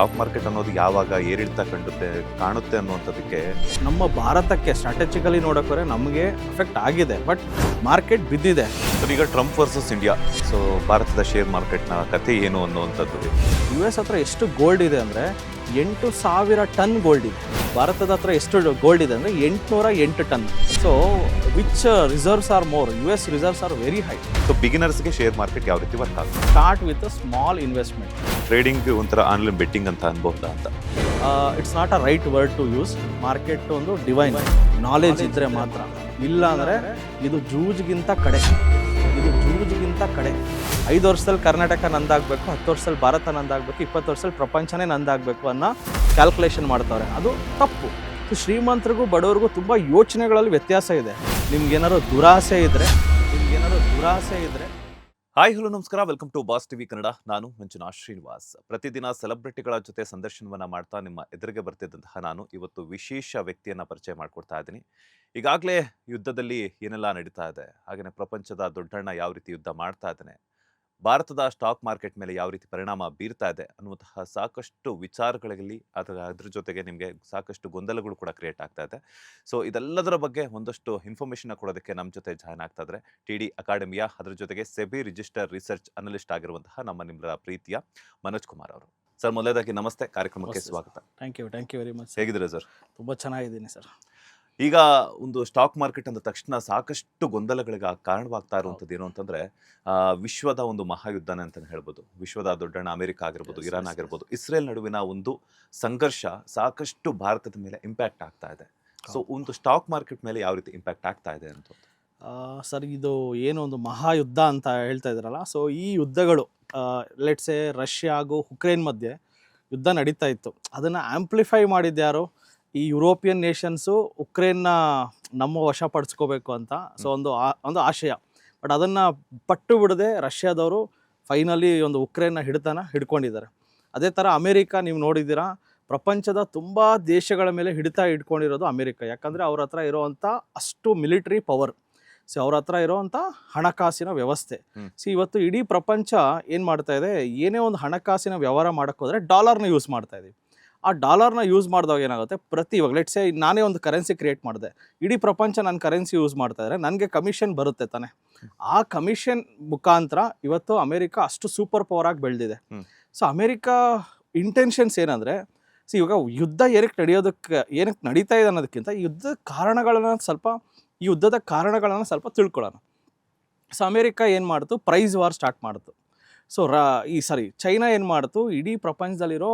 Stock market ಅನ್ನೋದು ಯಾವಾಗ ಏರಿಳಿತ ಕಾಣುತ್ತೆ ಅನ್ನುವಂಥದ್ದಕ್ಕೆ ನಮ್ಮ ಭಾರತಕ್ಕೆ ಸ್ಟ್ರಾಟಜಿಕಲಿ ನೋಡೋಕೆ ನಮಗೆ ಎಫೆಕ್ಟ್ ಆಗಿದೆ, ಬಟ್ ಮಾರ್ಕೆಟ್ ಬಿದ್ದಿದೆ. ಸರ್, ಈಗ ಟ್ರಂಪ್ ವರ್ಸಸ್ ಇಂಡಿಯಾ, ಸೊ ಭಾರತದ ಶೇರ್ ಮಾರ್ಕೆಟ್ನ ಕಥೆ ಏನು ಅನ್ನುವಂಥದ್ದು. US ಹತ್ರ ಎಷ್ಟು ಗೋಲ್ಡ್ ಇದೆ ಅಂದರೆ 8,000 ಟನ್ ಗೋಲ್ಡ್ ಇದೆ. ಭಾರತದ ಹತ್ರ ಎಷ್ಟು ಗೋಲ್ಡ್ ಇದೆ ಅಂದರೆ 808 ton. So which reserves are more? US reserves are very high. So ಬಿಗಿನರ್ಸ್ಗೆ ಶೇರ್ ಮಾರ್ಕೆಟ್ ಯಾವ ರೀತಿ ವರ್ಕ್ ಆಗುತ್ತೆ? Start with a small investment. Trading ಒಂಥರ ಆನ್ಲೈನ್ ಬೆಟ್ಟಿಂಗ್ ಅಂತ ಅನ್ಬಹುದಾ ಅಂತ? It's not a right word to use. Market ಒಂದು divine knowledge ಇದ್ದರೆ ಮಾತ್ರ. ಇಲ್ಲ ಅಂದರೆ ಇದು ಜೂಜ್ಗಿಂತ ಕಡೆ. 5 ವರ್ಷದಲ್ಲಿ ಕರ್ನಾಟಕ ನಂದಾಗಬೇಕು, 10 ವರ್ಷದಲ್ಲಿ ಭಾರತ ನಂದಾಗಬೇಕು, 20 ವರ್ಷದಲ್ಲಿ ಪ್ರಪಂಚನೇ ನಂದಾಗಬೇಕು ಅನ್ನೋ ಕ್ಯಾಲ್ಕುಲೇಷನ್ ಮಾಡ್ತಾರೆ. ಅದು ತಪ್ಪು. ಶ್ರೀಮಂತರಿಗೂ ಬಡವರಿಗೂ ತುಂಬ ಯೋಚನೆಗಳಲ್ಲಿ ವ್ಯತ್ಯಾಸ ಇದೆ. ನಿಮ್ಗೇನಾದ್ರು ದುರಾಸೆ ಇದ್ದರೆ ಹಾಯ್ ಹಲೋ ನಮಸ್ಕಾರ, welcome to boss TV Kannada. ನಾನು ಮಂಜುನಾಥ್ ಶ್ರೀನಿವಾಸ್. ಪ್ರತಿದಿನ ಸೆಲೆಬ್ರಿಟಿಗಳ ಜೊತೆ ಸಂದರ್ಶನವನ್ನು ಮಾಡ್ತಾ ನಿಮ್ಮ ಎದುರಿಗೆ ಬರ್ತಿದ್ದಂತಹ ನಾನು ಇವತ್ತು ವಿಶೇಷ ವ್ಯಕ್ತಿಯನ್ನು ಪರಿಚಯ ಮಾಡಿಕೊಡ್ತಾ ಇದ್ದೀನಿ. ಈಗಾಗಲೇ ಯುದ್ಧದಲ್ಲಿ ಏನೆಲ್ಲ ನಡೀತಾ ಇದೆ, ಹಾಗೆಯೇ ಪ್ರಪಂಚದ ದೊಡ್ಡಣ್ಣ ಯಾವ ರೀತಿ ಯುದ್ಧ ಮಾಡ್ತಾ ಇದ್ದಾನೆ, ಭಾರತದ ಸ್ಟಾಕ್ ಮಾರ್ಕೆಟ್ ಮೇಲೆ ಯಾವ ರೀತಿ ಪರಿಣಾಮ ಬೀರ್ತಾ ಇದೆ ಅನ್ನುವಂತಹ ಸಾಕಷ್ಟು ವಿಚಾರಗಳಲ್ಲಿ ಅದ್ರ ಜೊತೆಗೆ ನಿಮಗೆ ಸಾಕಷ್ಟು ಗೊಂದಲಗಳು ಕೂಡ ಕ್ರಿಯೇಟ್ ಆಗ್ತಾ ಇದೆ. ಸೊ ಇದೆಲ್ಲದರ ಬಗ್ಗೆ ಒಂದಷ್ಟು ಇನ್ಫಾರ್ಮೇಷನ್ ಕೊಡೋದಕ್ಕೆ ನಮ್ಮ ಜೊತೆ ಜಾಯ್ನ್ ಆಗ್ತಾ ಇದ್ದಾರೆ TD ಅಕಾಡೆಮಿಯ, ಅದರ ಜೊತೆಗೆ ಸೆಬಿ ರಿಜಿಸ್ಟರ್ ರಿಸರ್ಚ್ ಅನಲಿಸ್ಟ್ ಆಗಿರುವಂತಹ ನಿಮ್ಮರ ಪ್ರೀತಿಯ ಮನೋಜ್ ಕುಮಾರ್ ಅವರು. ಸರ್, ಮೊದಲನೇದಾಗಿ ನಮಸ್ತೆ, ಕಾರ್ಯಕ್ರಮಕ್ಕೆ ಸ್ವಾಗತ. Thank you very much. ಹೇಗಿದ್ದೀರಾ ಸರ್? ತುಂಬ ಚೆನ್ನಾಗಿದ್ದೀನಿ ಸರ್. ಈಗ ಒಂದು ಸ್ಟಾಕ್ ಮಾರ್ಕೆಟ್ ಅಂದ ತಕ್ಷಣ ಸಾಕಷ್ಟು ಗೊಂದಲಗಳಿಗೆ ಕಾರಣವಾಗ್ತಾ ಇರುವಂಥದ್ದು ಏನು ಅಂತಂದ್ರೆ, ವಿಶ್ವದ ಒಂದು ಮಹಾಯುದ್ಧನೇ ಅಂತಲೇ ಹೇಳ್ಬೋದು. ವಿಶ್ವದ ದೊಡ್ಡಣ್ಣ ಅಮೆರಿಕ ಆಗಿರ್ಬೋದು, ಇರಾನ್ ಆಗಿರ್ಬೋದು, ಇಸ್ರೇಲ್ ನಡುವಿನ ಒಂದು ಸಂಘರ್ಷ ಸಾಕಷ್ಟು ಭಾರತದ ಮೇಲೆ ಇಂಪ್ಯಾಕ್ಟ್ ಆಗ್ತಾ ಇದೆ. ಸೊ ಒಂದು ಸ್ಟಾಕ್ ಮಾರ್ಕೆಟ್ ಮೇಲೆ ಯಾವ ರೀತಿ ಇಂಪ್ಯಾಕ್ಟ್ ಆಗ್ತಾ ಇದೆ ಅಂತ? ಸರ್, ಇದು ಏನು ಒಂದು ಮಹಾಯುದ್ಧ ಅಂತ ಹೇಳ್ತಾ ಇದ್ರಲ್ಲ, ಸೊ ಈ ಯುದ್ಧಗಳು ಲೆಟ್ಸೆ ರಷ್ಯಾ ಹಾಗೂ ಉಕ್ರೇನ್ ಮಧ್ಯೆ ಯುದ್ಧ ನಡೀತಾ ಇತ್ತು. ಅದನ್ನು ಆಂಪ್ಲಿಫೈ ಮಾಡಿದ್ಯಾರು? ಈ ಯುರೋಪಿಯನ್ ನೇಷನ್ಸು ಉಕ್ರೇನ್ನ ನಮ್ಮ ವಶಪಡಿಸ್ಕೋಬೇಕು ಅಂತ. ಸೊ ಒಂದು ಆಶಯ. ಬಟ್ ಅದನ್ನು ಪಟ್ಟು ಬಿಡದೆ ರಷ್ಯಾದವರು ಫೈನಲಿ ಒಂದು ಉಕ್ರೇನ್ನ ಹಿಡ್ಕೊಂಡಿದ್ದಾರೆ. ಅದೇ ಥರ ಅಮೇರಿಕ, ನೀವು ನೋಡಿದ್ದೀರಾ, ಪ್ರಪಂಚದ ತುಂಬ ದೇಶಗಳ ಮೇಲೆ ಹಿಡ್ಕೊಂಡಿರೋದು ಅಮೇರಿಕ. ಯಾಕಂದರೆ ಅವ್ರ ಹತ್ರ ಇರೋವಂಥ ಅಷ್ಟು ಮಿಲಿಟರಿ ಪವರ್, ಸೊ ಅವ್ರ ಹತ್ರ ಇರೋವಂಥ ಹಣಕಾಸಿನ ವ್ಯವಸ್ಥೆ. ಸೊ ಇವತ್ತು ಇಡೀ ಪ್ರಪಂಚ ಏನು ಮಾಡ್ತಾ ಇದೆ, ಏನೇ ಒಂದು ಹಣಕಾಸಿನ ವ್ಯವಹಾರ ಮಾಡೋಕ್ಕೋದ್ರೆ ಡಾಲರ್ನ ಯೂಸ್ ಮಾಡ್ತಾ ಇದ್ದೀವಿ. ಆ ಡಾಲರ್ನ ಯೂಸ್ ಮಾಡಿದಾಗ ಏನಾಗುತ್ತೆ, ಇವಾಗ ಲೆಟ್ಸೆ ನಾನೇ ಒಂದು ಕರೆನ್ಸಿ ಕ್ರಿಯೇಟ್ ಮಾಡಿದೆ, ಇಡೀ ಪ್ರಪಂಚ ನನ್ನ ಕರೆನ್ಸಿ ಯೂಸ್ ಮಾಡ್ತಾ ಇದ್ದಾರೆ, ನನಗೆ ಕಮಿಷನ್ ಬರುತ್ತೆ ತಾನೆ. ಆ ಕಮಿಷನ್ ಮುಖಾಂತರ ಇವತ್ತು ಅಮೇರಿಕ ಅಷ್ಟು ಸೂಪರ್ ಪವರ್ ಆಗಿ ಬೆಳೆದಿದೆ. ಸೊ ಅಮೇರಿಕ ಇಂಟೆನ್ಷನ್ಸ್ ಏನಂದರೆ, ಇವಾಗ ಯುದ್ಧ ಏನಕ್ಕೆ ನಡೀತಾ ಇದೆ ಅನ್ನೋದಕ್ಕಿಂತ ಈ ಯುದ್ಧದ ಕಾರಣಗಳನ್ನು ಸ್ವಲ್ಪ ತಿಳ್ಕೊಳ್ಳೋಣ. ಸೊ ಅಮೇರಿಕ ಏನು ಮಾಡ್ತು, ಪ್ರೈಸ್ ವಾರ್ ಸ್ಟಾರ್ಟ್ ಮಾಡ್ತು. ಸೊ ಚೈನಾ ಏನು ಮಾಡ್ತು, ಇಡೀ ಪ್ರಪಂಚದಲ್ಲಿರೋ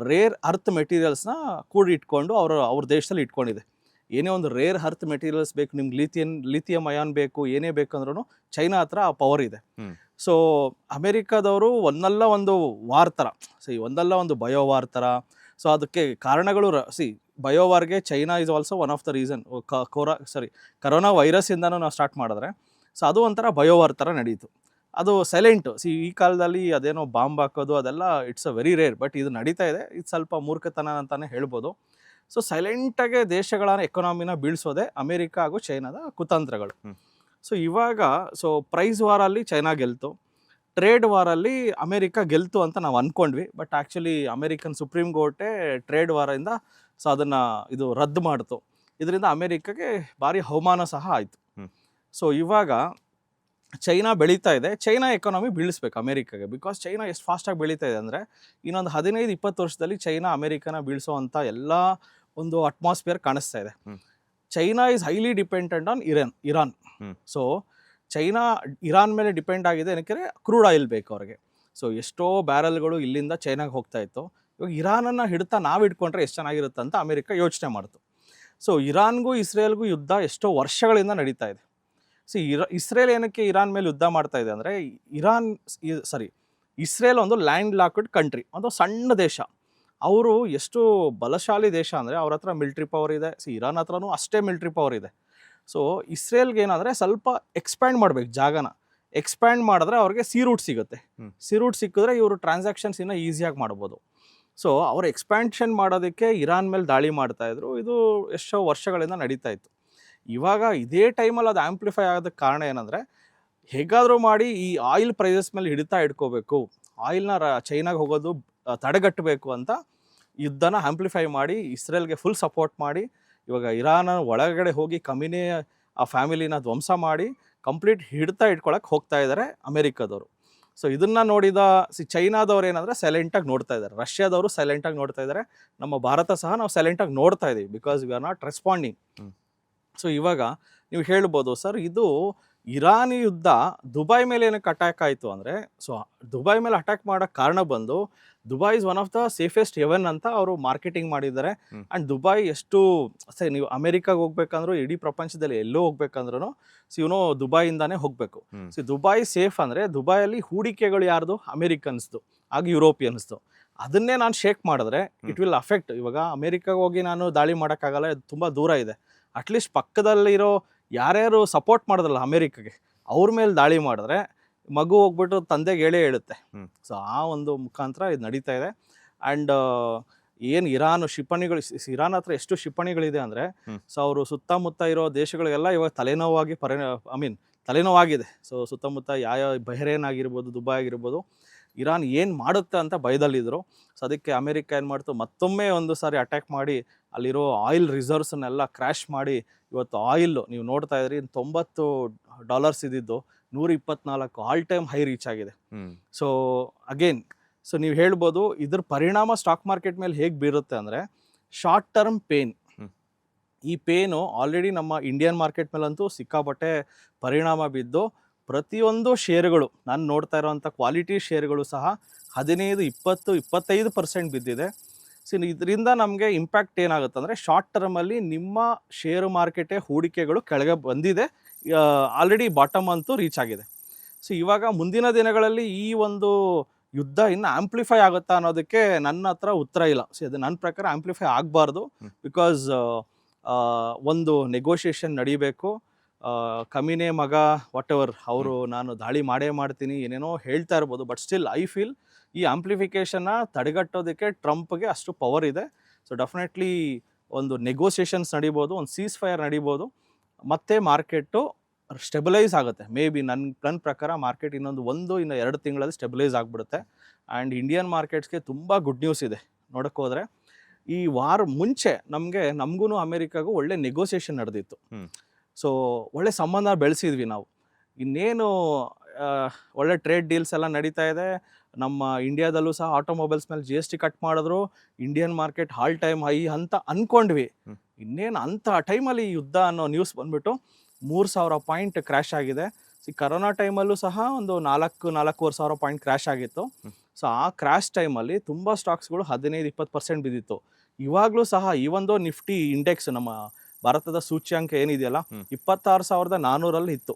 ರೇರ್ ಅರ್ತ್ ಮೆಟೀರಿಯಲ್ಸ್ನ ಕೂಡಿಟ್ಕೊಂಡು ಅವ್ರ ದೇಶದಲ್ಲಿ ಇಟ್ಕೊಂಡಿದೆ. ಏನೇ ಒಂದು ರೇರ್ ಅರ್ತ್ ಮೆಟೀರಿಯಲ್ಸ್ ಬೇಕು, ನಿಮ್ಗೆ ಲಿಥಿಯಂ ಅಯಾನ್ ಬೇಕು, ಏನೇ ಬೇಕಂದ್ರೂ ಚೈನಾ ಹತ್ರ ಆ ಪವರ್ ಇದೆ. ಸೊ ಅಮೇರಿಕಾದವರು ಒಂದಲ್ಲ ಒಂದು ವಾರ್ ಥರ, ಒಂದಲ್ಲ ಒಂದು ಬಯೋವಾರ್ ಥರ. ಸೊ ಅದಕ್ಕೆ ಕಾರಣಗಳು ಬಯೋವಾರ್ಗೆ China is also one of the reason. Corona ವೈರಸ್ಸಿಂದನೂ ನಾವು ಸ್ಟಾರ್ಟ್ ಮಾಡಿದ್ರೆ, ಸೊ ಅದು ಒಂಥರ ಬಯೋವಾರ್ ಥರ ನಡೀತು. ಅದು ಸೈಲೆಂಟು. ಈ ಕಾಲದಲ್ಲಿ ಅದೇನೋ ಬಾಂಬ್ ಹಾಕೋದು ಅದೆಲ್ಲ it's a very rare, but ಇದು ನಡೀತಾ ಇದೆ. ಇದು ಸ್ವಲ್ಪ ಮೂರ್ಖತನ ಅಂತಲೇ ಹೇಳ್ಬೋದು. ಸೊ ಸೈಲೆಂಟಾಗೆ ದೇಶಗಳ ಎಕಾನಮಿನ ಬೀಳಿಸೋದೆ ಅಮೇರಿಕ ಹಾಗೂ ಚೈನಾದ ಕುತಂತ್ರಗಳು. ಸೊ ಇವಾಗ ಪ್ರೈಸ್ ವಾರಲ್ಲಿ ಚೈನಾ ಗೆಲ್ತು, ಟ್ರೇಡ್ ವಾರಲ್ಲಿ ಅಮೇರಿಕ ಗೆಲ್ತು ಅಂತ ನಾವು ಅಂದ್ಕೊಂಡ್ವಿ. ಬಟ್ ಆ್ಯಕ್ಚುಲಿ ಅಮೇರಿಕನ್ ಸುಪ್ರೀಂ ಕೋರ್ಟೇ ಟ್ರೇಡ್ ವಾರಿಂದ ಇದು ರದ್ದು ಮಾಡ್ತು. ಇದರಿಂದ ಅಮೇರಿಕಾಗೆ ಭಾರಿ ಅವಮಾನ ಸಹ ಆಯಿತು. ಸೊ ಇವಾಗ ಚೈನಾ ಬೆಳೀತಾ ಇದೆ. ಚೈನಾ ಎಕಾನಮಿ ಬೀಳಿಸ್ಬೇಕು ಅಮೇರಿಕಾಗೆ. ಬಿಕಾಸ್ ಚೈನಾ ಎಷ್ಟು ಫಾಸ್ಟಾಗಿ ಬೆಳೀತಾ ಇದೆ ಅಂದರೆ, ಇನ್ನೊಂದು 15-20 ವರ್ಷದಲ್ಲಿ ಚೈನಾ ಅಮೇರಿಕನ ಬೀಳಿಸೋವಂಥ ಎಲ್ಲ ಒಂದು ಅಟ್ಮಾಸ್ಫಿಯರ್ ಕಾಣಿಸ್ತಾ ಇದೆ. China is highly dependent on Iran. So China Iran ಮೇಲೆ ಡಿಪೆಂಡ್ ಆಗಿದೆ. ಏನಕ್ಕೆ? ಕ್ರೂಡ್ ಆಯಿಲ್ ಬೇಕು ಅವ್ರಿಗೆ. ಸೊ ಎಷ್ಟೋ ಬ್ಯಾರಲ್ಗಳು ಇಲ್ಲಿಂದ ಚೈನಾಗೆ ಹೋಗ್ತಾ ಇತ್ತು. ಇವಾಗ ಇರಾನನ್ನು ನಾವು ಹಿಡ್ಕೊಂಡ್ರೆ ಎಷ್ಟು ಚೆನ್ನಾಗಿರುತ್ತೆ ಅಂತ ಅಮೇರಿಕ ಯೋಚನೆ ಮಾಡ್ತು. ಸೊ ಇರಾನ್ಗೂ ಇಸ್ರೇಲ್ಗೂ ಯುದ್ಧ ಎಷ್ಟೋ ವರ್ಷಗಳಿಂದ ನಡೀತಾ ಇದೆ. ಇಸ್ರೇಲ್ ಏನಕ್ಕೆ ಇರಾನ್ ಮೇಲೆ ಯುದ್ಧ ಮಾಡ್ತಾ ಇದೆ ಅಂದರೆ, ಇಸ್ರೇಲ್ ಒಂದು ಲ್ಯಾಂಡ್ ಲಾಕ್ಡ್ ಕಂಟ್ರಿ, ಒಂದು ಸಣ್ಣ ದೇಶ. ಅವರು ಎಷ್ಟು ಬಲಶಾಲಿ ದೇಶ ಅಂದರೆ ಅವ್ರ ಹತ್ರ ಮಿಲ್ಟ್ರಿ ಪವರ್ ಇದೆ. ಇರಾನ್ ಹತ್ರನೂ ಅಷ್ಟೇ ಮಿಲ್ಟ್ರಿ ಪವರ್ ಇದೆ. ಸೊ ಇಸ್ರೇಲ್ಗೆ ಏನಂದರೆ ಸ್ವಲ್ಪ ಎಕ್ಸ್ಪ್ಯಾಂಡ್ ಮಾಡಬೇಕು, ಜಾಗನ ಎಕ್ಸ್ಪ್ಯಾಂಡ್ ಮಾಡಿದ್ರೆ ಅವ್ರಿಗೆ ಸಿ ರೂಟ್ ಸಿಗುತ್ತೆ. ಸಿ ರೂಟ್ ಸಿಕ್ಕಿದ್ರೆ ಇವರು ಟ್ರಾನ್ಸಾಕ್ಷನ್ಸ್ ಇನ್ನೂ ಈಸಿಯಾಗಿ ಮಾಡ್ಬೋದು. ಸೊ ಅವರು ಎಕ್ಸ್ಪ್ಯಾನ್ಷನ್ ಮಾಡೋದಕ್ಕೆ ಇರಾನ್ ಮೇಲೆ ದಾಳಿ ಮಾಡ್ತಾಯಿದ್ರು. ಇದು ಎಷ್ಟೋ ವರ್ಷಗಳಿಂದ ನಡೀತಾ ಇತ್ತು. ಇವಾಗ ಇದೇ ಟೈಮಲ್ಲಿ ಅದು ಆ್ಯಂಪ್ಲಿಫೈ ಆಗೋದಕ್ಕೆ ಕಾರಣ ಏನಂದರೆ, ಹೇಗಾದರೂ ಮಾಡಿ ಈ ಆಯಿಲ್ ಪ್ರೈಸಸ್ ಮೇಲೆ ಹಿಡಿತಾ ಇಟ್ಕೋಬೇಕು, ಆಯಿಲ್ನ ಚೈನಾಗೆ ಹೋಗೋದು ತಡೆಗಟ್ಟಬೇಕು ಅಂತ ಯುದ್ಧನ ಆಂಪ್ಲಿಫೈ ಮಾಡಿ ಇಸ್ರೇಲ್ಗೆ ಫುಲ್ ಸಪೋರ್ಟ್ ಮಾಡಿ ಇವಾಗ ಇರಾನ್ ಒಳಗಡೆ ಹೋಗಿ ಕಮಿನಿ ಆ ಫ್ಯಾಮಿಲಿನ ಧ್ವಂಸ ಮಾಡಿ ಕಂಪ್ಲೀಟ್ ಹಿಡ್ತಾ ಇಟ್ಕೊಳಕ್ಕೆ ಹೋಗ್ತಾ ಇದ್ದಾರೆ ಅಮೆರಿಕದವರು. ಸೊ ಇದನ್ನು ನೋಡಿದ ಚೈನಾದವ್ರು ಏನಂದರೆ ಸೈಲೆಂಟಾಗಿ ನೋಡ್ತಾ ಇದ್ದಾರೆ, ರಷ್ಯಾದವರು ಸೈಲೆಂಟಾಗಿ ನೋಡ್ತಾ ಇದ್ದಾರೆ, ನಮ್ಮ ಭಾರತ ಸಹ ನಾವು ಸೈಲೆಂಟಾಗಿ ನೋಡ್ತಾ ಇದ್ದೀವಿ because we are not responding. So ಇವಾಗ ನೀವು ಹೇಳ್ಬೋದು ಸರ್ ಇದು ಇರಾನಿ ಯುದ್ಧ ದುಬೈ ಮೇಲೆ ಏನಕ್ಕೆ ಅಟ್ಯಾಕ್ ಆಯಿತು ಅಂದರೆ, ಸೊ ದುಬೈ ಮೇಲೆ ಅಟ್ಯಾಕ್ ಮಾಡೋಕ್ಕೆ ಕಾರಣ ಬಂದು Dubai is one of the safest Heaven ಅಂತ ಅವರು ಮಾರ್ಕೆಟಿಂಗ್ ಮಾಡಿದ್ದಾರೆ. ಆ್ಯಂಡ್ ದುಬೈ ಎಷ್ಟು ಸರಿ ನೀವು ಅಮೆರಿಕಾಗೆ ಹೋಗ್ಬೇಕಂದ್ರೂ ಇಡೀ ಪ್ರಪಂಚದಲ್ಲಿ ಎಲ್ಲೋ ಹೋಗ್ಬೇಕಂದ್ರೂ ದುಬೈಯಿಂದಾನೇ ಹೋಗಬೇಕು. ಸೊ ದುಬೈ ಸೇಫ್ ಅಂದರೆ ದುಬೈಯಲ್ಲಿ ಹೂಡಿಕೆಗಳು ಯಾರ್ದು? ಅಮೆರಿಕನ್ಸ್ದು, ಆಗ ಯುರೋಪಿಯನ್ಸ್ದು. ಅದನ್ನೇ ನಾನು ಶೇಕ್ ಮಾಡಿದ್ರೆ ಇಟ್ ವಿಲ್ ಅಫೆಕ್ಟ್. ಇವಾಗ ಅಮೆರಿಕಾಗೆ ಹೋಗಿ ನಾನು ದಾಳಿ ಮಾಡೋಕ್ಕಾಗಲ್ಲ, ಇದು ತುಂಬ ದೂರ ಇದೆ. ಅಟ್ಲೀಸ್ಟ್ ಪಕ್ಕದಲ್ಲಿರೋ ಯಾರ್ಯಾರು ಸಪೋರ್ಟ್ ಮಾಡೋದಲ್ಲ ಅಮೆರಿಕಾಗೆ ಅವ್ರ ಮೇಲೆ ದಾಳಿ ಮಾಡಿದ್ರೆ ಮಗು ಹೋಗ್ಬಿಟ್ಟು ತಂದೆಗೆ ಹೇಳುತ್ತೆ. ಸೊ ಆ ಒಂದು ಮುಖಾಂತರ ಇದು ನಡೀತಾ ಇದೆ. ಆ್ಯಂಡ್ ಏನು ಕ್ಷಿಪಣಿಗಳು ಇರಾನ್ ಹತ್ರ ಎಷ್ಟು ಕ್ಷಿಪಣಿಗಳಿದೆ ಅಂದರೆ, ಸೊ ಅವರು ಸುತ್ತಮುತ್ತ ಇರೋ ದೇಶಗಳಿಗೆಲ್ಲ ಇವಾಗ ತಲೆನೋವಾಗಿದೆ. ಸೊ ಸುತ್ತಮುತ್ತ ಯಾವ ಬಹರೇನ್ ಆಗಿರ್ಬೋದು, ದುಬೈ ಆಗಿರ್ಬೋದು, ಇರಾನ್ ಏನು ಮಾಡುತ್ತೆ ಅಂತ ಭಯದಲ್ಲಿದ್ದರು. ಸೊ ಅದಕ್ಕೆ ಅಮೆರಿಕ ಏನು ಮಾಡ್ತು, ಮತ್ತೊಮ್ಮೆ ಒಂದು ಸಾರಿ ಅಟ್ಯಾಕ್ ಮಾಡಿ ಅಲ್ಲಿರೋ ಆಯಿಲ್ ರಿಸರ್ವ್ಸನ್ನೆಲ್ಲ ಕ್ರ್ಯಾಶ್ ಮಾಡಿ ಇವತ್ತು ಆಯಿಲ್ ನೀವು ನೋಡ್ತಾ ಇದ್ರಿ $90 ಇದ್ದಿದ್ದು 124 ಆಲ್ ಟೈಮ್ ಹೈ ರೀಚ್ ಆಗಿದೆ. ಸೊ ಅಗೇನ್ ನೀವು ಹೇಳ್ಬೋದು ಇದ್ರ ಪರಿಣಾಮ ಸ್ಟಾಕ್ ಮಾರ್ಕೆಟ್ ಮೇಲೆ ಹೇಗೆ ಬೀರುತ್ತೆ ಅಂದರೆ, ಶಾರ್ಟ್ ಟರ್ಮ್ ಪೇನ್. ಈ ಪೇನು ಆಲ್ರೆಡಿ ನಮ್ಮ ಇಂಡಿಯನ್ ಮಾರ್ಕೆಟ್ ಮೇಲಂತೂ ಸಿಕ್ಕಾಪಟ್ಟೆ ಪರಿಣಾಮ ಬಿದ್ದು ಪ್ರತಿಯೊಂದು ಶೇರುಗಳು, ನಾನು ನೋಡ್ತಾ ಇರೋವಂಥ ಕ್ವಾಲಿಟಿ ಶೇರುಗಳು ಸಹ 15, 20, 25% ಬಿದ್ದಿದೆ. ಸೊ ಇದರಿಂದ ನಮಗೆ ಇಂಪ್ಯಾಕ್ಟ್ ಏನಾಗುತ್ತೆ ಅಂದರೆ, ಶಾರ್ಟ್ ಟರ್ಮಲ್ಲಿ ನಿಮ್ಮ ಶೇರು ಮಾರ್ಕೆಟೇ ಹೂಡಿಕೆಗಳು ಕೆಳಗೆ ಬಂದಿದೆ, ಆಲ್ರೆಡಿ ಬಾಟಮ್ ಅಂತೂ ರೀಚ್ ಆಗಿದೆ. ಸೊ ಇವಾಗ ಮುಂದಿನ ದಿನಗಳಲ್ಲಿ ಈ ಒಂದು ಯುದ್ಧ ಇನ್ನು ಆಂಪ್ಲಿಫೈ ಆಗುತ್ತಾ ಅನ್ನೋದಕ್ಕೆ ನನ್ನ ಹತ್ರ ಉತ್ತರ ಇಲ್ಲ. ಸೊ ಅದು ನನ್ನ ಪ್ರಕಾರ ಆಂಪ್ಲಿಫೈ ಆಗಬಾರ್ದು. ಬಿಕಾಸ್ ಒಂದು ನೆಗೋಷಿಯೇಷನ್ ನಡಿಬೇಕು. ಕಮಿನೇ ಮಗ ವಾಟ್ ಎವರ್ ಅವರು ನಾನು ದಾಳಿ ಮಾಡೇ ಮಾಡ್ತೀನಿ ಏನೇನೋ ಹೇಳ್ತಾ ಇರ್ಬೋದು, ಬಟ್ ಸ್ಟಿಲ್ ಐ ಫೀಲ್ ಈ ಆಂಪ್ಲಿಫಿಕೇಷನ್ನ ತಡೆಗಟ್ಟೋದಕ್ಕೆ ಟ್ರಂಪ್ಗೆ ಅಷ್ಟು ಪವರ್ ಇದೆ. ಸೊ ಡೆಫಿನೆಟ್ಲಿ ಒಂದು ನೆಗೋಸಿಯೇಷನ್ಸ್ ನಡಿಬೋದು, ಒಂದು ಸೀಸ್ ಫೈರ್ ನಡಿಬೋದು, ಮತ್ತೆ ಮಾರ್ಕೆಟು ಸ್ಟೆಬಿಲೈಸ್ ಆಗುತ್ತೆ. ಮೇ ಬಿ ನನ್ನ ಪ್ರಕಾರ ಮಾರ್ಕೆಟ್ ಇನ್ನು 2 ತಿಂಗಳಲ್ಲಿ ಸ್ಟೆಬಿಲೈಸ್ ಆಗಿಬಿಡುತ್ತೆ. ಆ್ಯಂಡ್ ಇಂಡಿಯನ್ ಮಾರ್ಕೆಟ್ಸ್ಗೆ ತುಂಬ ಗುಡ್ ನ್ಯೂಸ್ ಇದೆ. ನೋಡೋಕ್ಕೆ ಹೋದರೆ ಈ ವಾರ ಮುಂಚೆ ನಮಗೂ ಅಮೆರಿಕಾಗೂ ಒಳ್ಳೆ ನೆಗೋಸಿಯೇಷನ್ ನಡೆದಿತ್ತು. ಸೊ ಒಳ್ಳೆ ಸಂಬಂಧ ಬೆಳೆಸಿದ್ವಿ ನಾವು. ಇನ್ನೇನು ಒಳ್ಳೆ ಟ್ರೇಡ್ ಡೀಲ್ಸ್ ಎಲ್ಲ ನಡೀತಾ ಇದೆ. ನಮ್ಮ ಇಂಡಿಯಾದಲ್ಲೂ ಸಹ ಆಟೋಮೊಬೈಲ್ಸ್ ಮೇಲೆ GST ಕಟ್ ಮಾಡಿದ್ರು, Indian market all time high ಅಂತ ಅಂದ್ಕೊಂಡ್ವಿ. ಇನ್ನೇನು ಅಂಥ ಟೈಮಲ್ಲಿ ಯುದ್ಧ ಅನ್ನೋ ನ್ಯೂಸ್ ಬಂದುಬಿಟ್ಟು 3,000 ಪಾಯಿಂಟ್ ಕ್ರ್ಯಾಶ್ ಆಗಿದೆ. ಕರೋನಾ ಟೈಮಲ್ಲೂ ಸಹ ಒಂದು 4,000-4,500 ಪಾಯಿಂಟ್ ಕ್ರ್ಯಾಶ್ ಆಗಿತ್ತು. ಸೊ ಆ ಕ್ರ್ಯಾಶ್ ಟೈಮಲ್ಲಿ ತುಂಬ ಸ್ಟಾಕ್ಸ್ಗಳು 15-20% ಬಿದ್ದಿತ್ತು. ಇವಾಗಲೂ ಸಹ ಈ ಒಂದು ನಿಫ್ಟಿ ಇಂಡೆಕ್ಸ್, ನಮ್ಮ ಭಾರತದ ಸೂಚ್ಯಾಂಕ ಏನಿದೆಯಲ್ಲ, 26,400 ಇತ್ತು,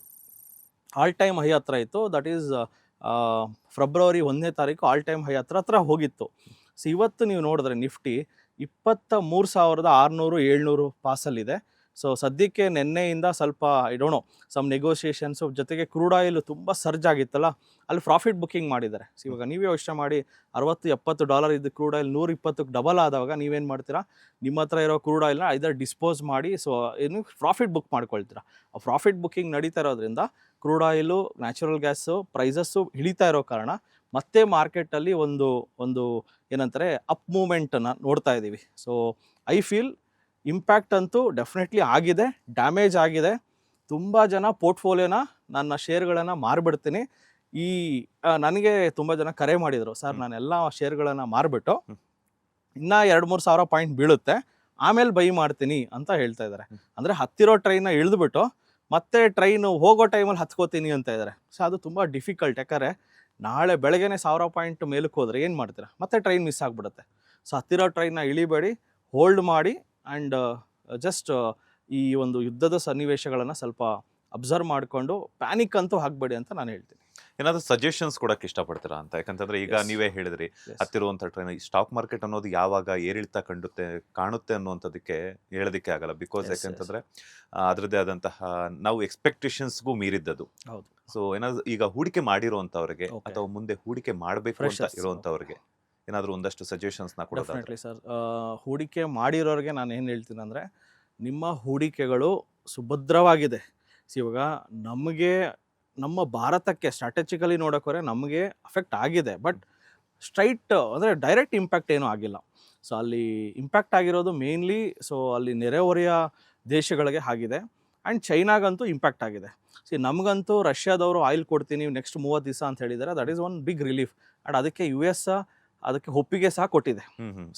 ಆಲ್ ಟೈಮ್ ಹೈ ಹತ್ರ ಇತ್ತು. ದಟ್ ಈಸ್ ಫೆಬ್ರವರಿ 1ನೇ ತಾರೀಕು ಆಲ್ ಟೈಮ್ ಹೈ ಹತ್ರ ಹೋಗಿತ್ತು. ಸೊ ಇವತ್ತು ನೀವು ನೋಡಿದ್ರೆ ನಿಫ್ಟಿ 23,600-700 ಪಾಸಲ್ಲಿದೆ. ಸೊ ಸದ್ಯಕ್ಕೆ ನಿನ್ನೆಯಿಂದ ಸ್ವಲ್ಪ ಸಮ್ ನೆಗೋಷಿಯೇಷನ್ಸು ಜೊತೆಗೆ ಕ್ರೂಡ್ ಆಯಿಲ್ ತುಂಬ ಸರ್ಜ್ ಆಗಿತ್ತಲ್ಲ, ಅಲ್ಲಿ ಪ್ರಾಫಿಟ್ ಬುಕ್ಕಿಂಗ್ ಮಾಡಿದ್ದಾರೆ. ಸೊ ಇವಾಗ ನೀವೇ ಯೋಚನೆ ಮಾಡಿ, $60-70 ಇದ್ದು ಕ್ರೂಡ್ ಆಯಿಲ್ 120ಕ್ಕೆ ಡಬಲ್ ಆದಾಗ ನೀವೇನು ಮಾಡ್ತೀರಾ? ನಿಮ್ಮ ಹತ್ರ ಇರೋ ಕ್ರೂಡ್ ಆಯಿಲ್ನ ಇದರ ಡಿಸ್ಪೋಸ್ ಮಾಡಿ ಸೊ ಏನು ಪ್ರಾಫಿಟ್ ಬುಕ್ ಮಾಡ್ಕೊಳ್ತೀರಾ. ಆ ಪ್ರಾಫಿಟ್ ಬುಕ್ಕಿಂಗ್ ನಡೀತಾ ಇರೋದ್ರಿಂದ crude oil, natural gas prices ಇಳಿತಾ ಇರೋ ಕಾರಣ ಮತ್ತೆ ಮಾರ್ಕೆಟಲ್ಲಿ ಒಂದು ಏನಂತಾರೆ ಅಪ್ ಮೂಮೆಂಟನ್ನು ನೋಡ್ತಾ ಇದ್ದೀವಿ. ಸೊ ಐ ಫೀಲ್ ಇಂಪ್ಯಾಕ್ಟ್ ಅಂತೂ ಡೆಫಿನೆಟ್ಲಿ ಆಗಿದೆ, ಡ್ಯಾಮೇಜ್ ಆಗಿದೆ. ತುಂಬ ಜನ ಪೋರ್ಟ್ಫೋಲಿಯೋನ, ನನ್ನ ಶೇರ್ಗಳನ್ನು ಮಾರಿಬಿಡ್ತೀನಿ. ನನಗೆ ತುಂಬ ಜನ ಕರೆ ಮಾಡಿದರು, ಸರ್ ನಾನೆಲ್ಲ ಶೇರ್ಗಳನ್ನು ಮಾರಿಬಿಟ್ಟು ಇನ್ನೂ 2-3 ಸಾವಿರ ಪಾಯಿಂಟ್ ಬೀಳುತ್ತೆ, ಆಮೇಲೆ ಬೈ ಮಾಡ್ತೀನಿ ಅಂತ ಹೇಳ್ತಾ ಇದ್ದಾರೆ. ಅಂದರೆ ಹತ್ತಿರೋ ಟ್ರೈನ್ನ ಇಳಿದ್ಬಿಟ್ಟು ಮತ್ತೆ ಟ್ರೈನು ಹೋಗೋ ಟೈಮಲ್ಲಿ ಹತ್ಕೋತೀನಿ ಅಂತ ಇದ್ದಾರೆ. ಸೊ ಅದು ತುಂಬ ಡಿಫಿಕಲ್ಟ್. ಯಾಕಂದರೆ ನಾಳೆ ಬೆಳಗ್ಗೆನೇ 1000 ಪಾಯಿಂಟ್ ಮೇಲಕ್ಕೆ ಹೋದರೆ ಏನು ಮಾಡ್ತೀರಾ? ಮತ್ತೆ ಟ್ರೈನ್ ಮಿಸ್ ಆಗಿಬಿಡುತ್ತೆ. ಸೊ ಹತ್ತಿರೋ ಟ್ರೈನ್ನ ಇಳಿಬೇಡಿ, ಹೋಲ್ಡ್ ಮಾಡಿ. ಆ್ಯಂಡ್ ಜಸ್ಟ್ ಈ ಒಂದು ಯುದ್ಧದ ಸನ್ನಿವೇಶಗಳನ್ನು ಸ್ವಲ್ಪ ಅಬ್ಸರ್ವ್ ಮಾಡಿಕೊಂಡು ಪ್ಯಾನಿಕ್ ಅಂತೂ ಆಗಬೇಡಿ ಅಂತ ನಾನು ಹೇಳ್ತೀನಿ. ಏನಾದರೂ ಸಜೆಷನ್ಸ್ ಕೊಡೋಕ್ಕೆ ಇಷ್ಟಪಡ್ತೀರಾ ಅಂತ? ಯಾಕಂತಂದ್ರೆ ಈಗ ನೀವೇ ಹೇಳಿದ್ರಿ, ಹತ್ತಿರುವಂಥ ಟ್ರೈನ್ ಸ್ಟಾಕ್ ಮಾರ್ಕೆಟ್ ಅನ್ನೋದು ಯಾವಾಗ ಏರಿಳಿತ ಕಾಣುತ್ತೆ ಅನ್ನುವಂಥದ್ದಕ್ಕೆ ಹೇಳೋದಕ್ಕೆ ಆಗಲ್ಲ. ಬಿಕಾಸ್ ಯಾಕಂತಂದ್ರೆ ಅದರದ್ದೇ ಆದಂತಹ ನಾವು ಎಕ್ಸ್ಪೆಕ್ಟೇಷನ್ಸ್ಗೂ ಮೀರಿದ್ದದು. ಹೌದು. ಸೊ ಏನಾದ್ರು ಈಗ ಹೂಡಿಕೆ ಮಾಡಿರೋಂಥವ್ರಿಗೆ ಅಥವಾ ಮುಂದೆ ಹೂಡಿಕೆ ಮಾಡಬೇಕು ಅಂತ ಇರೋವಂಥವ್ರಿಗೆ ಏನಾದರೂ ಒಂದಷ್ಟು ಸಜೆಷನ್ಸ್ನ ಕೊಡೋದು? ಡೆಫಿನೆಟ್ಲಿ ಸರ್, ಹೂಡಿಕೆ ಮಾಡಿರೋರಿಗೆ ನಾನು ಏನು ಹೇಳ್ತೀನಿ ಅಂದರೆ, ನಿಮ್ಮ ಹೂಡಿಕೆಗಳು ಸುಭದ್ರವಾಗಿದೆ. ಇವಾಗ ನಮ್ಮ ಭಾರತಕ್ಕೆ ಸ್ಟ್ರಾಟಜಿಕಲಿ ನೋಡೋಕೋರೆ ನಮಗೆ ಅಫೆಕ್ಟ್ ಆಗಿದೆ, ಬಟ್ ಸ್ಟ್ರೈಟ್ ಅಂದರೆ ಡೈರೆಕ್ಟ್ ಇಂಪ್ಯಾಕ್ಟ್ ಏನೂ ಆಗಿಲ್ಲ. ಸೊ ಅಲ್ಲಿ ಇಂಪ್ಯಾಕ್ಟ್ ಆಗಿರೋದು ಮೇನ್ಲಿ ಸೊ ಅಲ್ಲಿ ನೆರೆಹೊರೆಯ ದೇಶಗಳಿಗೆ ಆಗಿದೆ ಆ್ಯಂಡ್ ಚೈನಾಗಂತೂ ಇಂಪ್ಯಾಕ್ಟ್ ಆಗಿದೆ. ನಮಗಂತೂ ರಷ್ಯಾದವರು ಆಯಿಲ್ ಕೊಡ್ತೀನಿ ನೆಕ್ಸ್ಟ್ 30 ದಿವಸ ಅಂತ ಹೇಳಿದ್ದಾರೆ. That is one big relief. And ಅದಕ್ಕೆ US ಅದಕ್ಕೆ ಒಪ್ಪಿಗೆ ಸಹ ಕೊಟ್ಟಿದೆ.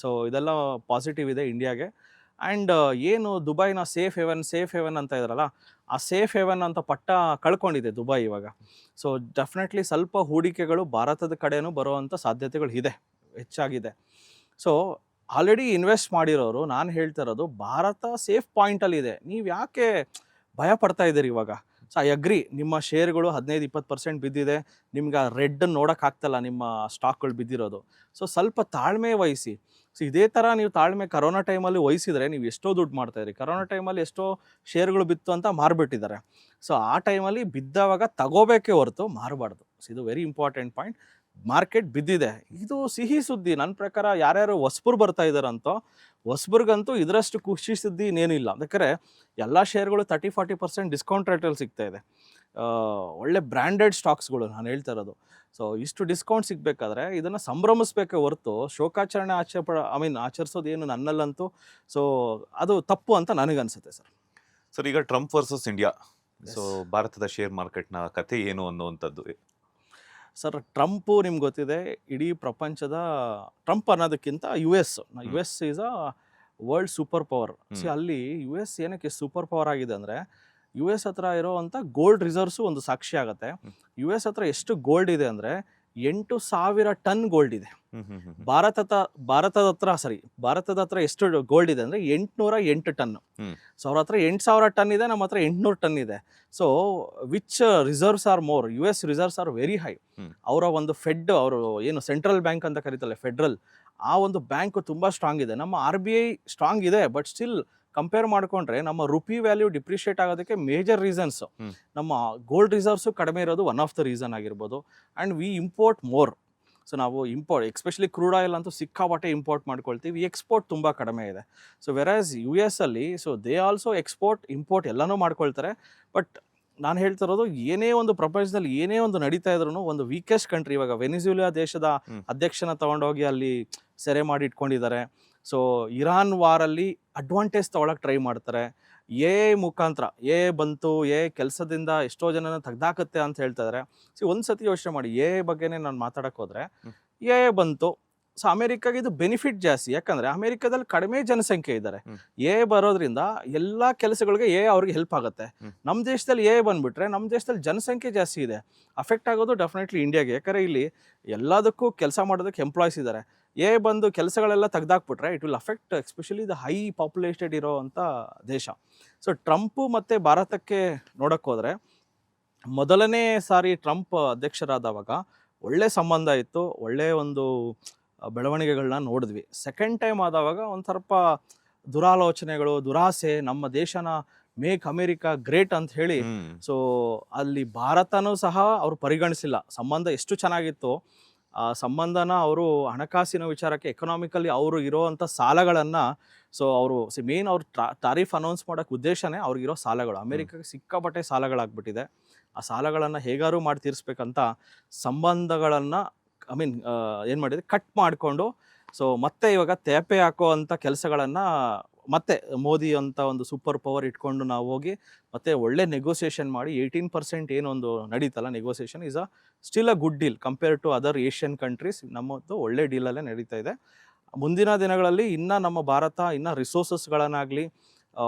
ಸೊ ಇದೆಲ್ಲ ಪಾಸಿಟಿವ್ ಇದೆ ಇಂಡಿಯಾಗೆ. ಆ್ಯಂಡ್ ಏನು ದುಬೈನ ಸೇಫ್ ಹೇವನ್ ಅಂತ ಇದ್ರಲ್ಲ, ಆ ಸೇಫ್ ಹೇವನ್ ಅಂತ ಪಟ್ಟ ಕಳ್ಕೊಂಡಿದೆ ದುಬೈ ಇವಾಗ. ಸೊ ಡೆಫಿನೆಟ್ಲಿ ಸ್ವಲ್ಪ ಹೂಡಿಕೆಗಳು ಭಾರತದ ಕಡೆನೂ ಬರುವಂಥ ಸಾಧ್ಯತೆಗಳು ಇದೆ, ಹೆಚ್ಚಾಗಿದೆ. ಸೊ ಆಲ್ರೆಡಿ ಇನ್ವೆಸ್ಟ್ ಮಾಡಿರೋರು ನಾನು ಹೇಳ್ತಾ ಇರೋದು ಭಾರತ ಸೇಫ್ ಪಾಯಿಂಟಲ್ಲಿದೆ, ನೀವು ಯಾಕೆ ಭಯ ಪಡ್ತಾ ಇದ್ದೀರಿ ಇವಾಗ? ಸೊ ಐ ಅಗ್ರಿ, ನಿಮ್ಮ ಶೇರ್ಗಳು 15-20% ಬಿದ್ದಿದೆ, ನಿಮ್ಗೆ ಆ ರೆಡ್ ನೋಡೋಕ್ಕಾಗ್ತಲ್ಲ ನಿಮ್ಮ ಸ್ಟಾಕ್ಗಳು ಬಿದ್ದಿರೋದು. ಸೊ ಸ್ವಲ್ಪ ತಾಳ್ಮೆ ವಹಿಸಿ. ಸೊ ಇದೇ ಥರ ನೀವು ತಾಳ್ಮೆ ಕರೋನಾ ಟೈಮಲ್ಲಿ ವಹಿಸಿದರೆ ನೀವು ಎಷ್ಟೋ ದುಡ್ಡು ಮಾಡ್ತಾಯಿದ್ರಿ. ಕರೋನಾ ಟೈಮಲ್ಲಿ ಎಷ್ಟೋ ಶೇರ್ಗಳು ಬಿತ್ತು ಅಂತ ಮಾರಿಬಿಟ್ಟಿದ್ದಾರೆ. ಸೊ ಆ ಟೈಮಲ್ಲಿ ಬಿದ್ದವಾಗ ತಗೋಬೇಕೇ ಹೊರತು ಮಾರಬಾರ್ದು. ಸೊ ಇದು ವೆರಿ ಇಂಪಾರ್ಟೆಂಟ್ ಪಾಯಿಂಟ್. ಮಾರ್ಕೆಟ್ ಬಿದ್ದಿದೆ, ಇದು ಸಿಹಿ ಸುದ್ದಿ. ನನ್ನ ಪ್ರಕಾರ ಯಾರ್ಯಾರು ಹೊಸಬ್ರು ಬರ್ತಾ ಇದ್ದಾರಂತೋ ಹೊಸಬ್ರಿಗಂತೂ ಇದರಷ್ಟು ಖುಷಿ ಸುದ್ದಿ ಇನ್ನೇನು ಇಲ್ಲ. ಯಾಕಂದರೆ ಎಲ್ಲ ಶೇರ್ಗಳು 30-40% ಡಿಸ್ಕೌಂಟ್ ರೇಟಲ್ಲಿ ಸಿಗ್ತಾ ಇದೆ. ಒಳ್ಳೆ ಬ್ರ್ಯಾಂಡೆಡ್ ಸ್ಟಾಕ್ಸ್ಗಳು ನಾನು ಹೇಳ್ತಾ ಇರೋದು. ಸೊ ಇಷ್ಟು ಡಿಸ್ಕೌಂಟ್ ಸಿಗಬೇಕಾದ್ರೆ ಇದನ್ನು ಸಂಭ್ರಮಿಸ್ಬೇಕೇ ಹೊರತು ಶೋಕಾಚರಣೆ ಆಚರಿಸೋದು ಏನು ನನ್ನಲ್ಲಂತೂ ಸೊ ಅದು ತಪ್ಪು ಅಂತ ನನಗನ್ಸುತ್ತೆ ಸರ್. ಸರ್, ಈಗ ಟ್ರಂಪ್ ವರ್ಸಸ್ ಇಂಡಿಯಾ, ಸೊ ಭಾರತದ ಶೇರ್ ಮಾರ್ಕೆಟ್ನ ಕಥೆ ಏನು ಅನ್ನುವಂಥದ್ದು? ಸರ್, ಟ್ರಂಪು ನಿಮ್ಗೆ ಗೊತ್ತಿದೆ, ಇಡೀ ಪ್ರಪಂಚದ ಟ್ರಂಪ್ ಅನ್ನೋದಕ್ಕಿಂತ US is a world super power. ಅಲ್ಲಿ US ಏನಕ್ಕೆ ಸೂಪರ್ ಪವರ್ ಆಗಿದೆ ಅಂದರೆ US ಹತ್ರ ಇರೋವಂಥ ಗೋಲ್ಡ್ ರಿಸರ್ವ್ಸು ಒಂದು ಸಾಕ್ಷಿ ಆಗುತ್ತೆ. US ಹತ್ರ ಎಷ್ಟು ಗೋಲ್ಡ್ ಇದೆ ಅಂದರೆ 8,000 ಟನ್ ಗೋಲ್ಡ್ ಇದೆ. ಭಾರತದ ಹತ್ರ ಎಷ್ಟು ಗೋಲ್ಡ್ ಇದೆ ಅಂದರೆ 808 ಟನ್. ಸೊ ಅವ್ರ ಹತ್ರ 8,000 ಟನ್ ಇದೆ, ನಮ್ಮ ಹತ್ರ 800 ಟನ್ ಇದೆ. So which reserves are more? US reserves are very high. ಅವರ ಒಂದು ಅವರು ಏನು ಸೆಂಟ್ರಲ್ ಬ್ಯಾಂಕ್ ಅಂತ ಕರೀತಲ್ಲ, ಫೆಡ್ರಲ್, ಆ ಒಂದು ಬ್ಯಾಂಕ್ ತುಂಬ ಸ್ಟ್ರಾಂಗ್ ಇದೆ. ನಮ್ಮ RBI ಸ್ಟ್ರಾಂಗ್ ಇದೆ, ಬಟ್ ಸ್ಟಿಲ್ ಕಂಪೇರ್ ಮಾಡಿಕೊಂಡ್ರೆ ನಮ್ಮ ರುಪಿ ವ್ಯಾಲ್ಯೂ ಡಿಪ್ರಿಷಿಯೇಟ್ ಆಗೋದಕ್ಕೆ ಮೇಜರ್ ರೀಸನ್ಸು ನಮ್ಮ ಗೋಲ್ಡ್ ರಿಸರ್ವ್ಸು ಕಡಿಮೆ ಇರೋದು ಒನ್ ಆಫ್ ದ ರೀಸನ್ ಆಗಿರ್ಬೋದು. And we import more. So ನಾವು ಎಸ್ಪೆಷಲಿ ಕ್ರೂಡ್ ಆಯಿಲ್ ಅಂತೂ ಸಿಕ್ಕಾಪಟ್ಟೆ ಇಂಪೋರ್ಟ್ ಮಾಡ್ಕೊಳ್ತೀವಿ. ಎಕ್ಸ್ಪೋರ್ಟ್ ತುಂಬ ಕಡಿಮೆ ಇದೆ. ಸೊ ವೆರಾಸ್ US ಅಲ್ಲಿ ದೇ ಆಲ್ಸೋ ಇಂಪೋರ್ಟ್ ಎಲ್ಲನೂ ಮಾಡ್ಕೊಳ್ತಾರೆ. ಬಟ್ ನಾನು ಹೇಳ್ತಿರೋದು, ಏನೇ ಒಂದು ಪ್ರಪಂಚದಲ್ಲಿ ಏನೇ ಒಂದು ನಡೀತಾ ಇದ್ರೂ ಒಂದು ವೀಕೆಸ್ಟ್ ಕಂಟ್ರಿ, ಇವಾಗ ವೆನಿಜುಲಾ ದೇಶದ ಅಧ್ಯಕ್ಷನ ತಗೊಂಡೋಗಿ ಅಲ್ಲಿ ಸೆರೆ ಮಾಡಿ ಇಟ್ಕೊಂಡಿದ್ದಾರೆ. ಸೊ ಇರಾನ್ ವಾರಲ್ಲಿ ಅಡ್ವಾಂಟೇಜ್ ತಗೊಳಕ್ಕೆ ಟ್ರೈ ಮಾಡ್ತಾರೆ. ಮುಖಾಂತರ ಬಂತು, ಕೆಲಸದಿಂದ ಎಷ್ಟೋ ಜನನ ತೆಗ್ದಾಕತ್ತೆ ಅಂತ ಹೇಳ್ತಾ ಇದ್ದಾರೆ. ಒಂದು ಸತಿ ಯೋಚನೆ ಮಾಡಿ, ಬಗ್ಗೆನೇ ನಾನು ಮಾತಾಡಕ್ಕೆ ಹೋದರೆ ಬಂತು. ಸೊ ಅಮೇರಿಕಾಗೆ ಇದು ಬೆನಿಫಿಟ್ ಜಾಸ್ತಿ, ಯಾಕಂದರೆ ಅಮೇರಿಕಾದಲ್ಲಿ ಕಡಿಮೆ ಜನಸಂಖ್ಯೆ ಇದ್ದಾರೆ. ಬರೋದ್ರಿಂದ ಎಲ್ಲ ಕೆಲಸಗಳಿಗೆ ಅವ್ರಿಗೆ ಹೆಲ್ಪ್ ಆಗುತ್ತೆ. ನಮ್ಮ ದೇಶದಲ್ಲಿ ಬಂದುಬಿಟ್ರೆ ನಮ್ಮ ದೇಶದಲ್ಲಿ ಜನಸಂಖ್ಯೆ ಜಾಸ್ತಿ ಇದೆ, ಅಫೆಕ್ಟ್ ಆಗೋದು ಡೆಫಿನೆಟ್ಲಿ ಇಂಡಿಯಾಗೆ. ಯಾಕಂದರೆ ಇಲ್ಲಿ ಎಲ್ಲದಕ್ಕೂ ಕೆಲಸ ಮಾಡೋದಕ್ಕೆ ಎಂಪ್ಲಾಯ್ಸ್ ಇದ್ದಾರೆ. ಬಂದು ಕೆಲಸಗಳೆಲ್ಲ ತೆಗ್ದಾಕ್ಬಿಟ್ರೆ it will affect especially the high populated ಇರೋ ಅಂಥ ದೇಶ. ಸೊ ಟ್ರಂಪು ಮತ್ತು ಭಾರತಕ್ಕೆ ನೋಡೋಕ್ಕೆ ಹೋದರೆ, ಮೊದಲನೇ ಸಾರಿ ಟ್ರಂಪ್ ಅಧ್ಯಕ್ಷರಾದವಾಗ ಒಳ್ಳೆ ಸಂಬಂಧ ಇತ್ತು, ಒಳ್ಳೆಯ ಒಂದು ಬೆಳವಣಿಗೆಗಳನ್ನ ನೋಡಿದ್ವಿ. ಸೆಕೆಂಡ್ ಟೈಮ್ ಆದವಾಗ ಒಂದು ಸ್ವಲ್ಪ ದುರಾಲೋಚನೆಗಳು, ದುರಾಸೆ, ನಮ್ಮ ದೇಶನ ಮೇಕ್ ಅಮೇರಿಕಾ ಗ್ರೇಟ್ ಅಂತ ಹೇಳಿ, ಸೊ ಅಲ್ಲಿ ಭಾರತನೂ ಸಹ ಅವರು ಪರಿಗಣಿಸಿಲ್ಲ. ಸಂಬಂಧ ಎಷ್ಟು ಚೆನ್ನಾಗಿತ್ತು, ಆ ಸಂಬಂಧನ ಅವರು ಹಣಕಾಸಿನ ವಿಚಾರಕ್ಕೆ ಎಕನಾಮಿಕಲಿ ಅವರು ಇರೋವಂಥ ಸಾಲಗಳನ್ನು, ಸೊ ಅವರು ಮೇನ್ ಅವ್ರು ತಾರೀಫ್ ಅನೌನ್ಸ್ ಮಾಡೋಕ್ಕೆ ಉದ್ದೇಶನೇ ಅವ್ರಿಗಿರೋ ಸಾಲಗಳು. ಅಮೇರಿಕಾಗೆ ಸಿಕ್ಕಾಪಟ್ಟೆ ಸಾಲಗಳಾಗ್ಬಿಟ್ಟಿದೆ. ಆ ಸಾಲಗಳನ್ನು ಹೇಗಾರು ಮಾಡಿ ತೀರಿಸ್ಬೇಕಂತ ಸಂಬಂಧಗಳನ್ನು ಏನು ಮಾಡಿದೆ, ಕಟ್ ಮಾಡಿಕೊಂಡು, ಸೊ ಮತ್ತೆ ಇವಾಗ ತೇಪೆ ಹಾಕೋ ಅಂಥ ಕೆಲಸಗಳನ್ನು ಮತ್ತೆ ಮೋದಿ ಅಂತ ಒಂದು ಸೂಪರ್ ಪವರ್ ಇಟ್ಕೊಂಡು ನಾವು ಹೋಗಿ ಮತ್ತೆ ಒಳ್ಳೆ ನೆಗೋಸಿಯೇಷನ್ ಮಾಡಿ 18% ಏನೊಂದು ನಡೀತಲ್ಲ negotiation is still a good deal compare to other Asian countries. ನಮ್ಮದು ಒಳ್ಳೆ ಡೀಲಲ್ಲೇ ನಡೀತಾ ಇದೆ. ಮುಂದಿನ ದಿನಗಳಲ್ಲಿ ಇನ್ನೂ ನಮ್ಮ ಭಾರತ ಇನ್ನೂ ರಿಸೋರ್ಸಸ್ಗಳನ್ನಾಗಲಿ,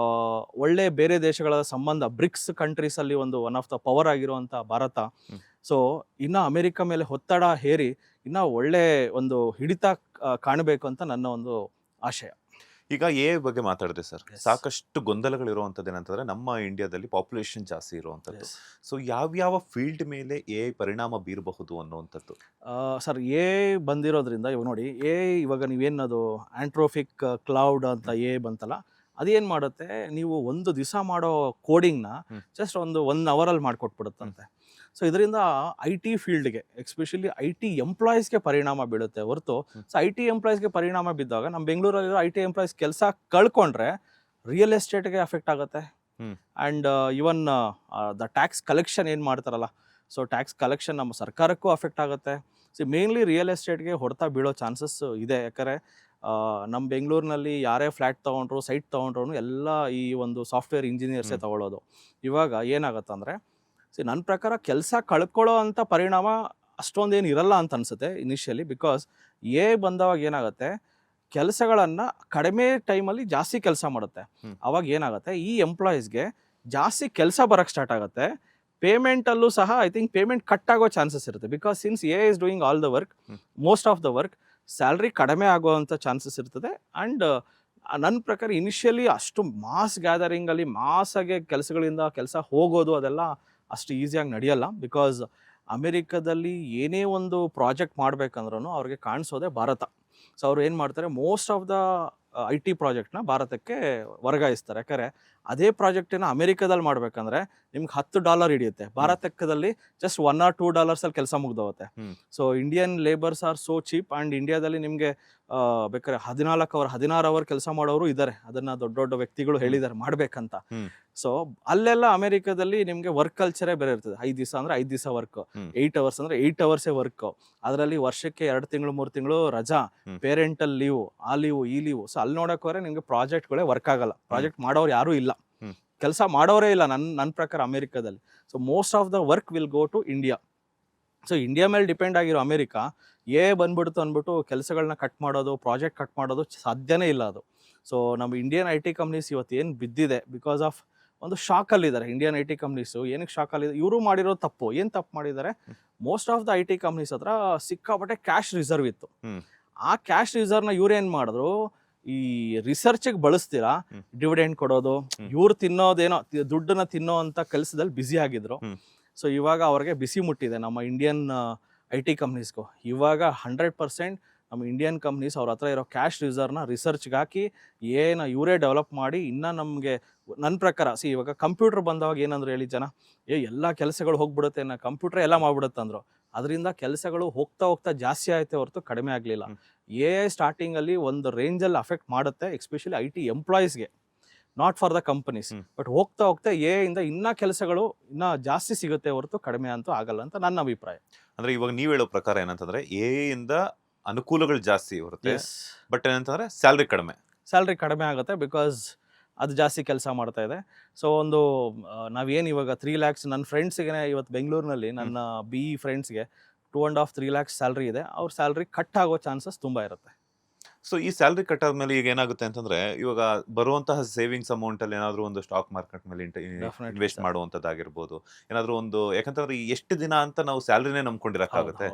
ಒಳ್ಳೆ ಬೇರೆ ದೇಶಗಳ ಸಂಬಂಧ, ಬ್ರಿಕ್ಸ್ ಕಂಟ್ರೀಸಲ್ಲಿ ಒನ್ ಆಫ್ ದ ಪವರ್ ಆಗಿರುವಂಥ ಭಾರತ, ಸೊ ಇನ್ನು ಅಮೆರಿಕ ಮೇಲೆ ಒತ್ತಡ ಹೇರಿ ಇನ್ನೂ ಒಳ್ಳೆ ಒಂದು ಹಿಡಿತ ಕಾಣಬೇಕು ಅಂತ ನನ್ನ ಒಂದು ಆಶಯ. ಈಗ ಬಗ್ಗೆ ಮಾತಾಡಿದೆ ಸರ್, ಸಾಕಷ್ಟು ಗೊಂದಲಗಳಿರುವಂಥದ್ದು ಏನಂತಂದ್ರೆ ನಮ್ಮ ಇಂಡಿಯಾದಲ್ಲಿ ಪಾಪ್ಯುಲೇಷನ್ ಜಾಸ್ತಿ ಇರುವಂಥದ್ದು. ಸೊ ಯಾವ್ಯಾವ ಫೀಲ್ಡ್ ಮೇಲೆ ಪರಿಣಾಮ ಬೀರಬಹುದು ಅನ್ನುವಂಥದ್ದು? ಸರ್, ಬಂದಿರೋದ್ರಿಂದ ಇವಾಗ ನೋಡಿ, ಇವಾಗ ನೀವೇನದು ಆಂಟ್ರೋಫಿಕ್ ಕ್ಲೌಡ್ ಅಂತ ಬಂತಲ್ಲ, ಅದೇನು ಮಾಡುತ್ತೆ, ನೀವು ಒಂದು ದಿವಸ ಮಾಡೋ ಕೋಡಿಂಗ್ನ ಜಸ್ಟ್ ಒಂದು 1 ಅವರಲ್ಲಿ ಮಾಡಿಕೊಟ್ಬಿಡುತ್ತಂತೆ. ಸೊ ಇದರಿಂದ IT ಫೀಲ್ಡ್ಗೆ, ಎಸ್ಪೆಷಲಿ IT ಎಂಪ್ಲಾಯೀಸ್ಗೆ ಪರಿಣಾಮ ಬೀಳುತ್ತೆ ಹೊರತು, ಸೊ IT ಎಂಪ್ಲಾಯೀಸ್ಗೆ ಪರಿಣಾಮ ಬಿದ್ದಾಗ ನಮ್ಮ ಬೆಂಗಳೂರಲ್ಲಿರೋ IT ಎಂಪ್ಲಾಯೀಸ್ ಕೆಲಸ ಕಳ್ಕೊಂಡ್ರೆ ರಿಯಲ್ ಎಸ್ಟೇಟ್ಗೆ ಅಫೆಕ್ಟ್ ಆಗುತ್ತೆ. And even the tax collection ಏನು ಮಾಡ್ತಾರಲ್ಲ, ಸೊ ಟ್ಯಾಕ್ಸ್ ಕಲೆಕ್ಷನ್ ನಮ್ಮ ಸರ್ಕಾರಕ್ಕೂ ಅಫೆಕ್ಟ್ ಆಗುತ್ತೆ. ಸೊ ಮೇನ್ಲಿ ರಿಯಲ್ ಎಸ್ಟೇಟ್ಗೆ ಹೊಡೆತ ಬೀಳೋ ಚಾನ್ಸಸ್ ಇದೆ. ಯಾಕಂದರೆ ನಮ್ಮ ಬೆಂಗಳೂರಿನಲ್ಲಿ ಯಾರೇ ಫ್ಲ್ಯಾಟ್ ತೊಗೊಂಡ್ರು ಸೈಟ್ ತೊಗೊಂಡ್ರು ಎಲ್ಲ ಈ ಒಂದು ಸಾಫ್ಟ್ವೇರ್ ಇಂಜಿನಿಯರ್ಸೇ ತೊಗೊಳ್ಳೋದು. ಇವಾಗ ಏನಾಗುತ್ತಂದರೆ ನನ್ನ ಪ್ರಕಾರ ಕೆಲಸ ಕಳ್ಕೊಳ್ಳೋ ಅಂಥ ಪರಿಣಾಮ ಅಷ್ಟೊಂದೇನು ಇರಲ್ಲ ಅಂತ ಅನಿಸುತ್ತೆ ಇನಿಷಿಯಲಿ. ಬಿಕಾಸ್ ಬಂದವಾಗ ಏನಾಗುತ್ತೆ, ಕೆಲಸಗಳನ್ನು ಕಡಿಮೆ ಟೈಮಲ್ಲಿ ಜಾಸ್ತಿ ಕೆಲಸ ಮಾಡುತ್ತೆ. ಅವಾಗ ಏನಾಗುತ್ತೆ, ಈ ಎಂಪ್ಲಾಯೀಸ್ಗೆ ಜಾಸ್ತಿ ಕೆಲಸ ಬರೋಕ್ಕೆ ಸ್ಟಾರ್ಟ್ ಆಗುತ್ತೆ. ಪೇಮೆಂಟಲ್ಲೂ ಸಹ ಐ ಥಿಂಕ್ ಪೇಮೆಂಟ್ ಕಟ್ ಆಗೋ ಚಾನ್ಸಸ್ ಇರುತ್ತೆ. Because since is doing all the work, most of the work, salary ಕಡಿಮೆ ಆಗೋವಂಥ ಚಾನ್ಸಸ್ ಇರ್ತದೆ. ಆ್ಯಂಡ್ ನನ್ನ ಪ್ರಕಾರ ಇನಿಷಿಯಲಿ ಅಷ್ಟು ಮಾಸ್ ಗ್ಯಾದರಿಂಗಲ್ಲಿ ಮಾಸಾಗೆ ಕೆಲಸ ಹೋಗೋದು ಅದೆಲ್ಲ ಅಷ್ಟು ಈಸಿಯಾಗಿ ನಡೆಯಲ್ಲ. ಬಿಕಾಸ್ ಅಮೆರಿಕದಲ್ಲಿ ಏನೇ ಒಂದು ಪ್ರಾಜೆಕ್ಟ್ ಮಾಡಬೇಕಂದ್ರೂ ಅವ್ರಿಗೆ ಕಾಣಿಸೋದೆ ಭಾರತ. ಸೊ ಅವ್ರು ಏನು ಮಾಡ್ತಾರೆ, ಮೋಸ್ಟ್ ಆಫ್ ದ IT ಪ್ರಾಜೆಕ್ಟ್ನ ಭಾರತಕ್ಕೆ ವರ್ಗಾಯಿಸ್ತಾರೆ. ಯಾಕಂದರೆ ಅದೇ ಪ್ರಾಜೆಕ್ಟನ್ನು ಅಮೆರಿಕದಲ್ಲಿ ಮಾಡಬೇಕಂದ್ರೆ ನಿಮ್ಗೆ $10 ಹಿಡಿಯುತ್ತೆ, ಭಾರತದಲ್ಲಿ ಜಸ್ಟ್ $1 or $2 ಕೆಲಸ ಮುಗ್ದೋಗುತ್ತೆ. So Indian labours are so cheap. And ಇಂಡಿಯಾದಲ್ಲಿ ನಿಮಗೆ ಬೇಕಾದ್ರೆ 16 ಅವರ್ ಕೆಲಸ ಮಾಡೋರು ಇದ್ದಾರೆ. ಅದನ್ನು ದೊಡ್ಡ ದೊಡ್ಡ ವ್ಯಕ್ತಿಗಳು ಹೇಳಿದ್ದಾರೆ ಮಾಡಬೇಕಂತ. ಸೊ ಅಲ್ಲೆಲ್ಲ ಅಮೆರಿಕದಲ್ಲಿ ನಿಮಗೆ ವರ್ಕ್ ಕಲ್ಚರೇ ಬೇರೆ ಇರ್ತದೆ. 5 ದಿವಸ ಅಂದರೆ 5 ದಿವಸ ವರ್ಕ್, 8 ಅವರ್ಸ್ ಅಂದರೆ 8 ಅವರ್ಸೇ ವರ್ಕ್. ಅದರಲ್ಲಿ ವರ್ಷಕ್ಕೆ 2 ತಿಂಗಳು 3 ತಿಂಗಳು ರಜಾ, ಪೇರೆಂಟಲ್ ಲೀವು, ಆ ಲೀವು ಈ ಲೀವು. ಸೊ ಅಲ್ಲಿ ನೋಡೋಕೆ ಹೋದ್ರೆ ನಿಮಗೆ ಪ್ರಾಜೆಕ್ಟ್ಗಳೇ ವರ್ಕ್ ಆಗಲ್ಲ. ಪ್ರಾಜೆಕ್ಟ್ ಮಾಡೋರು ಯಾರೂ ಇಲ್ಲ, ಕೆಲಸ ಮಾಡೋರೇ ಇಲ್ಲ ನನ್ನ ಪ್ರಕಾರ ಅಮೆರಿಕದಲ್ಲಿ. So most of the work will go to India. So India ಮೇಲೆ ಡಿಪೆಂಡ್ ಆಗಿರೋ ಅಮೆರಿಕ ಬಂದ್ಬಿಡ್ತು ಅಂದ್ಬಿಟ್ಟು ಕೆಲಸಗಳನ್ನ ಕಟ್ ಮಾಡೋದು, ಪ್ರಾಜೆಕ್ಟ್ ಕಟ್ ಮಾಡೋದು ಸಾಧ್ಯನೇ ಇಲ್ಲ ಅದು. ಸೊ ನಮ್ಮ ಇಂಡಿಯನ್ IT ಕಂಪ್ನೀಸ್ ಇವತ್ತು ಏನು ಬಿದ್ದಿದೆ ಬಿಕಾಸ್ ಆಫ್ ಒಂದು ಶಾಕಲ್ಲಿದ್ದಾರೆ. ಇಂಡಿಯನ್ IT ಕಂಪ್ನೀಸು ಏನಕ್ಕೆ ಶಾಕಲ್ಲಿದೆ, ಇವರು ಮಾಡಿರೋ ತಪ್ಪು ಏನು ತಪ್ಪು ಮಾಡಿದ್ದಾರೆ, most of the IT companies ಹತ್ರ ಸಿಕ್ಕಾಪಟ್ಟೆ ಕ್ಯಾಶ್ ರಿಸರ್ವ್ ಇತ್ತು. ಆ ಕ್ಯಾಶ್ ರಿಸರ್ವ್ನ ಇವ್ರೇನು ಮಾಡಿದ್ರು, ಈ ರಿಸರ್ಚ್ಗೆ ಬಳಸ್ತೀರಾ, ಡಿವಿಡೆಂಡ್ ಕೊಡೋದು, ಇವ್ರು ತಿನ್ನೋದೇನೋ ದುಡ್ಡನ್ನ ತಿನ್ನೋ ಅಂತ ಕೆಲಸದಲ್ಲಿ ಬ್ಯುಸಿ ಆಗಿದ್ರು. ಸೊ ಇವಾಗ ಅವ್ರಿಗೆ ಬಿಸಿ ಮುಟ್ಟಿದೆ ನಮ್ಮ ಇಂಡಿಯನ್ IT ಕಂಪ್ನೀಸ್ಗೂ. ಇವಾಗ 100% ನಮ್ಮ ಇಂಡಿಯನ್ ಕಂಪ್ನೀಸ್ ಅವ್ರ ಹತ್ರ ಇರೋ ಕ್ಯಾಶ್ ರಿಸರ್ವ್ನ ರಿಸರ್ಚ್ಗೆ ಹಾಕಿ ಇವರೇ ಡೆವಲಪ್ ಮಾಡಿ ಇನ್ನೂ ನಮಗೆ, ನನ್ನ ಪ್ರಕಾರ ಇವಾಗ ಕಂಪ್ಯೂಟರ್ ಬಂದವಾಗ ಏನಂದ್ರೆ ಹೇಳಿ ಜನ, ಎಲ್ಲ ಕೆಲಸಗಳು ಹೋಗ್ಬಿಡುತ್ತೆ, ಕಂಪ್ಯೂಟ್ರೇ ಎಲ್ಲ ಮಾಡ್ಬಿಡುತ್ತೆ ಅಂದರು. ಅದರಿಂದ ಕೆಲಸಗಳು ಹೋಗ್ತಾ ಜಾಸ್ತಿ ಆಯ್ತೆ ಹೊರತು ಕಡಿಮೆ ಆಗಲಿಲ್ಲ. ಸ್ಟಾರ್ಟಿಂಗಲ್ಲಿ ಒಂದು ರೇಂಜಲ್ಲಿ ಅಫೆಕ್ಟ್ ಮಾಡುತ್ತೆ, ಎಸ್ಪೆಷಲಿ IT ಎಂಪ್ಲಾಯೀಸ್ಗೆ, not for the companies. But ಹೋಗ್ತಾ ಇಂದ ಇನ್ನೂ ಕೆಲಸಗಳು ಇನ್ನೂ ಜಾಸ್ತಿ ಸಿಗುತ್ತೆ ಹೊರತು ಕಡಿಮೆ ಅಂತೂ ಆಗಲ್ಲ ಅಂತ ನನ್ನ ಅಭಿಪ್ರಾಯ. ಅಂದ್ರೆ ಇವಾಗ ನೀವು ಹೇಳೋ ಪ್ರಕಾರ ಏನಂತಂದ್ರೆ ಇಂದ ಅನುಕೂಲಗಳು ಜಾಸ್ತಿ ಇರುತ್ತೆ, ಬಟ್ ಏನಂತಂದ್ರೆ ಸ್ಯಾಲ್ರಿ ಕಡಿಮೆ ಆಗುತ್ತೆ. ಬಿಕಾಸ್ ಅದು ಜಾಸ್ತಿ ಕೆಲಸ ಮಾಡ್ತಾ ಇದೆ. ಸೊ ಒಂದು ನಾವೇನು ಇವಾಗ 3 lakhs ನನ್ನ ಫ್ರೆಂಡ್ಸ್ಗೆ ಇವತ್ತು ಬೆಂಗಳೂರಿನಲ್ಲಿ ನನ್ನ BE ಫ್ರೆಂಡ್ಸ್ಗೆ 2.5-3 lakhs ಸ್ಯಾಲ್ರಿ ಇದೆ. ಅವ್ರ ಸ್ಯಾಲ್ರಿ ಕಟ್ ಆಗೋ ಚಾನ್ಸಸ್ ತುಂಬ ಇರುತ್ತೆ. ಸೊ ಈ ಸ್ಯಾಲ್ರಿ ಕಟ್ ಆದ್ಮೇಲೆ ಈಗ ಏನಾಗುತ್ತೆ ಅಂತಂದ್ರೆ, ಇವಾಗ ಬರುವಂತಹ ಸೇವಿಂಗ್ಸ್ ಅಮೌಂಟ್ ಅಲ್ಲಿ ಏನಾದ್ರು ಒಂದು ಸ್ಟಾಕ್ ಮಾರ್ಕೆಟ್ ಮೇಲೆ ಇನ್ವೆಸ್ಟ್ ಮಾಡುವಂತದ್ದಾಗಿರ್ಬೋದು, ಏನಾದ್ರು ಒಂದು, ಯಾಕಂತಂದ್ರೆ ಎಷ್ಟು ದಿನ ಅಂತ ನಾವು ಸ್ಯಾಲ್ರಿನೇ ನಂಬ್ಕೊಂಡಿರಕ್ಕಾಗುತ್ತೆ.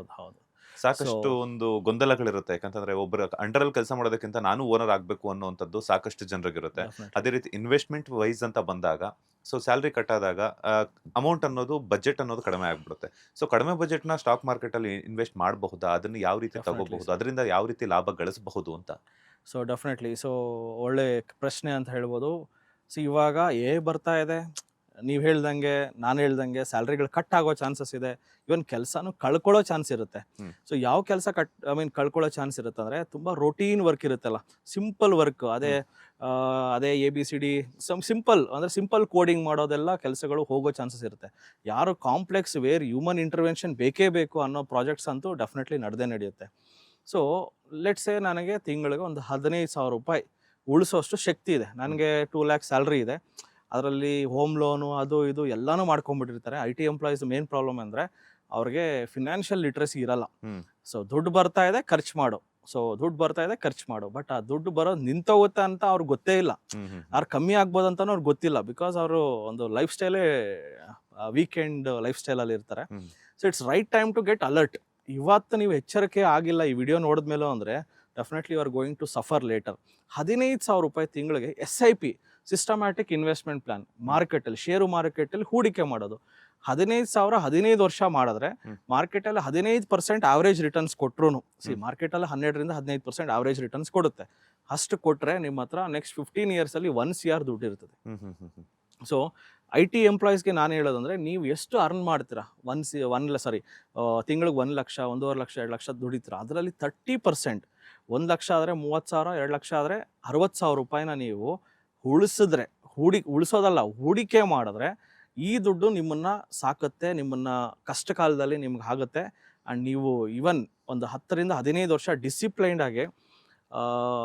ಸಾಕಷ್ಟು ಒಂದು ಗೊಂದಲಗಳಿರುತ್ತೆ. ಯಾಕಂತಂದ್ರೆ ಒಬ್ಬರ ಅಂಡರಲ್ಲಿ ಕೆಲಸ ಮಾಡೋದಕ್ಕಿಂತ ನಾನು ಓನರ್ ಆಗಬೇಕು ಅನ್ನುವಂಥದ್ದು ಸಾಕಷ್ಟು ಜನರಿಗಿರುತ್ತೆ. ಅದೇ ರೀತಿ ಇನ್ವೆಸ್ಟ್ಮೆಂಟ್ ವೈಸ್ ಅಂತ ಬಂದಾಗ, ಸೊ ಸ್ಯಾಲ್ರಿ ಕಟ್ ಆದಾಗ ಅಮೌಂಟ್ ಅನ್ನೋದು, ಬಜೆಟ್ ಅನ್ನೋದು ಕಡಿಮೆ ಆಗ್ಬಿಡುತ್ತೆ. ಸೊ ಕಡಿಮೆ ಬಜೆಟ್ನ ಸ್ಟಾಕ್ ಮಾರ್ಕೆಟಲ್ಲಿ ಇನ್ವೆಸ್ಟ್ ಮಾಡಬಹುದಾ, ಅದನ್ನು ಯಾವ ರೀತಿ ತಗೋಬಹುದು, ಅದರಿಂದ ಯಾವ ರೀತಿ ಲಾಭ ಗಳಿಸಬಹುದು ಅಂತ? ಸೊ ಡೆಫಿನೆಟ್ಲಿ, ಸೊ ಒಳ್ಳೆ ಪ್ರಶ್ನೆ ಅಂತ ಹೇಳ್ಬೋದು. ಸೊ ಇವಾಗ ಬರ್ತಾ ಇದೆ, ನೀವು ಹೇಳ್ದಂಗೆ ನಾನು ಹೇಳ್ದಂಗೆ ಸ್ಯಾಲ್ರಿಗಳು ಕಟ್ ಆಗೋ ಚಾನ್ಸಸ್ ಇದೆ. ಇವನ್ ಕೆಲಸನೂ ಕಳ್ಕೊಳ್ಳೋ ಚಾನ್ಸ್ ಇರುತ್ತೆ. ಸೊ ಯಾವ ಕೆಲಸ ಕಳ್ಕೊಳ್ಳೋ ಚಾನ್ಸ್ ಇರುತ್ತೆ ಅಂದರೆ, ತುಂಬ ರೊಟೀನ್ ವರ್ಕ್ ಇರುತ್ತಲ್ಲ, ಸಿಂಪಲ್ ವರ್ಕ್, ಅದೇ ABCD ಸಿಂಪಲ್ ಅಂದರೆ ಸಿಂಪಲ್ ಕೋಡಿಂಗ್ ಮಾಡೋದೆಲ್ಲ ಕೆಲಸಗಳು ಹೋಗೋ ಚಾನ್ಸಸ್ ಇರುತ್ತೆ. ಯಾರು ಕಾಂಪ್ಲೆಕ್ಸ್ ವೇರ್ ಹ್ಯೂಮನ್ ಇಂಟರ್ವೆನ್ಷನ್ ಬೇಕೇ ಬೇಕು ಅನ್ನೋ ಪ್ರಾಜೆಕ್ಟ್ಸ್ ಅಂತೂ ಡೆಫಿನೆಟ್ಲಿ ನಡೆಯುತ್ತೆ. ಸೊ ಲೆಟ್ಸೇ ನನಗೆ ತಿಂಗಳಿಗೆ ಒಂದು 15,000 ರೂಪಾಯಿ ಉಳಿಸೋಷ್ಟು ಶಕ್ತಿ ಇದೆ. ನನಗೆ 2 lakhs ಸ್ಯಾಲ್ರಿ ಇದೆ. ಅದರಲ್ಲಿ ಹೋಮ್ ಲೋನು ಅದು ಇದು ಎಲ್ಲನೂ ಮಾಡ್ಕೊಂಡ್ಬಿಟ್ಟಿರ್ತಾರೆ. IT ಎಂಪ್ಲಾಯೀಸ್ ಮೇನ್ ಪ್ರಾಬ್ಲಮ್ ಅಂದರೆ ಅವ್ರಿಗೆ ಫಿನಾನ್ಷಿಯಲ್ ಲಿಟ್ರಸಿ ಇರಲ್ಲ. ಸೊ ದುಡ್ಡು ಬರ್ತಾ ಇದೆ ಖರ್ಚು ಮಾಡು, ಬಟ್ ಆ ದುಡ್ಡು ಬರೋದು ನಿಂತೋಗುತ್ತೆ ಅಂತ ಅವ್ರಿಗೆ ಗೊತ್ತೇ ಇಲ್ಲ. ಅವ್ರು ಕಮ್ಮಿ ಆಗ್ಬೋದು ಅಂತಲೂ ಅವ್ರಿಗೆ ಗೊತ್ತಿಲ್ಲ. ಬಿಕಾಸ್ ಅವರು ಒಂದು ಲೈಫ್ ಸ್ಟೈಲೇ ವೀಕೆಂಡ್ ಲೈಫ್ ಸ್ಟೈಲಲ್ಲಿ ಇರ್ತಾರೆ. So it's right time to get alert. ಇವತ್ತು ನೀವು ಎಚ್ಚರಿಕೆ ಆಗಿಲ್ಲ ಈ ವಿಡಿಯೋ ನೋಡಿದ್ಮೇಲೆ ಅಂದರೆ definitely you are going to suffer later. 15,000 ರೂಪಾಯಿ ತಿಂಗಳಿಗೆ SIP, ಸಿಸ್ಟಮ್ಯಾಟಿಕ್ ಇನ್ವೆಸ್ಟ್ಮೆಂಟ್ ಪ್ಲಾನ್, ಮಾರ್ಕೆಟಲ್ಲಿ ಷೇರು ಮಾರ್ಕೆಟಲ್ಲಿ ಹೂಡಿಕೆ ಮಾಡೋದು. 15,000 15 ವರ್ಷ ಮಾಡಿದ್ರೆ ಮಾರ್ಕೆಟಲ್ಲಿ 15% ಆವ್ರೇಜ್ ರಿಟರ್ನ್ಸ್ ಕೊಟ್ಟರು, ಮಾರ್ಕೆಟಲ್ಲಿ 12-15% ಆವ್ರೇಜ್ ರಿಟರ್ನ್ಸ್ ಕೊಡುತ್ತೆ. ಅಷ್ಟು ಕೊಟ್ಟರೆ ನಿಮ್ಮ ಹತ್ರ ನೆಕ್ಸ್ಟ್ 15 yearsಲ್ಲಿ 1 CR ದುಡ್ಡು ಇರ್ತದೆ. ಸೊ IT ಎಂಪ್ಲಾಯೀಸ್ಗೆ ನಾನು ಹೇಳೋದಂದರೆ, ನೀವು ಎಷ್ಟು ಅರ್ನ್ ಮಾಡ್ತೀರಾ, ತಿಂಗಳಿಗೆ 1 ಲಕ್ಷ 1.5 ಲಕ್ಷ 2 ಲಕ್ಷ ದುಡಿತೀರಾ, ಅದರಲ್ಲಿ 30%, 1 ಲಕ್ಷ ಆದರೆ 30,000, 2 ಲಕ್ಷ ಆದರೆ 60,000 ರೂಪಾಯಿನ ನೀವು ಉಳಿಸಿದ್ರೆ, ಉಳಿಸೋದಲ್ಲ ಹೂಡಿಕೆ ಮಾಡಿದ್ರೆ ಈ ದುಡ್ಡು ನಿಮ್ಮನ್ನು ಸಾಕುತ್ತೆ, ನಿಮ್ಮನ್ನು ಕಷ್ಟ ಕಾಲದಲ್ಲಿ ನಿಮ್ಗೆ ಆಗುತ್ತೆ. ಆ್ಯಂಡ್ ನೀವು ಇವನ್ ಒಂದು 10-15 ವರ್ಷ ಡಿಸಿಪ್ಲೈನ್ಡ್ ಆಗಿ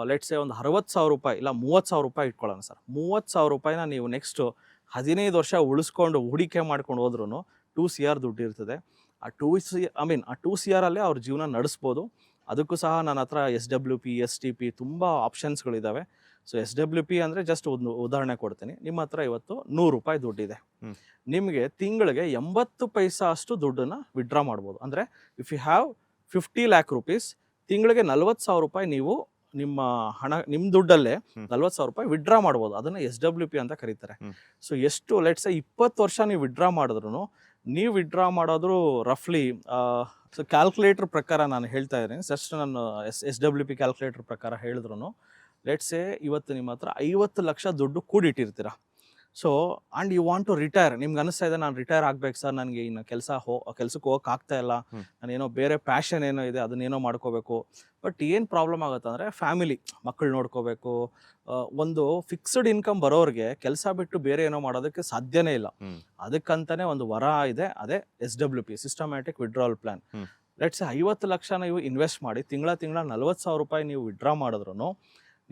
ಲೆಟ್ಸೆ ಒಂದು 60,000 ರೂಪಾಯಿ ಇಲ್ಲ 30,000 ರೂಪಾಯಿ ಇಟ್ಕೊಳ್ಳೋಣ ಸರ್. 30,000 ರೂಪಾಯಿನ ನೀವು ನೆಕ್ಸ್ಟು 15 ವರ್ಷ ಉಳಿಸ್ಕೊಂಡು ಹೂಡಿಕೆ ಮಾಡ್ಕೊಂಡು ಹೋದ್ರೂ 2 CR ದುಡ್ಡು ಇರ್ತದೆ. ಆ 2 CR ಅಲ್ಲೇ ಅವ್ರ ಜೀವನ ನಡೆಸ್ಬೋದು. ಅದಕ್ಕೂ ಸಹ ನನ್ನ ಹತ್ರ SWP, STP ತುಂಬ ಆಪ್ಷನ್ಸ್ಗಳಿದ್ದಾವೆ. ಸೊ SWP ಅಂದರೆ ಜಸ್ಟ್ ಒಂದು ಉದಾಹರಣೆ ಕೊಡ್ತೀನಿ. ನಿಮ್ಮ ಹತ್ರ ಇವತ್ತು 100 ರೂಪಾಯಿ ದುಡ್ಡಿದೆ, ನಿಮಗೆ ತಿಂಗಳಿಗೆ 80 ಪೈಸಾ ಅಷ್ಟು ದುಡ್ಡನ್ನು ವಿಡ್ರಾ ಮಾಡ್ಬೋದು. ಅಂದರೆ if you have 50 lakh rupees, ತಿಂಗಳಿಗೆ 40,000 ರೂಪಾಯಿ ನೀವು ನಿಮ್ಮ ಹಣ, ನಿಮ್ಮ ದುಡ್ಡಲ್ಲೇ 40,000 ರೂಪಾಯಿ ವಿಡ್ರಾ ಮಾಡ್ಬೋದು. ಅದನ್ನು SWP ಅಂತ ಕರೀತಾರೆ. ಸೊ ಎಷ್ಟು ಲೆಟ್ಸ್ 20 ವರ್ಷ ನೀವು ವಿಡ್ರಾ ಮಾಡಿದ್ರು, ನೀವು ವಿಡ್ರಾ ಮಾಡೋದ್ರು ರಫ್ಲಿ ಸೊ ಕ್ಯಾಲ್ಕುಲೇಟರ್ ಪ್ರಕಾರ ನಾನು ಹೇಳ್ತಾ ಇದ್ದೀನಿ, ಜಸ್ಟ್ ನಾನು SWP ಕ್ಯಾಲ್ಕುಲೇಟರ್ ಪ್ರಕಾರ ಹೇಳಿದ್ರು ಲೆಟ್ಸೆ ಇವತ್ತು ನಿಮ್ಮ ಹತ್ರ 50 ಲಕ್ಷ ದುಡ್ಡು ಕೂಡಿಟ್ಟಿರ್ತೀರ. So and you want to retire, ನಿಮ್ಗೆ ಅನಿಸ್ತಾ ಇದೆ ನಾನು ರಿಟೈರ್ ಆಗ್ಬೇಕು ಸರ್, ನನಗೆ ಇನ್ನು ಕೆಲ್ಸಕ್ಕೆ ಹೋಗಕ್ಕೆ ಆಗ್ತಾ ಇಲ್ಲ, ನಾನೇನೋ ಬೇರೆ ಪ್ಯಾಷನ್ ಏನೋ ಇದೆ ಅದನ್ನೇನೋ ಮಾಡ್ಕೋಬೇಕು. ಬಟ್ ಏನು ಪ್ರಾಬ್ಲಮ್ ಆಗುತ್ತೆ ಅಂದರೆ ಫ್ಯಾಮಿಲಿ, ಮಕ್ಕಳು ನೋಡ್ಕೋಬೇಕು. ಒಂದು ಫಿಕ್ಸ್ಡ್ ಇನ್ಕಮ್ ಬರೋರಿಗೆ ಕೆಲಸ ಬಿಟ್ಟು ಬೇರೆ ಏನೋ ಮಾಡೋದಕ್ಕೆ ಸಾಧ್ಯನೇ ಇಲ್ಲ. ಅದಕ್ಕಂತಾನೆ ಒಂದು ವರ ಇದೆ, ಅದೇ SWP, systematic withdrawal plan. Let's 50 lakh ನೀವು ಇನ್ವೆಸ್ಟ್ ಮಾಡಿ ತಿಂಗಳ 40,000 ರೂಪಾಯಿ ನೀವು ವಿಡ್ರಾ ಮಾಡಿದ್ರು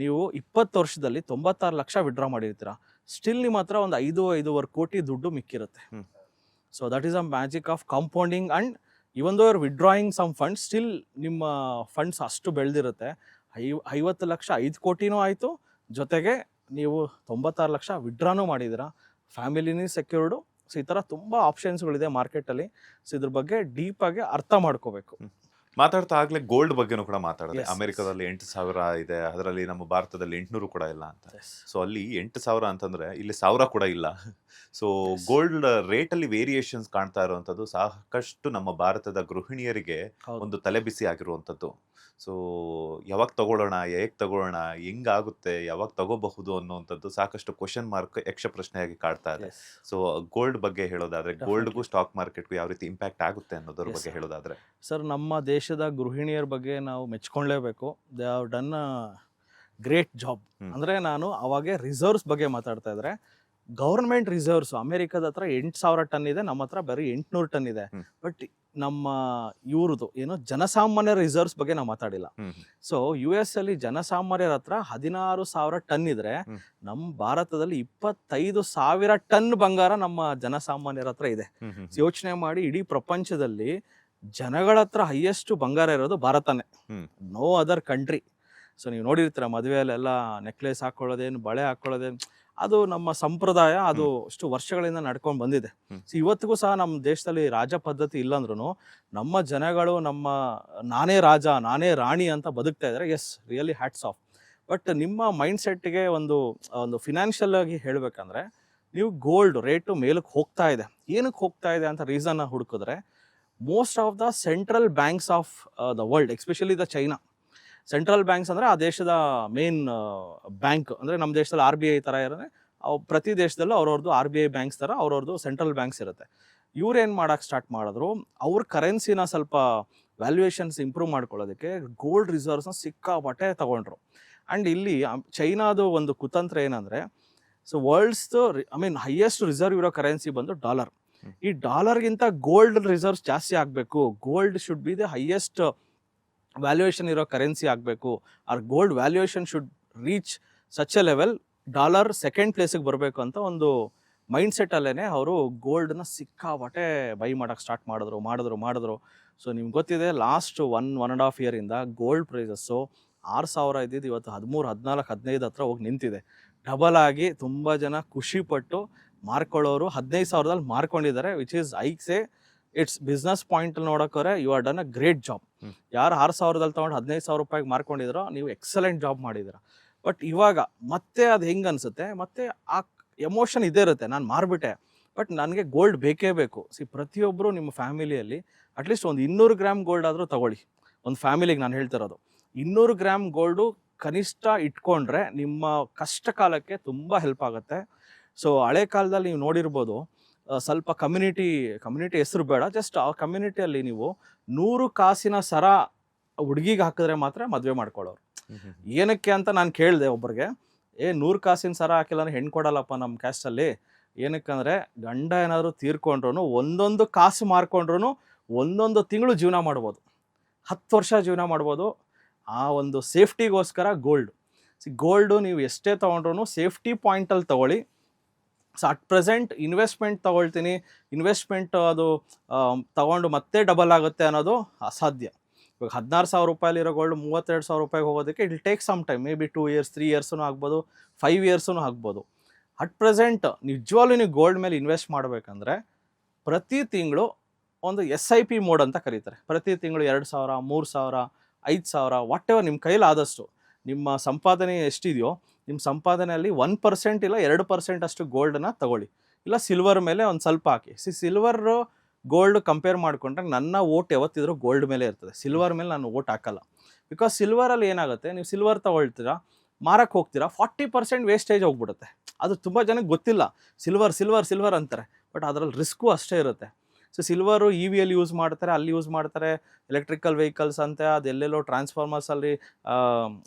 ನೀವು 20 ವರ್ಷದಲ್ಲಿ 96 ಲಕ್ಷ ವಿಡ್ರಾ ಮಾಡಿರ್ತೀರ. ಸ್ಟಿಲ್ ನಿಮ್ಮ ಹತ್ರ ಒಂದು 5-5.5 ಕೋಟಿ ದುಡ್ಡು ಮಿಕ್ಕಿರುತ್ತೆ. So that is a magic of compounding. And even though are withdrawing some funds, still ನಿಮ್ಮ ಫಂಡ್ಸ್ ಅಷ್ಟು ಬೆಳೆದಿರುತ್ತೆ. 50 ಲಕ್ಷ 5 ಕೋಟಿನೂ ಆಯಿತು, ಜೊತೆಗೆ ನೀವು 96 ಲಕ್ಷ ವಿಡ್ರಾನೂ ಮಾಡಿದ್ದೀರಾ, ಫ್ಯಾಮಿಲಿನೇ ಸೆಕ್ಯೂರ್ಡು. ಸೊ ಈ ಥರ ತುಂಬ ಆಪ್ಷನ್ಸ್ಗಳಿದೆ ಮಾರ್ಕೆಟಲ್ಲಿ. ಸೊ ಇದ್ರ ಬಗ್ಗೆ ಡೀಪಾಗಿ ಅರ್ಥ ಮಾಡ್ಕೋಬೇಕು. ಮಾತಾಡ್ತಾ ಆಗ್ಲೇ ಗೋಲ್ಡ್ ಬಗ್ಗೆನೂ ಕೂಡ ಮಾತಾಡಿದೆ. ಅಮೆರಿಕದಲ್ಲಿ 8,000 ಇದೆ, ಅದರಲ್ಲಿ ನಮ್ಮ ಭಾರತದಲ್ಲಿ 800 ಕೂಡ ಇಲ್ಲ ಅಂತ. ಸೊ ಅಲ್ಲಿ 8,000 ಅಂತಂದ್ರೆ ಇಲ್ಲಿ 1,000 ಕೂಡ ಇಲ್ಲ. ಸೊ ಗೋಲ್ಡ್ ರೇಟ್ ಅಲ್ಲಿ ವೇರಿಯೇಷನ್ಸ್ ಕಾಣ್ತಾ ಇರುವಂತದ್ದು ಸಾಕಷ್ಟು ನಮ್ಮ ಭಾರತದ ಗೃಹಿಣಿಯರಿಗೆ ಒಂದು ತಲೆಬಿಸಿ ಆಗಿರುವಂತದ್ದು. ಸೊ ಯಾವಾಗ ತಗೊಳ್ಳೋಣ, ಹೇಗೆ ತಗೊಳ್ಳೋಣ, ಹೆಂಗಾಗುತ್ತೆ, ಯಾವಾಗ ತಗೋಬಹುದು ಅನ್ನುವಂಥದ್ದು ಸಾಕಷ್ಟು ಕ್ವಶನ್ ಮಾರ್ಕ್, ಯಕ್ಷ ಪ್ರಶ್ನೆಯಾಗಿ ಕಾಡ್ತಾ ಇದೆ. ಸೊ ಗೋಲ್ಡ್ ಬಗ್ಗೆ ಹೇಳೋದಾದ್ರೆ, ಗೋಲ್ಡ್ಗೂ ಸ್ಟಾಕ್ ಮಾರ್ಕೆಟ್ಗೂ ಯಾವ ರೀತಿ ಇಂಪ್ಯಾಕ್ಟ್ ಆಗುತ್ತೆ ಅನ್ನೋದ್ರ ಬಗ್ಗೆ ಹೇಳೋದಾದ್ರೆ ಸರ್, ನಮ್ಮ ದೇಶದ ಗೃಹಿಣಿಯರ ಬಗ್ಗೆ ನಾವು ಮೆಚ್ಕೊಳ್ಳೇಬೇಕು. They have done a great job. ಅಂದರೆ ನಾನು ಅವಾಗೆ ರಿಸರ್ವ್ಸ್ ಬಗ್ಗೆ ಮಾತಾಡ್ತಾ ಇದ್ರೆ, ಗೌರ್ಮೆಂಟ್ ರಿಸರ್ವ್ಸ್ ಅಮೆರಿಕದ ಹತ್ರ 8,000 ಟನ್ ಇದೆ, ನಮ್ಮ ಹತ್ರ ಬರೀ 800 ಟನ್ ಇದೆ. ಬಟ್ ನಮ್ಮ ಇವ್ರದ್ದು ಏನು ಜನಸಾಮಾನ್ಯ ರಿಸರ್ವ್ಸ್ ಬಗ್ಗೆ ನಾವು ಮಾತಾಡಿಲ್ಲ. ಸೊ US ಅಲ್ಲಿ ಜನಸಾಮಾನ್ಯರ ಹತ್ರ 16,000 ಟನ್ ಇದ್ರೆ, ನಮ್ಮ ಭಾರತದಲ್ಲಿ 25,000 ಟನ್ ಬಂಗಾರ ನಮ್ಮ ಜನಸಾಮಾನ್ಯರ ಹತ್ರ ಇದೆ. ಯೋಚನೆ ಮಾಡಿ, ಇಡೀ ಪ್ರಪಂಚದಲ್ಲಿ ಜನಗಳ ಹತ್ರ ಹೈಯೆಸ್ಟ್ ಬಂಗಾರ ಇರೋದು ಭಾರತನೇ, ನೋ ಅದರ್ ಕಂಟ್ರಿ. ಸೊ ನೀವು ನೋಡಿರ್ತೀರ ಮದುವೆಯಲ್ಲೆಲ್ಲ ನೆಕ್ಲೆಸ್ ಹಾಕೊಳ್ಳೋದೇನು, ಬಳೆ ಹಾಕೊಳ್ಳೋದೇನು, ಅದು ನಮ್ಮ ಸಂಪ್ರದಾಯ, ಅದು ಅಷ್ಟು ವರ್ಷಗಳಿಂದ ನಡ್ಕೊಂಡು ಬಂದಿದೆ. ಸೊ ಇವತ್ತಿಗೂ ಸಹ ನಮ್ಮ ದೇಶದಲ್ಲಿ ರಾಜ ಪದ್ಧತಿ ಇಲ್ಲಾಂದ್ರೂ ನಮ್ಮ ಜನಗಳು ನಾನೇ ರಾಜ ನಾನೇ ರಾಣಿ ಅಂತ ಬದುಕ್ತಾ ಇದ್ದಾರೆ. Yes, really hats off. But ನಿಮ್ಮ ಮೈಂಡ್ ಸೆಟ್ಗೆ ಒಂದು ಫಿನಾನ್ಷಿಯಲ್ ಆಗಿ ಹೇಳಬೇಕಂದ್ರೆ, ನೀವು ಗೋಲ್ಡ್ ರೇಟು ಮೇಲಕ್ಕೆ ಹೋಗ್ತಾ ಇದೆ, ಏನಕ್ಕೆ ಹೋಗ್ತಾ ಇದೆ ಅಂತ ರೀಸನ್ನ ಹುಡುಕಿದ್ರೆ, most of the central banks of the world, especially the China central banks ಅಂದರೆ ಆ ದೇಶದ ಮೇನ್ ಬ್ಯಾಂಕ್. ಅಂದರೆ ನಮ್ಮ ದೇಶದಲ್ಲಿ RBI ಥರ ಇರೋದೇ, ಪ್ರತಿ ದೇಶದಲ್ಲೂ ಅವ್ರವ್ರದ್ದು RBI ಬ್ಯಾಂಕ್ಸ್ ಥರ ಅವ್ರವ್ರದ್ದು ಸೆಂಟ್ರಲ್ ಬ್ಯಾಂಕ್ಸ್ ಇರುತ್ತೆ. ಇವ್ರೇನು ಮಾಡೋಕ್ಕೆ ಸ್ಟಾರ್ಟ್ ಮಾಡಿದ್ರು, ಅವ್ರ ಕರೆನ್ಸಿನ ಸ್ವಲ್ಪ ವ್ಯಾಲ್ಯೂಯೇಷನ್ಸ್ ಇಂಪ್ರೂವ್ ಮಾಡ್ಕೊಳ್ಳೋದಕ್ಕೆ ಗೋಲ್ಡ್ ರಿಸರ್ವ್ಸ್ನ ಸಿಕ್ಕಾಪಟ್ಟೆ ತಗೊಂಡ್ರು. ಆ್ಯಂಡ್ ಇಲ್ಲಿ ಚೈನಾದು ಒಂದು ಕುತಂತ್ರ ಏನಂದರೆ, ಸೊ ವರ್ಲ್ಡ್ಸ್ದು ಹೈಯೆಸ್ಟ್ ರಿಸರ್ವ್ ಇರೋ ಕರೆನ್ಸಿ ಬಂದು ಡಾಲರ್. ಈ ಡಾಲರ್ಗಿಂತ ಗೋಲ್ಡ್ ರಿಸರ್ವ್ಸ್ ಜಾಸ್ತಿ ಆಗಬೇಕು, gold should be the highest valuation ಇರೋ ಕರೆನ್ಸಿ ಆಗಬೇಕು, or gold valuation should reach such a level, dollar second ಪ್ಲೇಸಿಗೆ ಬರಬೇಕು ಅಂತ ಒಂದು ಮೈಂಡ್ ಸೆಟ್ಟಲ್ಲೇ ಅವರು ಗೋಲ್ಡ್ನ ಸಿಕ್ಕಾಪಟ್ಟೆ ಬೈ ಮಾಡೋಕ್ಕೆ ಸ್ಟಾರ್ಟ್ ಮಾಡಿದ್ರು. ಸೊ ನಿಮ್ಗೆ ಗೊತ್ತಿದೆ, ಲಾಸ್ಟ್ 1.5 ಇಯರಿಂದ ಗೋಲ್ಡ್ ಪ್ರೈಸಸ್ಸು 6,000 ಇದ್ದಿದ್ದು ಇವತ್ತು 13, 14, 15 ಹತ್ರ ಹೋಗಿ ನಿಂತಿದೆ. ಡಬಲ್ ಆಗಿ ತುಂಬ ಜನ ಖುಷಿಪಟ್ಟು ಮಾರ್ಕೊಳ್ಳೋರು 15,000ದಲ್ಲಿ ಮಾರ್ಕೊಂಡಿದ್ದಾರೆ. Which is I say it's business point ನೋಡೋಕೋರೆ you are done a great job. ಯಾರು 6,000ದಲ್ಲಿ ತೊಗೊಂಡು 15,000 ರೂಪಾಯಿಗೆ ಮಾರ್ಕೊಂಡಿದ್ರೋ ನೀವು ಎಕ್ಸಲೆಂಟ್ ಜಾಬ್ ಮಾಡಿದ್ದೀರ. ಬಟ್ ಇವಾಗ ಮತ್ತೆ ಅದು ಹೆಂಗೆ ಅನಿಸುತ್ತೆ, ಮತ್ತೆ ಆ ಎಮೋಷನ್ ಇದೇ ಇರುತ್ತೆ, ನಾನು ಮಾರ್ಬಿಟ್ಟೆ ಬಟ್ ನನಗೆ ಗೋಲ್ಡ್ ಬೇಕೇ ಬೇಕು. ಪ್ರತಿಯೊಬ್ಬರು ನಿಮ್ಮ ಫ್ಯಾಮಿಲಿಯಲ್ಲಿ ಅಟ್ಲೀಸ್ಟ್ ಒಂದು 200 ಗ್ರಾಮ್ ಗೋಲ್ಡ್ ಆದರೂ ತಗೊಳ್ಳಿ. ಒಂದು ಫ್ಯಾಮಿಲಿಗೆ ನಾನು ಹೇಳ್ತಿರೋದು 200 ಗ್ರಾಮ್ ಗೋಲ್ಡು ಕನಿಷ್ಠ ಇಟ್ಕೊಂಡ್ರೆ ನಿಮ್ಮ ಕಷ್ಟ ಕಾಲಕ್ಕೆ ತುಂಬ ಹೆಲ್ಪ್ ಆಗುತ್ತೆ. ಸೊ ಹಳೆ ಕಾಲದಲ್ಲಿ ನೀವು ನೋಡಿರ್ಬೋದು, ಸ್ವಲ್ಪ ಕಮ್ಯುನಿಟಿ ಹೆಸರು ಬೇಡ, ಜಸ್ಟ್ ಆ ಕಮ್ಯುನಿಟಿಯಲ್ಲಿ ನೀವು 100 ಕಾಸಿನ ಸರ ಹುಡುಗಿಗೆ ಹಾಕಿದ್ರೆ ಮಾತ್ರ ಮದುವೆ ಮಾಡ್ಕೊಳ್ಳೋರು. ಏನಕ್ಕೆ ಅಂತ ನಾನು ಕೇಳಿದೆ ಒಬ್ಬರಿಗೆ, 100 ಕಾಸಿನ ಸರ ಹಾಕಿಲ್ಲ ಅಂದ್ರೆ ಹೆಣ್ಣು ಕೊಡಲ್ಲಪ್ಪ ನಮ್ಮ ಕ್ಯಾಸ್ಟಲ್ಲಿ. ಏನಕ್ಕಂದರೆ ಗಂಡ ಏನಾದರೂ ತೀರ್ಕೊಂಡ್ರು ಒಂದೊಂದು ಕಾಸು ಮಾರ್ಕೊಂಡ್ರು ಒಂದೊಂದು ತಿಂಗಳು ಜೀವನ ಮಾಡ್ಬೋದು, 10 ವರ್ಷ ಜೀವನ ಮಾಡ್ಬೋದು. ಆ ಒಂದು ಸೇಫ್ಟಿಗೋಸ್ಕರ ಗೋಲ್ಡು ನೀವು ಎಷ್ಟೇ ತೊಗೊಂಡ್ರು ಸೇಫ್ಟಿ ಪಾಯಿಂಟಲ್ಲಿ ತೊಗೊಳ್ಳಿ. ಸೊ ಅಟ್ ಪ್ರೆಸೆಂಟ್ ಇನ್ವೆಸ್ಟ್ಮೆಂಟ್ ತೊಗೊಳ್ತೀನಿ, ಇನ್ವೆಸ್ಟ್ಮೆಂಟ್ ಅದು ತೊಗೊಂಡು ಮತ್ತೆ ಡಬಲ್ ಆಗುತ್ತೆ ಅನ್ನೋದು ಅಸಾಧ್ಯ. ಇವಾಗ 16,000 ರೂಪಾಯಲ್ಲಿರೋ ಗೋಲ್ಡ್ 32,000 ರೂಪಾಯಿಗೆ ಹೋಗೋದಕ್ಕೆ it will take some time, may be 2 years 3 ಇಯರ್ಸೂ ಆಗ್ಬೋದು, 5 ಇಯರ್ಸೂ ಆಗ್ಬೋದು. ಅಟ್ ಪ್ರೆಸೆಂಟ್ ನಿಜವಾಗ್ಲೂ ನೀವು ಗೋಲ್ಡ್ ಮೇಲೆ ಇನ್ವೆಸ್ಟ್ ಮಾಡಬೇಕಂದ್ರೆ ಪ್ರತಿ ತಿಂಗಳು ಒಂದು SIP ಮೋಡ್ ಅಂತ ಕರೀತಾರೆ. ಪ್ರತಿ ತಿಂಗಳು 2,000, 3,000, 5,000 ವಾಟ್ ಎವರ್ ನಿಮ್ಮ ಕೈಲಿ ಆದಷ್ಟು, ನಿಮ್ಮ ಸಂಪಾದನೆ ಎಷ್ಟಿದೆಯೋ ನಿಮ್ಮ ಸಂಪಾದನೆಯಲ್ಲಿ 1% ಇಲ್ಲ 2% ಅಷ್ಟು ಗೋಲ್ಡನ್ನ ತಗೊಳ್ಳಿ. ಇಲ್ಲ ಸಿಲ್ವರ್ ಮೇಲೆ ಒಂದು ಸ್ವಲ್ಪ ಹಾಕಿ. ಸಿಲ್ವರ್ ಗೋಲ್ಡ್ ಕಂಪೇರ್ ಮಾಡಿಕೊಂಡ್ರೆ ನನ್ನ ಓಟ್ ಯಾವತ್ತಿದ್ರೂ ಗೋಲ್ಡ್ ಮೇಲೆ ಇರ್ತದೆ, ಸಿಲ್ವರ್ ಮೇಲೆ ನಾನು ಓಟ್ ಹಾಕಲ್ಲ. ಬಿಕಾಸ್ ಸಿಲ್ವರಲ್ಲಿ ಏನಾಗುತ್ತೆ, ನೀವು ಸಿಲ್ವರ್ ತೊಗೊಳ್ತೀರಾ, ಮಾರಕ್ಕೆ ಹೋಗ್ತೀರಾ, 40% ವೇಸ್ಟೇಜ್ ಹೋಗ್ಬಿಡುತ್ತೆ. ಅದು ತುಂಬ ಜನಕ್ಕೆ ಗೊತ್ತಿಲ್ಲ. ಸಿಲ್ವರ್ ಅಂತಾರೆ, ಬಟ್ ಅದರಲ್ಲಿ ರಿಸ್ಕು ಅಷ್ಟೇ ಇರುತ್ತೆ. ಸೊ ಸಿಲ್ವರು EVಯಲ್ಲಿ ಯೂಸ್ ಮಾಡ್ತಾರೆ, ಅಲ್ಲಿ ಯೂಸ್ ಮಾಡ್ತಾರೆ, ಎಲೆಕ್ಟ್ರಿಕಲ್ ವೆಹಿಕಲ್ಸ್ ಅಂತ ಅದೆಲ್ಲೆಲ್ಲೋ ಟ್ರಾನ್ಸ್ಫಾರ್ಮರ್ಸಲ್ಲಿ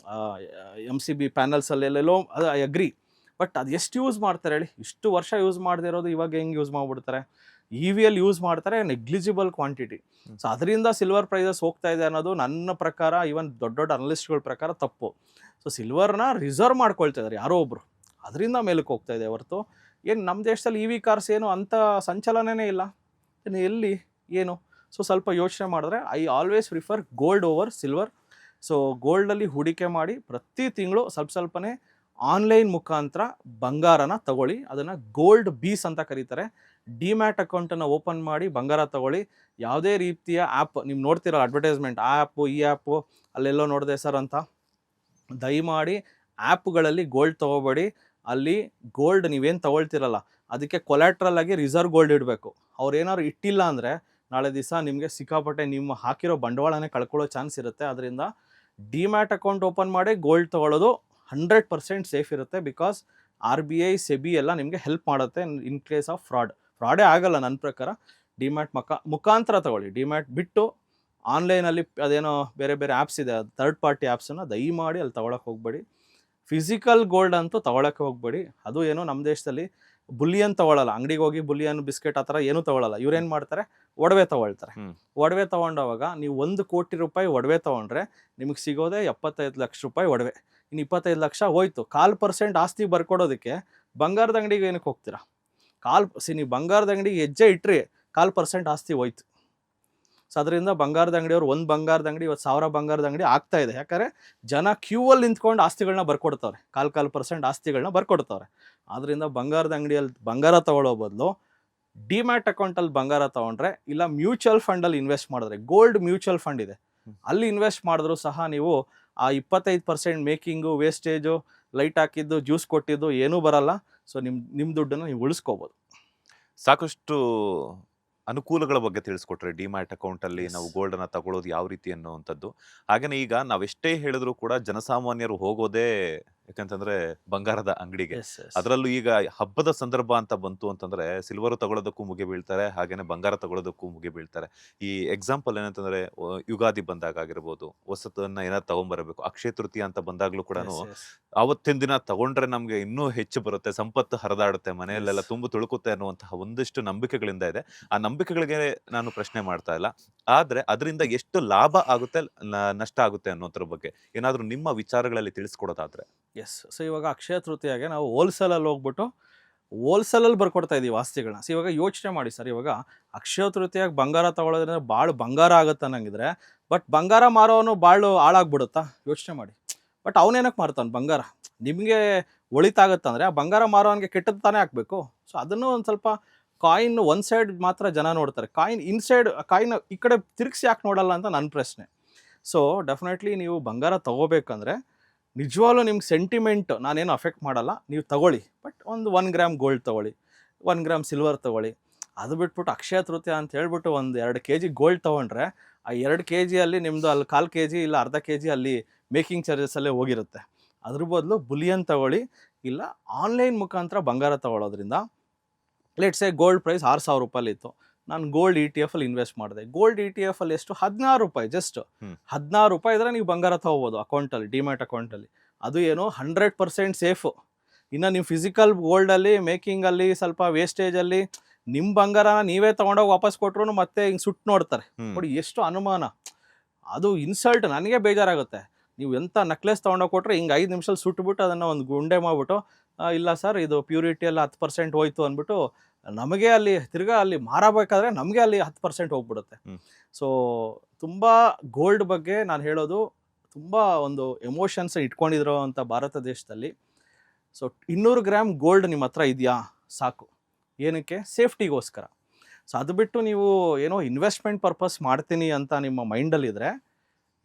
MCB ಪ್ಯಾನಲ್ಸಲ್ಲಿ ಎಲ್ಲೆಲ್ಲೋ ಅದು ಐ ಅಗ್ರಿ. ಬಟ್ ಅದು ಎಷ್ಟು ಯೂಸ್ ಮಾಡ್ತಾರೆ ಹೇಳಿ, ಇಷ್ಟು ವರ್ಷ ಯೂಸ್ ಮಾಡದೇ ಇರೋದು ಇವಾಗ ಹೆಂಗೆ ಯೂಸ್ ಮಾಡಿಬಿಡ್ತಾರೆ. EVಯಲ್ಲಿ ಯೂಸ್ ಮಾಡ್ತಾರೆ ನೆಗ್ಲಿಜಿಬಲ್ ಕ್ವಾಂಟಿಟಿ. ಸೊ ಅದರಿಂದ ಸಿಲ್ವರ್ ಪ್ರೈಸಸ್ ಹೋಗ್ತಾ ಇದೆ ಅನ್ನೋದು ನನ್ನ ಪ್ರಕಾರ, ಈವನ್ ದೊಡ್ಡ ಅನಲಿಸ್ಟ್ಗಳ ಪ್ರಕಾರ ತಪ್ಪು. ಸೊ ಸಿಲ್ವರ್ನ ರಿಸರ್ವ್ ಮಾಡ್ಕೊಳ್ತಾ ಇದ್ದಾರೆ ಯಾರೋ ಒಬ್ಬರು, ಅದರಿಂದ ಮೇಲಕ್ಕೆ ಹೋಗ್ತಾ ಇದೆ ಹೊರತು ಏನು ನಮ್ಮ ದೇಶದಲ್ಲಿ EV ಕಾರ್ಸ್ ಏನು ಅಂಥ ಸಂಚಲನನೇ ಇಲ್ಲ. ಎಲ್ಲಿ ಏನು? ಸೊ ಸ್ವಲ್ಪ ಯೋಚನೆ ಮಾಡಿದ್ರೆ I always prefer gold over silver. So ಗೋಲ್ಡಲ್ಲಿ ಹೂಡಿಕೆ ಮಾಡಿ ಪ್ರತಿ ತಿಂಗಳು ಸ್ವಲ್ಪನೇ ಆನ್ಲೈನ್ ಮುಖಾಂತರ ಬಂಗಾರನ ತಗೊಳ್ಳಿ. ಅದನ್ನು ಗೋಲ್ಡ್ ಬೀಸ್ ಅಂತ ಕರೀತಾರೆ. ಡಿಮ್ಯಾಟ್ ಅಕೌಂಟನ್ನು ಓಪನ್ ಮಾಡಿ ಬಂಗಾರ ತಗೊಳ್ಳಿ. ಯಾವುದೇ ರೀತಿಯ ಆ್ಯಪ್ ನೀವು ನೋಡ್ತಿರಲ್ಲ ಅಡ್ವರ್ಟೈಸ್ಮೆಂಟ್, ಆ ಆ್ಯಪು ಈ ಆ್ಯಪು ಅಲ್ಲೆಲ್ಲೋ ನೋಡಿದೆ ಸರ್ ಅಂತ, ದಯಮಾಡಿ ಆ್ಯಪ್ಗಳಲ್ಲಿ ಗೋಲ್ಡ್ ತೊಗೋಬೇಡಿ. ಅಲ್ಲಿ ಗೋಲ್ಡ್ ನೀವೇನು ತೊಗೊಳ್ತಿರಲ್ಲ ಅದಕ್ಕೆ ಕೊಲ್ಯಾಟ್ರಲ್ ಆಗಿ ರಿಸರ್ವ್ ಗೋಲ್ಡ್ ಇಡಬೇಕು. ಅವ್ರು ಏನಾದ್ರು ಇಟ್ಟಿಲ್ಲ ಅಂದರೆ ನಾಳೆ ದಿವಸ ನಿಮಗೆ ಸಿಕ್ಕಾಪಟ್ಟೆ ನಿಮ್ಮ ಹಾಕಿರೋ ಬಂಡವಾಳನೇ ಕಳ್ಕೊಳ್ಳೋ ಚಾನ್ಸ್ ಇರುತ್ತೆ. ಅದರಿಂದ ಡಿಮ್ಯಾಟ್ ಅಕೌಂಟ್ ಓಪನ್ ಮಾಡಿ ಗೋಲ್ಡ್ ತೊಗೊಳ್ಳೋದು 100% ಸೇಫ್ ಇರುತ್ತೆ. ಬಿಕಾಸ್ RBI SEBI ಎಲ್ಲ ನಿಮಗೆ ಹೆಲ್ಪ್ ಮಾಡುತ್ತೆ ಇನ್ ಕೇಸ್ ಆಫ್ ಫ್ರಾಡೇ ಆಗಲ್ಲ ನನ್ನ ಪ್ರಕಾರ. ಡಿಮ್ಯಾಟ್ ಮುಖಾಂತರ ತಗೊಳ್ಳಿ. ಡಿಮ್ಯಾಟ್ ಬಿಟ್ಟು ಆನ್ಲೈನಲ್ಲಿ ಅದೇನೋ ಬೇರೆ ಆ್ಯಪ್ಸ್ ಇದೆ, ಥರ್ಡ್ ಪಾರ್ಟಿ ಆ್ಯಪ್ಸನ್ನು ದಯಮಾಡಿ ಅಲ್ಲಿ ತೊಗೊಳಕ್ಕೆ ಹೋಗಬೇಡಿ. ಫಿಸಿಕಲ್ ಗೋಲ್ಡ್ ಅಂತೂ ತೊಗೊಳಕ್ಕೆ ಹೋಗಬೇಡಿ. ಅದು ಏನೋ ನಮ್ಮ ದೇಶದಲ್ಲಿ ಬುಲಿಯನ್ ತೊಗೊಳ್ಳಲ್ಲ, ಅಂಗಡಿಗೆ ಹೋಗಿ ಬುಲಿಯನ್ ಬಿಸ್ಕೆಟ್ ಆ ಥರ ಏನೂ ತೊಗೊಳ್ಳಲ್ಲ. ಇವ್ರೇನು ಮಾಡ್ತಾರೆ, ಒಡವೆ ತೊಗೊಳ್ತಾರೆ. ಒಡವೆ ತೊಗೊಂಡವಾಗ ನೀವು 1 ಕೋಟಿ ರೂಪಾಯಿ ಒಡವೆ ತೊಗೊಂಡ್ರೆ ನಿಮಗೆ ಸಿಗೋದೇ 75 ಲಕ್ಷ ರೂಪಾಯಿ ಒಡವೆ. ಇನ್ನು 25 ಲಕ್ಷ ಹೋಯ್ತು. 1/4% ಆಸ್ತಿ ಬರ್ಕೊಡೋದಕ್ಕೆ ಬಂಗಾರದ ಅಂಗಡಿಗೆ ಏನಕ್ಕೆ ಹೋಗ್ತೀರಾ? ನೀವು ಬಂಗಾರದ ಅಂಗಡಿಗೆ ಹೆಜ್ಜೆ ಇಟ್ಟರೆ 1/4% ಆಸ್ತಿ ಹೋಯ್ತು. ಸೊ ಅದರಿಂದ ಬಂಗಾರದ ಅಂಗಡಿಯವ್ರು ಒಂದು ಬಂಗಾರದ ಅಂಗಡಿ ಇವತ್ತು 1000 ಬಂಗಾರದ ಅಂಗಡಿ ಆಗ್ತಾ ಇದೆ. ಯಾಕಂದರೆ ಜನ ಕ್ಯೂವಲ್ಲಿ ನಿಂತ್ಕೊಂಡು ಆಸ್ತಿಗಳನ್ನ ಬರ್ಕೊಡ್ತವ್ರೆ, 1/4% ಆಸ್ತಿಗಳನ್ನ ಬರ್ಕೊಡ್ತವ್ರೆ. ಆದ್ದರಿಂದ ಬಂಗಾರದ ಅಂಗಡಿಯಲ್ಲಿ ಬಂಗಾರ ತೊಗೊಳ್ಳೋ ಬದಲು ಡಿಮ್ಯಾಟ್ ಅಕೌಂಟಲ್ಲಿ ಬಂಗಾರ ತೊಗೊಂಡ್ರೆ, ಇಲ್ಲ ಮ್ಯೂಚುವಲ್ ಫಂಡಲ್ಲಿ ಇನ್ವೆಸ್ಟ್ ಮಾಡಿದ್ರೆ, ಗೋಲ್ಡ್ ಮ್ಯೂಚುವಲ್ ಫಂಡ್ ಇದೆ ಅಲ್ಲಿ ಇನ್ವೆಸ್ಟ್ ಮಾಡಿದ್ರು ಸಹ ನೀವು ಆ 25% ಮೇಕಿಂಗು, ವೇಸ್ಟೇಜು, ಲೈಟ್ ಹಾಕಿದ್ದು, ಜ್ಯೂಸ್ ಕೊಟ್ಟಿದ್ದು ಏನೂ ಬರಲ್ಲ. ಸೊ ನಿಮ್ಮ ದುಡ್ಡನ್ನು ನೀವು ಉಳಿಸ್ಕೋಬೋದು. ಸಾಕಷ್ಟು ಅನುಕೂಲಗಳ ಬಗ್ಗೆ ತಿಳಿಸ್ಕೊಟ್ರೆ ಡಿಮ್ಯಾಟ್ ಅಕೌಂಟಲ್ಲಿ ನಾವು ಗೋಲ್ಡನ್ನು ತಗೊಳ್ಳೋದು ಯಾವ ರೀತಿ ಅನ್ನುವಂಥದ್ದು. ಹಾಗೆಯೇ ಈಗ ನಾವೆಷ್ಟೇ ಹೇಳಿದ್ರು ಕೂಡ ಜನಸಾಮಾನ್ಯರು ಹೋಗೋದೇ ಯಾಕಂತಂದ್ರೆ ಬಂಗಾರದ ಅಂಗಡಿಗೆ. ಅದರಲ್ಲೂ ಈಗ ಹಬ್ಬದ ಸಂದರ್ಭ ಅಂತ ಬಂತು ಅಂತಂದ್ರೆ ಸಿಲ್ವರ್ ತಗೊಳ್ಳೋದಕ್ಕೂ ಮುಗಿ ಬೀಳ್ತಾರೆ, ಹಾಗೇನೆ ಬಂಗಾರ ತಗೊಳ್ಳೋದಕ್ಕೂ ಮುಗಿ ಬೀಳ್ತಾರೆ. ಈ ಎಕ್ಸಾಂಪಲ್ ಏನಂತಂದ್ರೆ ಯುಗಾದಿ ಬಂದಾಗ ಆಗಿರ್ಬೋದು, ಹೊಸತನ್ನ ಏನಾದ್ರು ತಗೊಂಡ್ಬರಬೇಕು, ಅಕ್ಷಯ ತೃತೀಯ ಅಂತ ಬಂದಾಗ್ಲೂ ಕೂಡ ಅವತ್ತಿನ ದಿನ ತಗೊಂಡ್ರೆ ನಮ್ಗೆ ಇನ್ನೂ ಹೆಚ್ಚು ಬರುತ್ತೆ, ಸಂಪತ್ತು ಹರಿದಾಡುತ್ತೆ, ಮನೆಯಲ್ಲೆಲ್ಲ ತುಂಬು ತುಳುಕುತ್ತೆ ಅನ್ನುವಂತಹ ಒಂದಿಷ್ಟು ನಂಬಿಕೆಗಳಿಂದ ಇದೆ. ಆ ನಂಬಿಕೆಗಳಿಗೆ ನಾನು ಪ್ರಶ್ನೆ ಮಾಡ್ತಾ ಇಲ್ಲ, ಆದ್ರೆ ಅದರಿಂದ ಎಷ್ಟು ಲಾಭ ಆಗುತ್ತೆ ನಷ್ಟ ಆಗುತ್ತೆ ಅನ್ನೋದ್ರ ಬಗ್ಗೆ ಏನಾದ್ರೂ ನಿಮ್ಮ ವಿಚಾರಗಳಲ್ಲಿ ತಿಳಿಸ್ಕೊಡೋದಾದ್ರೆ. ಎಸ್. ಸೊ ಇವಾಗ ಅಕ್ಷಯ ತೃತೀಯಾಗೆ ನಾವು ಹೋಲ್ಸೇಲಲ್ಲಿ ಹೋಗ್ಬಿಟ್ಟು ಹೋಲ್ಸೇಲಲ್ಲಿ ಬರ್ಕೊಡ್ತಾ ಇದ್ದೀವಿ ಆಸ್ತಿಗಳನ್ನ. ಸೊ ಇವಾಗ ಯೋಚನೆ ಮಾಡಿ ಸರ್, ಇವಾಗ ಅಕ್ಷಯ ತೃತೀಯಾಗಿ ಬಂಗಾರ ತೊಗೊಳೋದ್ರಿಂದ ಭಾಳ ಬಂಗಾರ ಆಗುತ್ತೆ ಅನ್ನಂಗಿದ್ರೆ, ಬಟ್ ಬಂಗಾರ ಮಾರೋನು ಭಾಳ ಹಾಳಾಗ್ಬಿಡುತ್ತಾ? ಯೋಚನೆ ಮಾಡಿ. ಬಟ್ ಅವನೇನಕ್ಕೆ ಮಾರ್ತಾನೆ ಬಂಗಾರ? ನಿಮಗೆ ಒಳಿತಾಗತ್ತಂದರೆ ಆ ಬಂಗಾರ ಮಾರೋನಿಗೆ ಕೆಟ್ಟದ್ದು ತಾನೇ ಹಾಕಬೇಕು. ಸೊ ಅದನ್ನು ಒಂದು ಸ್ವಲ್ಪ ಕಾಯಿನ್ ಒಂದು ಸೈಡ್ ಮಾತ್ರ ಜನ ನೋಡ್ತಾರೆ, ಕಾಯಿನ್ ಕಾಯಿನ್ ಈ ಕಡೆ ತಿರುಗಿಸಿ ಯಾಕೆ ನೋಡಲ್ಲ ಅಂತ ನನ್ನ ಪ್ರಶ್ನೆ. ಸೊ ಡೆಫಿನೆಟ್ಲಿ ನೀವು ಬಂಗಾರ ತೊಗೋಬೇಕಂದ್ರೆ ನಿಜವಾಗ್ಲೂ ನಿಮ್ಗೆ ಸೆಂಟಿಮೆಂಟ್ ನಾನೇನು ಅಫೆಕ್ಟ್ ಮಾಡಲ್ಲ, ನೀವು ತಗೊಳ್ಳಿ. ಬಟ್ ಒಂದು 1 ಗ್ರಾಮ್ ಗೋಲ್ಡ್ ತೊಗೊಳ್ಳಿ, 1 ಗ್ರಾಮ್ ಸಿಲ್ವರ್ ತೊಗೊಳ್ಳಿ. ಅದು ಬಿಟ್ಬಿಟ್ಟು ಅಕ್ಷಯ ತೃತೀಯ ಅಂತ ಹೇಳ್ಬಿಟ್ಟು ಒಂದು 2 kg ಗೋಲ್ಡ್ ತೊಗೊಂಡ್ರೆ ಆ 2 kg ನಿಮ್ಮದು ಅಲ್ಲಿ 1/4 kg ಇಲ್ಲ ಅರ್ಧ kg ಅಲ್ಲಿ ಮೇಕಿಂಗ್ ಚಾರ್ಜಸಲ್ಲೇ ಹೋಗಿರುತ್ತೆ. ಅದ್ರ ಬದಲು ಬುಲಿಯನ್ ತಗೊಳ್ಳಿ, ಇಲ್ಲ ಆನ್ಲೈನ್ ಮುಖಾಂತರ ಬಂಗಾರ ತೊಗೊಳೋದ್ರಿಂದ. ಲೆಟ್ಸ್ ಸೇ ಗೋಲ್ಡ್ ಪ್ರೈಸ್ 6,000 ರೂಪಾಯಿ ಇತ್ತು, ನಾನು ಗೋಲ್ಡ್ ETF ಅಲ್ಲಿ ಇನ್ವೆಸ್ಟ್ ಮಾಡಿದೆ. ಗೋಲ್ಡ್ ETF ಅಲ್ಲಿ ಎಷ್ಟು? 16 ರೂಪಾಯಿ, ಜಸ್ಟ್ 16 ರೂಪಾಯಿ ಇದ್ರೆ ನೀವು ಬಂಗಾರ ತೊಗೋಬೋದು ಅಕೌಂಟಲ್ಲಿ, ಡಿಮ್ಯಾಟ್ ಅಕೌಂಟಲ್ಲಿ. ಅದು ಏನು 100% ಸೇಫು. ಇನ್ನು ನೀವು ಫಿಸಿಕಲ್ ಗೋಲ್ಡಲ್ಲಿ ಮೇಕಿಂಗಲ್ಲಿ ಸ್ವಲ್ಪ ವೇಸ್ಟೇಜಲ್ಲಿ ನಿಮ್ಮ ಬಂಗಾರನ ನೀವೇ ತೊಗೊಂಡೋಗಿ ವಾಪಸ್ ಕೊಟ್ರು ಮತ್ತೆ ಹಿಂಗೆ ಸುಟ್ಟು ನೋಡ್ತಾರೆ ನೋಡಿ, ಎಷ್ಟು ಅನುಮಾನ. ಅದು ಇನ್ಸಲ್ಟ್. ನನಗೆ ಬೇಜಾರಾಗುತ್ತೆ. ನೀವು ಎಂಥ ನಕ್ಲೆಸ್ ತೊಗೊಂಡೋಗಿ ಕೊಟ್ಟರೆ ಹಿಂಗೆ 5 ನಿಮಿಷದಲ್ಲಿ ಸುಟ್ಬಿಟ್ಟು ಅದನ್ನು ಒಂದು ಗುಂಡೆ ಮಾಡಿಬಿಟ್ಟು ಇಲ್ಲ ಸರ್ ಇದು ಪ್ಯೂರಿಟಿ ಎಲ್ಲ 10% ಹೋಯ್ತು ಅಂದ್ಬಿಟ್ಟು ನಮಗೆ ಅಲ್ಲಿ ತಿರ್ಗಾ ಅಲ್ಲಿ ಮಾರಬೇಕಾದ್ರೆ ನಮಗೆ ಅಲ್ಲಿ 10% ಹೋಗ್ಬಿಡುತ್ತೆ. ಸೊ ತುಂಬ ಗೋಲ್ಡ್ ಬಗ್ಗೆ ನಾನು ಹೇಳೋದು, ತುಂಬ ಒಂದು ಎಮೋಷನ್ಸ್ ಇಟ್ಕೊಂಡಿರೋ ಅಂಥ ಭಾರತ ದೇಶದಲ್ಲಿ. ಸೊ 200 ಗ್ರಾಮ್ ಗೋಲ್ಡ್ ನಿಮ್ಮ ಹತ್ರ ಇದೆಯಾ ಸಾಕು. ಏನಕ್ಕೆ? ಸೇಫ್ಟಿಗೋಸ್ಕರ. ಸೊ ಅದು ಬಿಟ್ಟು ನೀವು ಏನೋ ಇನ್ವೆಸ್ಟ್ಮೆಂಟ್ ಪರ್ಪಸ್ ಮಾಡ್ತೀನಿ ಅಂತ ನಿಮ್ಮ ಮೈಂಡಲ್ಲಿದ್ದರೆ,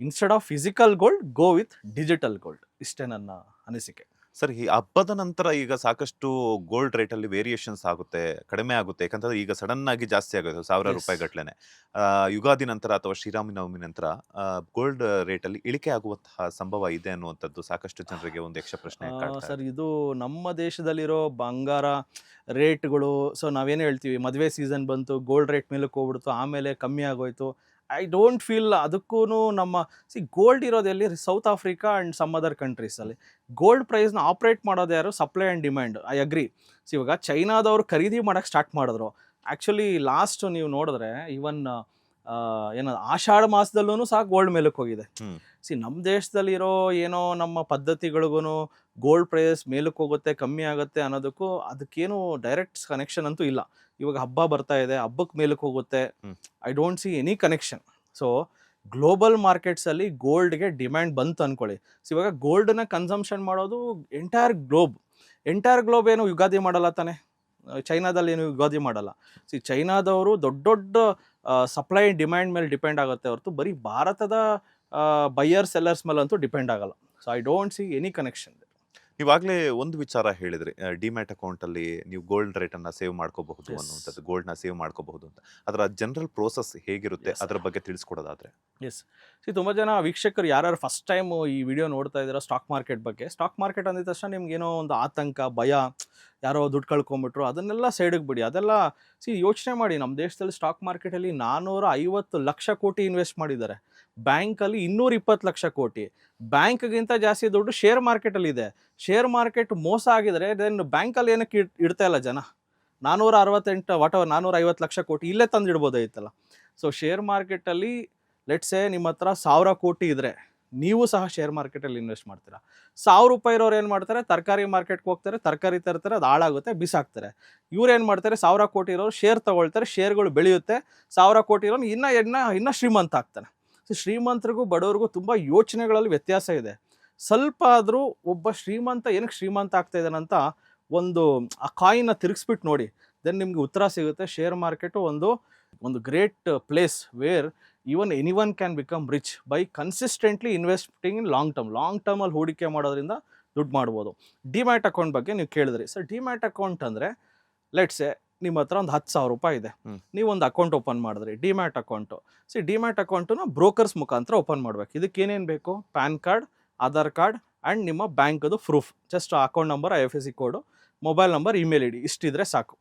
instead of physical gold go with digital gold. ಇಷ್ಟೇ ನನ್ನ ಅನಿಸಿಕೆ. ಸರ್, ಈ ಹಬ್ಬದ ನಂತರ ಈಗ ಸಾಕಷ್ಟು ಗೋಲ್ಡ್ ರೇಟಲ್ಲಿ ವೇರಿಯೇಷನ್ಸ್ ಆಗುತ್ತೆ, ಕಡಿಮೆ ಆಗುತ್ತೆ. ಯಾಕಂತಂದ್ರೆ ಈಗ ಸಡನ್ ಆಗಿ ಜಾಸ್ತಿ ಆಗುತ್ತೆ, 1000 ರೂಪಾಯಿ ಗಟ್ಲೆನೆ. ಯುಗಾದಿ ನಂತರ ಅಥವಾ ಶ್ರೀರಾಮನವಮಿ ನಂತರ ಗೋಲ್ಡ್ ರೇಟಲ್ಲಿ ಇಳಿಕೆ ಆಗುವಂತಹ ಸಂಭವ ಇದೆ ಅನ್ನುವಂಥದ್ದು ಸಾಕಷ್ಟು ಜನರಿಗೆ ಒಂದು ಯಕ್ಷ ಪ್ರಶ್ನೆ ಕಾಡ್ತಾ ಇದೆ. ಸರ್, ಇದು ನಮ್ಮ ದೇಶದಲ್ಲಿರೋ ಬಂಗಾರ ರೇಟ್ಗಳು. ಸೊ ನಾವೇನು ಹೇಳ್ತೀವಿ, ಮದುವೆ ಸೀಸನ್ ಬಂತು, ಗೋಲ್ಡ್ ರೇಟ್ ಮೇಲಕ್ಕೆ ಹೋಗ್ಬಿಡ್ತು, ಆಮೇಲೆ ಕಮ್ಮಿ ಆಗೋಯ್ತು. ಐ ಡೋಂಟ್ ಫೀಲ್ ಅದಕ್ಕೂ ನಮ್ಮ ಗೋಲ್ಡ್ ಇರೋದು ಎಲ್ಲಿ? South Africa and some other ಕಂಟ್ರೀಸಲ್ಲಿ. ಗೋಲ್ಡ್ ಪ್ರೈಸ್ನ ಆಪ್ರೇಟ್ ಮಾಡೋದು ಯಾರು? Supply and demand. I agree. ಇವಾಗ ಚೈನಾದವರು ಖರೀದಿ ಮಾಡೋಕ್ಕೆ ಸ್ಟಾರ್ಟ್ ಮಾಡಿದ್ರು. ಆ್ಯಕ್ಚುಲಿ ಲಾಸ್ಟ್ ನೀವು ನೋಡಿದ್ರೆ ಈವನ್ ಆಷಾಢ ಮಾಸದಲ್ಲೂ ಸಹ ಗೋಲ್ಡ್ ಮೇಲಕ್ಕೆ ಹೋಗಿದೆ. ನಮ್ಮ ದೇಶದಲ್ಲಿರೋ ಏನೋ ನಮ್ಮ ಪದ್ಧತಿಗಳಿಗೂ ಗೋಲ್ಡ್ ಪ್ರೈಸ್ ಮೇಲಕ್ಕೆ ಹೋಗುತ್ತೆ, ಕಮ್ಮಿ ಆಗುತ್ತೆ ಅನ್ನೋದಕ್ಕೂ ಅದಕ್ಕೇನು ಡೈರೆಕ್ಟ್ ಕನೆಕ್ಷನ್ ಅಂತೂ ಇಲ್ಲ. ಇವಾಗ ಹಬ್ಬ ಬರ್ತಾ ಇದೆ, ಹಬ್ಬಕ್ಕೆ ಮೇಲಕ್ಕೆ ಹೋಗುತ್ತೆ. I don't see any connection. So global ಮಾರ್ಕೆಟ್ಸಲ್ಲಿ ಗೋಲ್ಡ್ಗೆ ಡಿಮ್ಯಾಂಡ್ ಬಂತು ಅಂದ್ಕೊಳ್ಳಿ. ಸೊ ಇವಾಗ ಗೋಲ್ಡನ್ನ ಕನ್ಸಂಪ್ಷನ್ ಮಾಡೋದು ಎಂಟೈರ್ ಗ್ಲೋಬ್ ಏನು ಯುಗಾದಿ ಮಾಡಲ್ಲ ತಾನೆ. ಚೈನಾದಲ್ಲಿ ಏನು ಯುಗಾದಿ ಮಾಡಲ್ಲ. ಚೈನಾದವರು ದೊಡ್ಡ ದೊಡ್ಡ ಸಪ್ಲೈ ಡಿಮ್ಯಾಂಡ್ ಮೇಲೆ ಡಿಪೆಂಡ್ ಆಗುತ್ತೆ ಹೊರತು ಬರೀ ಭಾರತದ ಬೈಯರ್ ಸೆಲ್ಲರ್ಸ್ ಮೇಲೆ ಅಂತೂ ಡಿಪೆಂಡ್ ಆಗಲ್ಲ. So I don't see any connection. ಇವಾಗಲೇ ಒಂದು ವಿಚಾರ ಹೇಳಿದ್ರಿ, ಡಿಮ್ಯಾಟ್ ಅಕೌಂಟಲ್ಲಿ ನೀವು ಗೋಲ್ಡ್ ರೇಟನ್ನು ಸೇವ್ ಮಾಡ್ಕೋಬಹುದು ಅನ್ನುವಂಥದ್ದು, ಗೋಲ್ಡ್ನ ಸೇವ್ ಮಾಡ್ಕೋಬಹುದು ಅಂತ. ಅದರ ಜನರಲ್ ಪ್ರೋಸೆಸ್ ಹೇಗಿರುತ್ತೆ ಅದರ ಬಗ್ಗೆ ತಿಳಿಸ್ಕೊಡೋದಾದ್ರೆ? ಎಸ್, ತುಂಬ ಜನ ವೀಕ್ಷಕರು ಯಾರು ಫಸ್ಟ್ ಟೈಮ್ ಈ ವಿಡಿಯೋ ನೋಡ್ತಾ ಇದ್ದೀರಾ ಸ್ಟಾಕ್ ಮಾರ್ಕೆಟ್ ಬಗ್ಗೆ, ಸ್ಟಾಕ್ ಮಾರ್ಕೆಟ್ ಅಂದಿದ ತಕ್ಷಣ ನಿಮ್ಗೇನೋ ಒಂದು ಆತಂಕ, ಭಯ, ಯಾರೋ ದುಡ್ಡು ಕಳ್ಕೊಂಬಿಟ್ರು, ಅದನ್ನೆಲ್ಲ ಸೈಡಿಗೆ ಬಿಡಿ. ಅದೆಲ್ಲ ಯೋಚನೆ ಮಾಡಿ, ನಮ್ಮ ದೇಶದಲ್ಲಿ ಸ್ಟಾಕ್ ಮಾರ್ಕೆಟಲ್ಲಿ 450 ಲಕ್ಷ ಕೋಟಿ ಇನ್ವೆಸ್ಟ್ ಮಾಡಿದ್ದಾರೆ. ಬ್ಯಾಂಕಲ್ಲಿ 220 ಲಕ್ಷ ಕೋಟಿ. ಬ್ಯಾಂಕ್ಗಿಂತ ಜಾಸ್ತಿ ದುಡ್ಡು ಶೇರ್ ಮಾರ್ಕೆಟಲ್ಲಿ ಇದೆ. ಶೇರ್ ಮಾರ್ಕೆಟ್ ಮೋಸ ಆಗಿದರೆ ದೆನ್ ಬ್ಯಾಂಕಲ್ಲಿ ಏನಕ್ಕೆ ಇಡ್ತಾ ಇಲ್ಲ ಜನ? 450 ಲಕ್ಷ ಕೋಟಿ ಇಲ್ಲೇ ತಂದು ಇಡ್ಬೋದಾಗಿತ್ತಲ್ಲ. ಸೊ ಶೇರ್ ಮಾರ್ಕೆಟಲ್ಲಿ ಲೆಟ್ಸೇ ನಿಮ್ಮ ಹತ್ರ 1000 ಕೋಟಿ ಇದ್ದರೆ ನೀವು ಸಹ ಶೇರ್ ಮಾರ್ಕೆಟಲ್ಲಿ ಇನ್ವೆಸ್ಟ್ ಮಾಡ್ತೀರಾ. 1000 ರೂಪಾಯಿ ಇರೋರು ಏನು ಮಾಡ್ತಾರೆ? ತರಕಾರಿ ಮಾರ್ಕೆಟ್ಗೆ ಹೋಗ್ತಾರೆ, ತರಕಾರಿ ತರ್ತಾರೆ, ಅದು ಹಾಳಾಗುತ್ತೆ, ಬಿಸಾಕ್ತಾರೆ. ಇವ್ರು ಏನು ಮಾಡ್ತಾರೆ? 1000 ಕೋಟಿ ಇರೋರು ಶೇರ್ ತೊಗೊಳ್ತಾರೆ, ಶೇರ್ಗಳು ಬೆಳೆಯುತ್ತೆ. 1000 ಕೋಟಿ ಇರೋನು ಇನ್ನೂ ಶ್ರೀಮಂತ ಆಗ್ತಾನೆ. ಸೊ ಶ್ರೀಮಂತರಿಗೂ ಬಡವರಿಗೂ ತುಂಬ ಯೋಚನೆಗಳಲ್ಲಿ ವ್ಯತ್ಯಾಸ ಇದೆ. ಸ್ವಲ್ಪ ಆದರೂ ಒಬ್ಬ ಶ್ರೀಮಂತ ಏನಕ್ಕೆ ಶ್ರೀಮಂತ ಆಗ್ತಾ ಇದ್ದಾನಂತ ಒಂದು ಆ ಕಾಯಿನ ತಿರುಗಿಸ್ಬಿಟ್ಟು ನೋಡಿ, ದೆನ್ ನಿಮಗೆ ಉತ್ತರ ಸಿಗುತ್ತೆ. ಶೇರ್ ಮಾರ್ಕೆಟು ಒಂದು great place where even anyone can become rich by consistently investing in long ಟರ್ಮಲ್ಲಿ ಹೂಡಿಕೆ ಮಾಡೋದ್ರಿಂದ ದುಡ್ಡು ಮಾಡ್ಬೋದು. ಡಿಮ್ಯಾಟ್ ಅಕೌಂಟ್ ಬಗ್ಗೆ ನೀವು ಕೇಳಿದ್ರಿ. ಸರ್, ಡಿಮ್ಯಾಟ್ ಅಕೌಂಟ್ ಅಂದರೆ ಲೆಟ್ಸೆ ನಿಮ್ಮ ಹತ್ರ ಒಂದು 10,000 ರೂಪಾಯಿ ಇದೆ, ನೀವು ಒಂದು ಅಕೌಂಟ್ ಓಪನ್ ಮಾಡಿದ್ರಿ, ಡಿಮ್ಯಾಟ್ ಅಕೌಂಟು. ಡಿಮ್ಯಾಟ್ ಅಕೌಂಟನ್ನ ಬ್ರೋಕರ್ಸ್ ಮುಖಾಂತರ ಓಪನ್ ಮಾಡಬೇಕು. ಇದಕ್ಕೆ ಏನೇನು ಬೇಕು? PAN card, Aadhaar card and ನಿಮ್ಮ ಬ್ಯಾಂಕದು proof, just account number, IFSC ಕೋಡು, ಮೊಬೈಲ್ ನಂಬರ್, ಇಮೇಲ್ ID ಇಷ್ಟಿದ್ರೆ ಸಾಕು.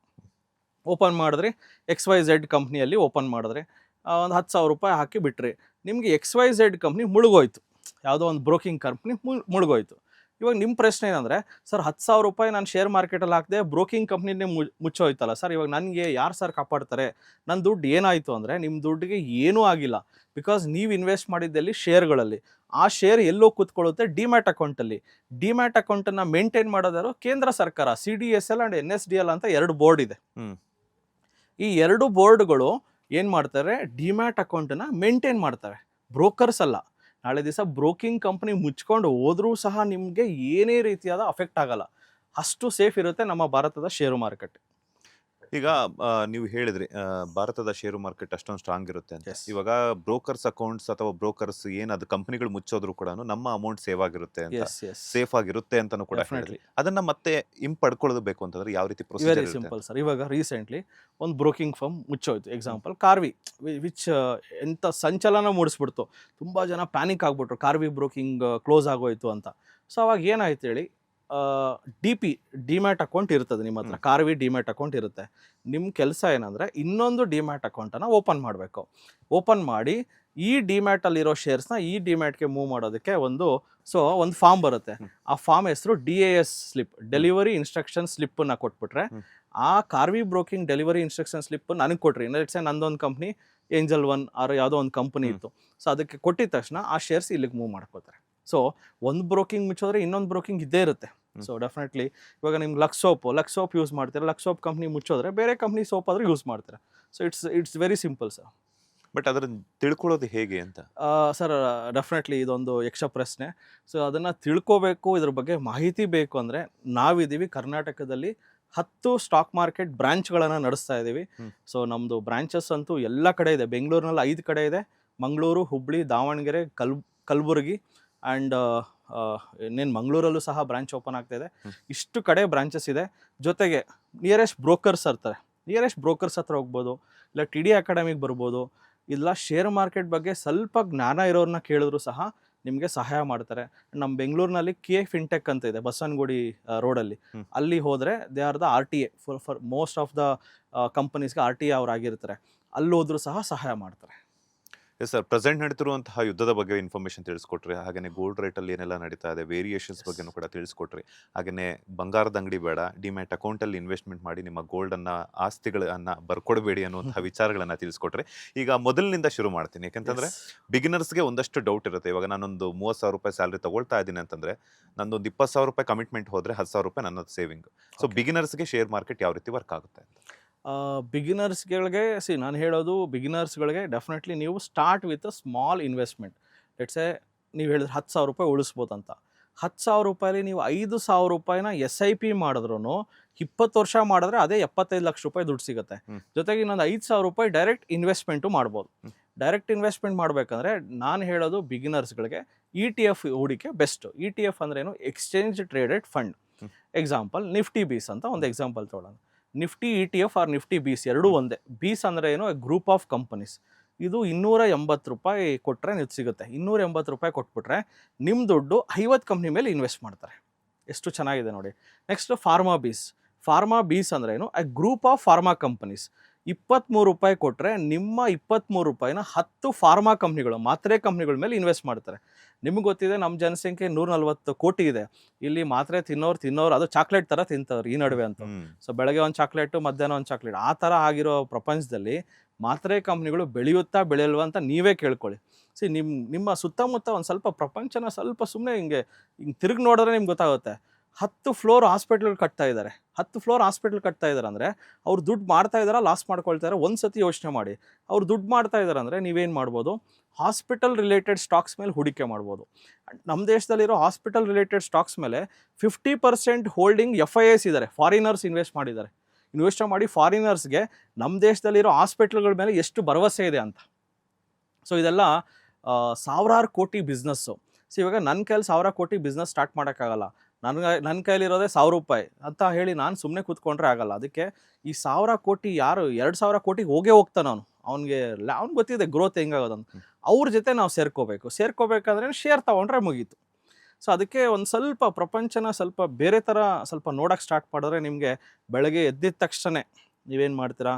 ಓಪನ್ ಮಾಡಿದ್ರಿ, XYZ ಕಂಪ್ನಿಯಲ್ಲಿ ಓಪನ್ ಮಾಡಿದ್ರಿ, ಒಂದು 10,000 ರೂಪಾಯಿ ಹಾಕಿ ಬಿಟ್ರಿ. ನಿಮಗೆ XYZ ಕಂಪ್ನಿ ಮುಳುಗೋಯ್ತು, ಯಾವುದೋ ಒಂದು ಬ್ರೋಕಿಂಗ್ ಕಂಪ್ನಿ ಮುಳುಗೋಯ್ತು. ಇವಾಗ ನಿಮ್ಮ ಪ್ರಶ್ನೆ ಏನಂದರೆ, ಸರ್ 10,000 ರೂಪಾಯಿ ನಾನು ಶೇರ್ ಮಾರ್ಕೆಟಲ್ಲಿ ಹಾಕಿದೆ, ಬ್ರೋಕಿಂಗ್ ಕಂಪ್ನಿನೇ ಮುಚ್ಚೋಯ್ತಲ್ಲ ಸರ್, ಇವಾಗ ನನಗೆ ಯಾರು ಸರ್ ಕಾಪಾಡ್ತಾರೆ? ನನ್ನ ದುಡ್ಡು ಏನಾಯಿತು ಅಂದರೆ, ನಿಮ್ಮ ದುಡ್ಡಿಗೆ ಏನೂ ಆಗಿಲ್ಲ. ಬಿಕಾಸ್ ನೀವು ಇನ್ವೆಸ್ಟ್ ಮಾಡಿದ್ದಲ್ಲಿ ಶೇರ್ಗಳಲ್ಲಿ, ಆ ಶೇರ್ ಎಲ್ಲೋ ಕೂತ್ಕೊಳ್ಳುತ್ತೆ? ಡಿಮ್ಯಾಟ್ ಅಕೌಂಟಲ್ಲಿ. ಡಿಮ್ಯಾಟ್ ಅಕೌಂಟನ್ನು ಮೇಂಟೈನ್ ಮಾಡೋದಾರು ಕೇಂದ್ರ ಸರ್ಕಾರ, CDSL ಆ್ಯಂಡ್ NSDL ಅಂತ 2 ಬೋರ್ಡ್ ಇದೆ. ಈ 2 ಬೋರ್ಡ್ಗಳು ಏನು ಮಾಡ್ತಾರೆ? ಡಿಮ್ಯಾಟ್ ಅಕೌಂಟನ್ನು ಮೇಂಟೈನ್ ಮಾಡ್ತವೆ, ಬ್ರೋಕರ್ಸ್ ಅಲ್ಲ. ನಾಳೆ ದಿವಸ ಬ್ರೋಕಿಂಗ್ ಕಂಪ್ನಿ ಮುಚ್ಕೊಂಡು ಹೋದರೂ ಸಹ ನಿಮಗೆ ಏನೇ ರೀತಿಯಾದ ಅಫೆಕ್ಟ್ ಆಗಲ್ಲ. ಅಷ್ಟು ಸೇಫ್ ಇರುತ್ತೆ ನಮ್ಮ ಭಾರತದ ಷೇರು ಮಾರುಕಟ್ಟೆ. ಈಗ ನೀವು ಹೇಳಿದ್ರಿ ಭಾರತದ ಷೇರು ಮಾರ್ಕೆಟ್ ಅಷ್ಟೊಂದು ಸ್ಟ್ರಾಂಗ್ ಇರುತ್ತೆ ಅಂತ. ಇವಾಗ ಬ್ರೋಕರ್ಸ್ ಅಕೌಂಟ್ಸ್ ಅಥವಾ ಬ್ರೋಕರ್ಸ್ ಏನದು ಕಂಪನಿಗಳು ಮುಚ್ಚೋದ್ರು ಕೂಡ ನಮ್ಮ ಅಮೌಂಟ್ ಸೇವ್ ಆಗಿರುತ್ತೆ ಅಂತ, ಸೇಫ್ ಆಗಿರುತ್ತೆ ಅಂತಾನು ಕೂಡ ಹೇಳಿದ್ರಿ. ಅದನ್ನ ಮತ್ತೆ ಪಡ್ಕೊಳ್ಳೋದು ಬೇಕು ಅಂತಂದ್ರೆ ಯಾವ ರೀತಿ ಪ್ರೊಸೀಜರ್? Very simple sir. ಇವಾಗ ರೀಸೆಂಟ್ಲಿ ಒಂದು ಬ್ರೋಕಿಂಗ್ ಫರ್ಮ್ ಮುಚ್ಚೋಯ್ತು. ಎಕ್ಸಾಂಪಲ್ ಕಾರ್ವಿ, ವಿಚ್ ಎಂಥ ಸಂಚಲನ ಮೂಡಿಸ್ಬಿಡ್ತು. ತುಂಬ ಜನ ಪ್ಯಾನಿಕ್ ಆಗ್ಬಿಟ್ರು, ಕಾರ್ವಿ ಬ್ರೋಕಿಂಗ್ ಕ್ಲೋಸ್ ಆಗೋಯ್ತು ಅಂತ. ಸೊ ಅವಾಗ ಏನಾಯ್ತು ಹೇಳಿ, ಡಿಮ್ಯಾಟ್ ಅಕೌಂಟ್ ಇರ್ತದೆ ನಿಮ್ಮ ಹತ್ರ, ಕಾರ್ವಿ ಡಿಮ್ಯಾಟ್ ಅಕೌಂಟ್ ಇರುತ್ತೆ. ನಿಮ್ಮ ಕೆಲಸ ಏನಂದರೆ ಇನ್ನೊಂದು ಡಿಮ್ಯಾಟ್ ಅಕೌಂಟನ್ನು ಓಪನ್ ಮಾಡಬೇಕು. ಓಪನ್ ಮಾಡಿ ಈ ಡಿಮ್ಯಾಟಲ್ಲಿರೋ ಶೇರ್ಸ್ನ ಈ ಡಿಮ್ಯಾಟ್ಗೆ ಮೂವ್ ಮಾಡೋದಕ್ಕೆ ಒಂದು ಫಾರ್ಮ್ ಬರುತ್ತೆ. ಆ ಫಾರ್ಮ್ ಹೆಸರು DIS ಸ್ಲಿಪ್, ಡೆಲಿವರಿ ಇನ್ಸ್ಟ್ರಕ್ಷನ್ ಸ್ಲಿಪ್ಪನ್ನು ಕೊಟ್ಬಿಟ್ರೆ, ಆ Kharvi broking delivery instruction slip ನನಗೆ ಕೊಟ್ರಿ. ನಂದೊಂದು ಕಂಪ್ನಿ ಏಂಜಲ್ 1 ಯಾವುದೋ ಒಂದು ಕಂಪನಿ ಇತ್ತು. ಸೊ ಅದಕ್ಕೆ ಕೊಟ್ಟಿದ ತಕ್ಷಣ ಆ ಶೇರ್ಸ್ ಇಲ್ಲಿಗೆ ಮೂವ್ ಮಾಡ್ಕೋತಾರೆ. ಸೊ ಒಂದು ಬ್ರೋಕಿಂಗ್ ಮುಚ್ಚೋದ್ರೆ ಇನ್ನೊಂದು ಬ್ರೋಕಿಂಗ್ ಇದ್ದೇ ಇರುತ್ತೆ. ಸೊ ಡೆಫಿನೆಟ್ಲಿ ಇವಾಗ ನಿಮ್ಗೆ ಲಕ್ಸ್ ಸೋಪ್ ಯೂಸ್ ಮಾಡ್ತೀರಾ, ಲಕ್ಸ್ ಸೋಪ್ ಕಂಪ್ನಿ ಮುಚ್ಚೋದ್ರೆ ಬೇರೆ ಕಂಪ್ನಿ ಸೋಪ್ ಆದರೂ ಯೂಸ್ ಮಾಡ್ತೀರಾ. So it's very simple sir. But ಅದನ್ನ ತಿಳ್ಕೊಳ್ಳೋದು ಹೇಗೆ ಅಂತ? ಸರ್ ಡೆಫಿನೆಟ್ಲಿ ಇದೊಂದು ಯಕ್ಷ ಪ್ರಶ್ನೆ. ಸೊ ಅದನ್ನು ತಿಳ್ಕೋಬೇಕು, ಇದ್ರ ಬಗ್ಗೆ ಮಾಹಿತಿ ಬೇಕು ಅಂದರೆ ನಾವಿದ್ದೀವಿ ಕರ್ನಾಟಕದಲ್ಲಿ 10 ಸ್ಟಾಕ್ ಮಾರ್ಕೆಟ್ ಬ್ರಾಂಚ್ಗಳನ್ನು ನಡೆಸ್ತಾ ಇದ್ದೀವಿ. ಸೊ ನಮ್ಮದು ಬ್ರಾಂಚಸ್ ಅಂತೂ ಎಲ್ಲ ಕಡೆ ಇದೆ. ಬೆಂಗಳೂರಿನಲ್ಲಿ 5 ಕಡೆ ಇದೆ, ಮಂಗಳೂರು, ಹುಬ್ಳಿ, ದಾವಣಗೆರೆ, ಕಲಬುರಗಿ ಆ್ಯಂಡ್ ಇನ್ನೇನು ಮಂಗಳೂರಲ್ಲೂ ಸಹ ಬ್ರಾಂಚ್ ಓಪನ್ ಆಗ್ತಾ ಇದೆ. ಇಷ್ಟು ಕಡೆ ಬ್ರಾಂಚಸ್ ಇದೆ. ಜೊತೆಗೆ ನಿಯರೆಸ್ಟ್ ಬ್ರೋಕರ್ಸ್ ಹತ್ರ ಹೋಗ್ಬೋದು, ಇಲ್ಲ TD ಅಕಾಡೆಮಿಗೆ ಬರ್ಬೋದು, ಇಲ್ಲ ಶೇರ್ ಮಾರ್ಕೆಟ್ ಬಗ್ಗೆ ಸ್ವಲ್ಪ ಜ್ಞಾನ ಇರೋರನ್ನ ಕೇಳಿದ್ರು ಸಹ ನಿಮಗೆ ಸಹಾಯ ಮಾಡ್ತಾರೆ. ನಮ್ಮ ಬೆಂಗಳೂರಿನಲ್ಲಿ KA ಫಿನ್ಟೆಕ್ ಅಂತ ಇದೆ, ಬಸವನಗುಡಿ ರೋಡಲ್ಲಿ. ಅಲ್ಲಿ ಹೋದರೆ they are the RTA for most of the ಕಂಪನೀಸ್ಗೆ RTA ಅವ್ರು ಆಗಿರ್ತಾರೆ. ಅಲ್ಲಿ ಹೋದ್ರೂ ಸಹ ಸಹಾಯ ಮಾಡ್ತಾರೆ. ಎಸ್ ಸರ್, ಪ್ರೆಸೆಂಟ್ ನಡೀತಿರುವಂತಹ ಯುದ್ಧದ ಬಗ್ಗೆ ಇನ್ಫಾರ್ಮೇಷನ್ ತಿಳಿಸ್ಕೊಟ್ರಿ. ಹಾಗೆಯೇ ಗೋಲ್ಡ್ ರೇಟಲ್ಲಿ ಏನೆಲ್ಲ ನಡೀತಾ ಇದೆ, ವೇರಿಯೇಷನ್ಸ್ ಬಗ್ಗೆನೂ ಕೂಡ ತಿಳಿಸ್ಕೊಟ್ರಿ. ಹಾಗೆಯೇ ಬಂಗಾರದ ಅಂಗಡಿ ಬೇಡ, ಡಿಮ್ಯಾಟ್ ಅಕೌಂಟಲ್ಲಿ ಇನ್ವೆಸ್ಟ್ಮೆಂಟ್ ಮಾಡಿ ನಿಮ್ಮ ಗೋಲ್ಡನ್ನು, ಆಸ್ತಿಗಳನ್ನು ಬರ್ಕೊಡ್ಬೇಡಿ ಅನ್ನುವಂಥ ವಿಚಾರಗಳನ್ನು ತಿಳಿಸ್ಕೊಟ್ರಿ. ಈಗ ಮೊದಲಿನಿಂದ ಶುರು ಮಾಡ್ತೀನಿ, ಯಾಕೆಂತಂದರೆ ಬಿಗಿನರ್ಸ್ಗೆ ಒಂದಷ್ಟು ಡೌಟ್ ಇರುತ್ತೆ. ಇವಾಗ ನಾನೊಂದು 30,000 ರೂಪಾಯಿ ಸ್ಯಾಲ್ರಿ ತಗೊಳ್ತಾ ಇದ್ದೀನಿ ಅಂತಂದರೆ ನಂದೊಂದು 20,000 ರೂಪಾಯಿ ಕಮಿಟ್ಮೆಂಟ್ ಹೋದರೆ 10,000 ರೂಪಾಯಿ ನನ್ನದು ಸೇವಿಂಗ್. ಸೊ ಬಿಗಿನರ್ಸ್ಗೆ ಶೇರ್ ಮಾರ್ಕೆಟ್ ಯಾವ ರೀತಿ ವರ್ಕ್ ಆಗುತ್ತೆ ಅಂತ? ಬಿಗಿನರ್ಸ್ಗಳಿಗೆ ನಾನು ಹೇಳೋದು, ಬಿಗಿನರ್ಸ್ಗಳಿಗೆ ಡೆಫಿನೆಟ್ಲಿ ನೀವು start with a small investment. Let's say ನೀವು ಹೇಳಿದ್ರೆ 10,000 ರೂಪಾಯಿ ಉಳಿಸ್ಬೋದು ಅಂತ. 10,000 ರೂಪಾಯಲ್ಲಿ ನೀವು 5,000 ರೂಪಾಯಿನ SIP ಮಾಡಿದ್ರು 20 ವರ್ಷ ಮಾಡಿದ್ರೆ ಅದೇ 75 ಲಕ್ಷ ರೂಪಾಯಿ ದುಡ್ಡು ಸಿಗುತ್ತೆ. ಜೊತೆಗೆ ಇನ್ನೊಂದು 5,000 ರೂಪಾಯಿ ಡೈರೆಕ್ಟ್ ಇನ್ವೆಸ್ಟ್ಮೆಂಟು ಮಾಡ್ಬೋದು. ಡೈರೆಕ್ಟ್ ಇನ್ವೆಸ್ಟ್ಮೆಂಟ್ ಮಾಡಬೇಕಂದ್ರೆ ನಾನು ಹೇಳೋದು ಬಿಗಿನರ್ಸ್ಗಳಿಗೆ ETF ಹೂಡಿಕೆ ಬೆಸ್ಟು. ETF ಅಂದ್ರೇನು, exchange traded fund. Example Nifty bees ಅಂತ ಒಂದು ಎಕ್ಸಾಂಪಲ್ ತೊಗೊಳ್ಳೋಣ. Nifty ETF or Nifty bees ಎರಡೂ ಒಂದೇ. ಬೀಸ್ ಅಂದರೆ ಏನು, ಗ್ರೂಪ್ ಆಫ್ ಕಂಪನೀಸ್. ಇದು 280 ರೂಪಾಯಿ ಕೊಟ್ಟರೆ ನೀವು ಸಿಗುತ್ತೆ. 280 ರೂಪಾಯಿ ಕೊಟ್ಬಿಟ್ರೆ ನಿಮ್ಮ ದುಡ್ಡು 50 ಕಂಪ್ನಿ ಮೇಲೆ ಇನ್ವೆಸ್ಟ್ ಮಾಡ್ತಾರೆ. ಎಷ್ಟು ಚೆನ್ನಾಗಿದೆ ನೋಡಿ. ನೆಕ್ಸ್ಟ್ ಫಾರ್ಮಾ ಬೀಸ್ ಅಂದ್ರೆ ಏನು, ಗ್ರೂಪ್ ಆಫ್ ಫಾರ್ಮಾ ಕಂಪನೀಸ್. 23 ರೂಪಾಯಿ ಕೊಟ್ಟರೆ ನಿಮ್ಮ 23 ರೂಪಾಯಿನ 10 ಫಾರ್ಮಾ ಕಂಪ್ನಿಗಳು, ಮಾತ್ರೆ ಕಂಪ್ನಿಗಳ ಮೇಲೆ ಇನ್ವೆಸ್ಟ್ ಮಾಡ್ತಾರೆ. ನಿಮ್ಗೆ ಗೊತ್ತಿದೆ ನಮ್ಮ ಜನಸಂಖ್ಯೆ 140 ಕೋಟಿ ಇದೆ. ಇಲ್ಲಿ ಮಾತ್ರೆ ತಿನ್ನೋರು ಅದು ಚಾಕ್ಲೇಟ್ ಥರ ತಿಂತವ್ರು ಈ ನಡುವೆ ಅಂತ. ಸೊ ಬೆಳಗ್ಗೆ ಒಂದು ಚಾಕ್ಲೇಟು, ಮಧ್ಯಾಹ್ನ ಒಂದು ಚಾಕ್ಲೇಟ್, ಆ ಥರ ಆಗಿರೋ ಪ್ರಪಂಚದಲ್ಲಿ ಮಾತ್ರೆ ಕಂಪ್ನಿಗಳು ಬೆಳೆಯುತ್ತಾ ಬೆಳೆಯಲ್ವಾ ಅಂತ ನೀವೇ ಕೇಳ್ಕೊಳ್ಳಿ. ನಿಮ್ಮ ಸುತ್ತಮುತ್ತ ಒಂದು ಸ್ವಲ್ಪ ಪ್ರಪಂಚನ ಸ್ವಲ್ಪ ಸುಮ್ಮನೆ ಹಿಂಗೆ ತಿರುಗಿ ನೋಡಿದ್ರೆ ನಿಮ್ಗೆ ಗೊತ್ತಾಗುತ್ತೆ. 10 ಫ್ಲೋರ್ ಹಾಸ್ಪಿಟ್ಲ್ ಕಟ್ತಾ ಇದ್ದಾರೆ. 10 ಫ್ಲೋರ್ ಹಾಸ್ಪಿಟ್ಲ್ ಕಟ್ತಾ ಇದ್ದಾರೆ ಅಂದರೆ ಅವ್ರು ದುಡ್ಡು ಮಾಡ್ತಾ ಇದ್ದಾರಾ, ಲಾಸ್ ಮಾಡ್ಕೊಳ್ತಾರೆ? ಒಂದು ಸತಿ ಯೋಚನೆ ಮಾಡಿ. ಅವ್ರು ದುಡ್ಡು ಮಾಡ್ತಾ ಇದ್ದಾರೆ ಅಂದರೆ ನೀವೇನು ಮಾಡ್ಬೋದು, ಹಾಸ್ಪಿಟಲ್ ರಿಲೇಟೆಡ್ ಸ್ಟಾಕ್ಸ್ ಮೇಲೆ ಹೂಡಿಕೆ ಮಾಡ್ಬೋದು. ನಮ್ಮ ದೇಶದಲ್ಲಿರೋ ಹಾಸ್ಪಿಟಲ್ ರಿಲೇಟೆಡ್ ಸ್ಟಾಕ್ಸ್ ಮೇಲೆ 50% ಹೋಲ್ಡಿಂಗ್ FIIs ಇದ್ದಾರೆ, ಫಾರಿನರ್ಸ್ ಇನ್ವೆಸ್ಟ್ ಮಾಡಿ ಫಾರಿನರ್ಸ್ಗೆ ನಮ್ಮ ದೇಶದಲ್ಲಿರೋ ಹಾಸ್ಪಿಟ್ಲ್ಗಳ ಮೇಲೆ ಎಷ್ಟು ಭರವಸೆ ಇದೆ ಅಂತ. ಸೊ ಇದೆಲ್ಲ ಸಾವಿರಾರು ಕೋಟಿ ಬಿಸ್ನೆಸ್ಸು. ಸೊ ಇವಾಗ ನನ್ನ ಕೈಲಿ 1000 ಕೋಟಿ ಬಿಸ್ನೆಸ್ ಸ್ಟಾರ್ಟ್ ಮಾಡೋಕ್ಕಾಗಲ್ಲ. ನನ್ನ ಕೈಲಿರೋದೇ 1000 ರೂಪಾಯಿ ಅಂತ ಹೇಳಿ ನಾನು ಸುಮ್ಮನೆ ಕೂತ್ಕೊಂಡ್ರೆ ಆಗಲ್ಲ. ಅದಕ್ಕೆ ಈ 1000 ಕೋಟಿ ಯಾರು 2,000 ಕೋಟಿಗೆ ಹೋಗ್ತಾನೆ ಅವ್ನಿಗೆ ಗೊತ್ತಿದೆ ಗ್ರೋತ್ ಹೆಂಗಾಗೋದಂತ. ಅವ್ರ ಜೊತೆ ನಾವು ಸೇರ್ಕೋಬೇಕಂದ್ರೆ ಶೇರ್ ತೊಗೊಂಡ್ರೆ ಮುಗೀತು. ಸೊ ಅದಕ್ಕೆ ಒಂದು ಸ್ವಲ್ಪ ಪ್ರಪಂಚನ ಸ್ವಲ್ಪ ಬೇರೆ ಥರ ಸ್ವಲ್ಪ ನೋಡೋಕ್ಕೆ ಸ್ಟಾರ್ಟ್ ಮಾಡಿದ್ರೆ ನಿಮಗೆ ಬೆಳಗ್ಗೆ ಎದ್ದಿದ ತಕ್ಷಣ ನೀವೇನು ಮಾಡ್ತೀರಾ,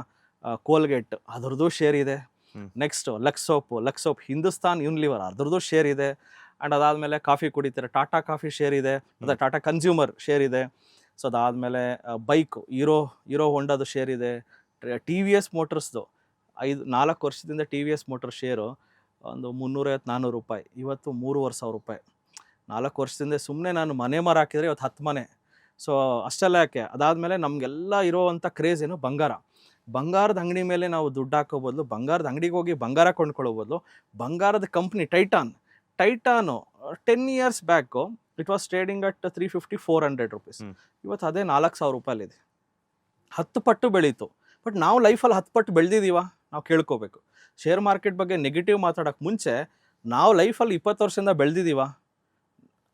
ಕೋಲ್ಗೇಟ್ ಅದ್ರದ್ದು ಶೇರ್ ಇದೆ. Next Lux soap Hindustan Unilever ಅದ್ರದ್ದು ಶೇರ್ ಇದೆ. ಆ್ಯಂಡ್ ಅದಾದಮೇಲೆ ಕಾಫಿ ಕುಡಿತಾರೆ, ಟಾಟಾ ಕಾಫಿ ಶೇರ್ ಇದೆ, ಮತ್ತು ಟಾಟಾ ಕನ್ಸ್ಯೂಮರ್ ಶೇರ್ ಇದೆ. ಸೊ ಅದಾದಮೇಲೆ ಬೈಕು ಹೀರೋ ಹೊಂಡಾದು ಶೇರ್ ಇದೆ. TVS ಮೋಟರ್ಸ್ದು 4 ವರ್ಷದಿಂದ TVS ಮೋಟರ್ ಶೇರು ಒಂದು 350-400 ರೂಪಾಯಿ, ಇವತ್ತು 3,500 ರೂಪಾಯಿ. 4 ವರ್ಷದಿಂದ ಸುಮ್ಮನೆ ನಾನು ಮನೆ ಮರ ಹಾಕಿದರೆ ಇವತ್ತು 10 ಮನೆ. ಸೊ ಅಷ್ಟೆಲ್ಲ ಯಾಕೆ, ಅದಾದಮೇಲೆ ನಮಗೆಲ್ಲ ಇರೋವಂಥ ಕ್ರೇಜ್ ಏನು, ಬಂಗಾರದ ಅಂಗಡಿ ಮೇಲೆ ನಾವು ದುಡ್ಡು ಹಾಕೋ ಬದಲು, ಬಂಗಾರದ ಅಂಗಡಿಗೆ ಹೋಗಿ ಬಂಗಾರ ಕೊಂಡ್ಕೊಳ್ಳೋ ಬದಲು, ಬಂಗಾರದ company Titan 10 years back it was trading at 350-400 rupees. ಇವತ್ತು ಅದೇ 4,000 ರೂಪಾಯಲ್ಲಿದೆ. 10 ಪಟ್ಟು ಬೆಳೀತು. ಬಟ್ ನಾವು ಲೈಫಲ್ಲಿ 10 ಪಟ್ಟು ಬೆಳೆದಿದ್ದೀವ? ನಾವು ಕೇಳ್ಕೋಬೇಕು. ಶೇರ್ ಮಾರ್ಕೆಟ್ ಬಗ್ಗೆ ನೆಗೆಟಿವ್ ಮಾತಾಡೋಕ್ಕೆ ಮುಂಚೆ ನಾವು ಲೈಫಲ್ಲಿ 20 ವರ್ಷದಿಂದ ಬೆಳೆದಿದ್ದೀವ?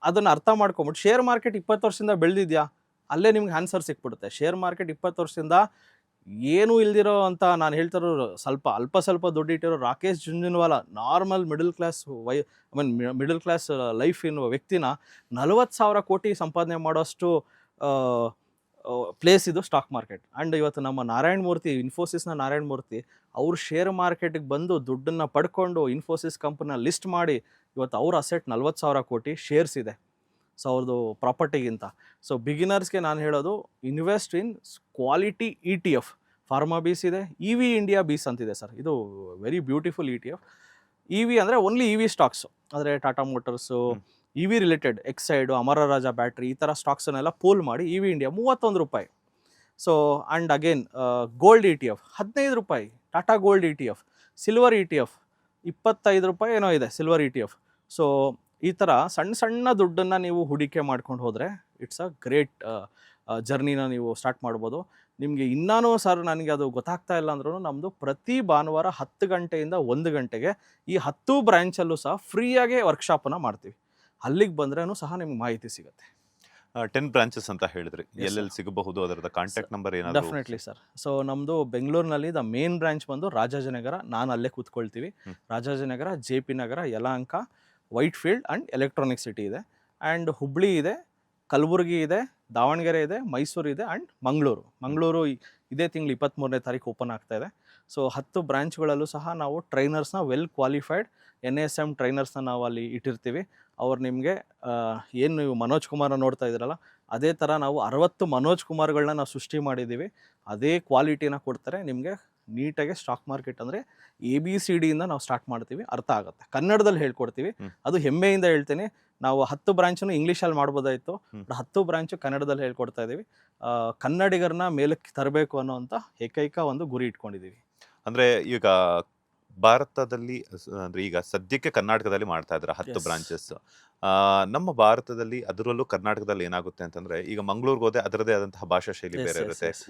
ಅದನ್ನು ಅರ್ಥ ಮಾಡ್ಕೊಂಬಿಟ್ಟು ಶೇರ್ ಮಾರ್ಕೆಟ್ 20 ವರ್ಷದಿಂದ ಬೆಳೆದಿದ್ಯಾ, ಅಲ್ಲೇ ನಿಮ್ಗೆ ಆನ್ಸರ್ ಸಿಕ್ಬಿಡುತ್ತೆ. ಶೇರ್ ಮಾರ್ಕೆಟ್ 20 ವರ್ಷದಿಂದ ಏನೂ ಇಲ್ದಿರೋ ಅಂತ ನಾನು ಹೇಳ್ತಿರೋ ಅಲ್ಪ ಸ್ವಲ್ಪ ದುಡ್ಡಿಟ್ಟಿರೋ Rakesh Jhunjhunwala, normal middle class life ಎನ್ನುವ ವ್ಯಕ್ತಿನ 40,000 ಕೋಟಿ ಸಂಪಾದನೆ ಮಾಡೋಷ್ಟು ಪ್ಲೇಸ್ ಇದು ಸ್ಟಾಕ್ ಮಾರ್ಕೆಟ್. ಆ್ಯಂಡ್ ಇವತ್ತು ನಮ್ಮ ಇನ್ಫೋಸಿಸ್ನ ನಾರಾಯಣ ಮೂರ್ತಿ ಅವರು ಶೇರ್ ಮಾರ್ಕೆಟಿಗೆ ಬಂದು ದುಡ್ಡನ್ನು ಪಡ್ಕೊಂಡು ಇನ್ಫೋಸಿಸ್ ಕಂಪನಿನ ಲಿಸ್ಟ್ ಮಾಡಿ ಇವತ್ತು ಅವ್ರ ಅಸೆಟ್ 40,000 ಕೋಟಿ ಶೇರ್ಸ್ ಇದೆ. ಸೊ ಅವ್ರದ್ದು ಪ್ರಾಪರ್ಟಿಗಿಂತ. ಸೊ ಬಿಗಿನರ್ಸ್ಗೆ ನಾನು ಹೇಳೋದು, invest in quality ETF. Pharma bees ಇದೆ, EV ಇಂಡಿಯಾ ಬೀಸ್ ಅಂತಿದೆ ಸರ್. ಇದು ವೆರಿ ಬ್ಯೂಟಿಫುಲ್ ETF. EV ಅಂದರೆ ಓನ್ಲಿ EV ಸ್ಟಾಕ್ಸು, ಅಂದರೆ Tata Motors, E V related Exide, Amara Raja battery, ಈ ಥರ ಸ್ಟಾಕ್ಸನ್ನೆಲ್ಲ ಪೂಲ್ ಮಾಡಿ ಇ ವಿ ಇಂಡಿಯಾ 31 ರೂಪಾಯಿ. So and again gold E T F 15 ರೂಪಾಯಿ, Tata gold E T F, silver E T F 25 ರೂಪಾಯಿ ಏನೋ ಇದೆ silver E T F. So ಈ ಥರ ಸಣ್ಣ ಸಣ್ಣ ದುಡ್ಡನ್ನು ನೀವು ಹೂಡಿಕೆ ಮಾಡ್ಕೊಂಡು ಹೋದರೆ ಇಟ್ಸ್ ಅ ಗ್ರೇಟ್ ಜರ್ನಿನ ನೀವು ಸ್ಟಾರ್ಟ್ ಮಾಡ್ಬೋದು. ನಿಮಗೆ ಇನ್ನೂ ಸರ್ ನನಗೆ ಅದು ಗೊತ್ತಾಗ್ತಾ ಇಲ್ಲ ಅಂದ್ರೂ ನಮ್ಮದು ಪ್ರತಿ ಭಾನುವಾರ 10 ಗಂಟೆಯಿಂದ 1 ಗಂಟೆಗೆ ಈ 10 ಬ್ರ್ಯಾಂಚಲ್ಲೂ ಸಹ ಫ್ರೀಯಾಗೆ ವರ್ಕ್ಶಾಪನ್ನು ಮಾಡ್ತೀವಿ. ಅಲ್ಲಿಗೆ ಬಂದ್ರೂ ಸಹ ನಿಮ್ಗೆ ಮಾಹಿತಿ ಸಿಗುತ್ತೆ. 10 ಬ್ರಾಂಚಸ್ ಅಂತ ಹೇಳಿದ್ರಿ, Yes, ಎಲ್ಲೆಲ್ಲಿ ಸಿಗಬಹುದು, ಅದರದ ಕಾಂಟ್ಯಾಕ್ಟ್ ನಂಬರ್ ಏನಾದರೂ? Definitely sir. ಸೊ ನಮ್ಮದು ಬೆಂಗಳೂರಿನಲ್ಲಿ ದ ಮೇನ್ ಬ್ರಾಂಚ್ ಬಂದು ರಾಜಾಜಿನಗರ, ನಾನು ಅಲ್ಲೇ ಕೂತ್ಕೊಳ್ತೀವಿ. Rajajinagar, J P Nagar, Yelahanka, Whitefield and Electronic City ಇದೆ. ಆ್ಯಂಡ್ ಹುಬ್ಳಿ ಇದೆ, ಕಲಬುರಗಿ ಇದೆ, ದಾವಣಗೆರೆ ಇದೆ, ಮೈಸೂರು ಇದೆ ಆ್ಯಂಡ್ ಮಂಗಳೂರು ಇದೇ ತಿಂಗಳು 23ನೇ ತಾರೀಕು ಓಪನ್ ಆಗ್ತಾ ಇದೆ. ಸೊ 10 ಬ್ರಾಂಚ್ಗಳಲ್ಲೂ ಸಹ ನಾವು ಟ್ರೈನರ್ಸ್ನ ವೆಲ್ ಕ್ವಾಲಿಫೈಡ್ NASM ಟ್ರೈನರ್ಸ್ನ ನಾವು ಅಲ್ಲಿ ಇಟ್ಟಿರ್ತೀವಿ. ಅವ್ರು ನಿಮಗೆ ಏನು ನೀವು ಮನೋಜ್ ಕುಮಾರ್ನ ನೋಡ್ತಾ ಇದ್ದೀರಲ್ಲ, ಅದೇ ಥರ ನಾವು 60 ಮನೋಜ್ ಕುಮಾರ್ಗಳನ್ನ ನಾವು ಸೃಷ್ಟಿ ಮಾಡಿದ್ದೀವಿ. ಅದೇ ಕ್ವಾಲಿಟಿನ ಕೊಡ್ತಾರೆ ನಿಮಗೆ. ನೀಟಾಗಿ ಸ್ಟಾಕ್ ಮಾರ್ಕೆಟ್ ಅಂದರೆ ABCD ಇಂದ ನಾವು ಸ್ಟಾರ್ಟ್ ಮಾಡ್ತೀವಿ, ಅರ್ಥ ಆಗುತ್ತೆ, ಕನ್ನಡದಲ್ಲಿ ಹೇಳ್ಕೊಡ್ತೀವಿ. ಅದು ಹೆಮ್ಮೆಯಿಂದ ಹೇಳ್ತೀನಿ. ನಾವು 10 ಬ್ರಾಂಚನ್ನು ಇಂಗ್ಲೀಷಲ್ಲಿ ಮಾಡ್ಬೋದಾಯಿತು, 10 ಬ್ರಾಂಚು ಕನ್ನಡದಲ್ಲಿ ಹೇಳ್ಕೊಡ್ತಾ ಇದ್ದೀವಿ. ಕನ್ನಡಿಗರನ್ನ ಮೇಲಕ್ಕೆ ತರಬೇಕು ಅನ್ನೋವಂಥ ಏಕೈಕ ಒಂದು ಗುರಿ ಇಟ್ಕೊಂಡಿದ್ದೀವಿ. ಅಂದ್ರೆ ಈಗ ಭಾರತದಲ್ಲಿ ಅಂದ್ರೆ ಈಗ ಸದ್ಯಕ್ಕೆ ಕರ್ನಾಟಕದಲ್ಲಿ ಮಾಡ್ತಾ ಇದ್ದಾರೆ 10 Yes. ಬ್ರಾಂಚಸ್. ನಮ್ಮ ಭಾರತದಲ್ಲಿ ಅದರಲ್ಲೂ ಕರ್ನಾಟಕದಲ್ಲಿ ಏನಾಗುತ್ತೆ ಅಂತಂದ್ರೆ, ಈಗ ಮಂಗಳೂರಿಗೆ ಹೋದ್ರೆ ಅದರದೇ ಆದಂತಹ ಭಾಷಾ ಶೈಲಿ Yes, ಬೇರೆ yes, ಇರುತ್ತೆ, yes.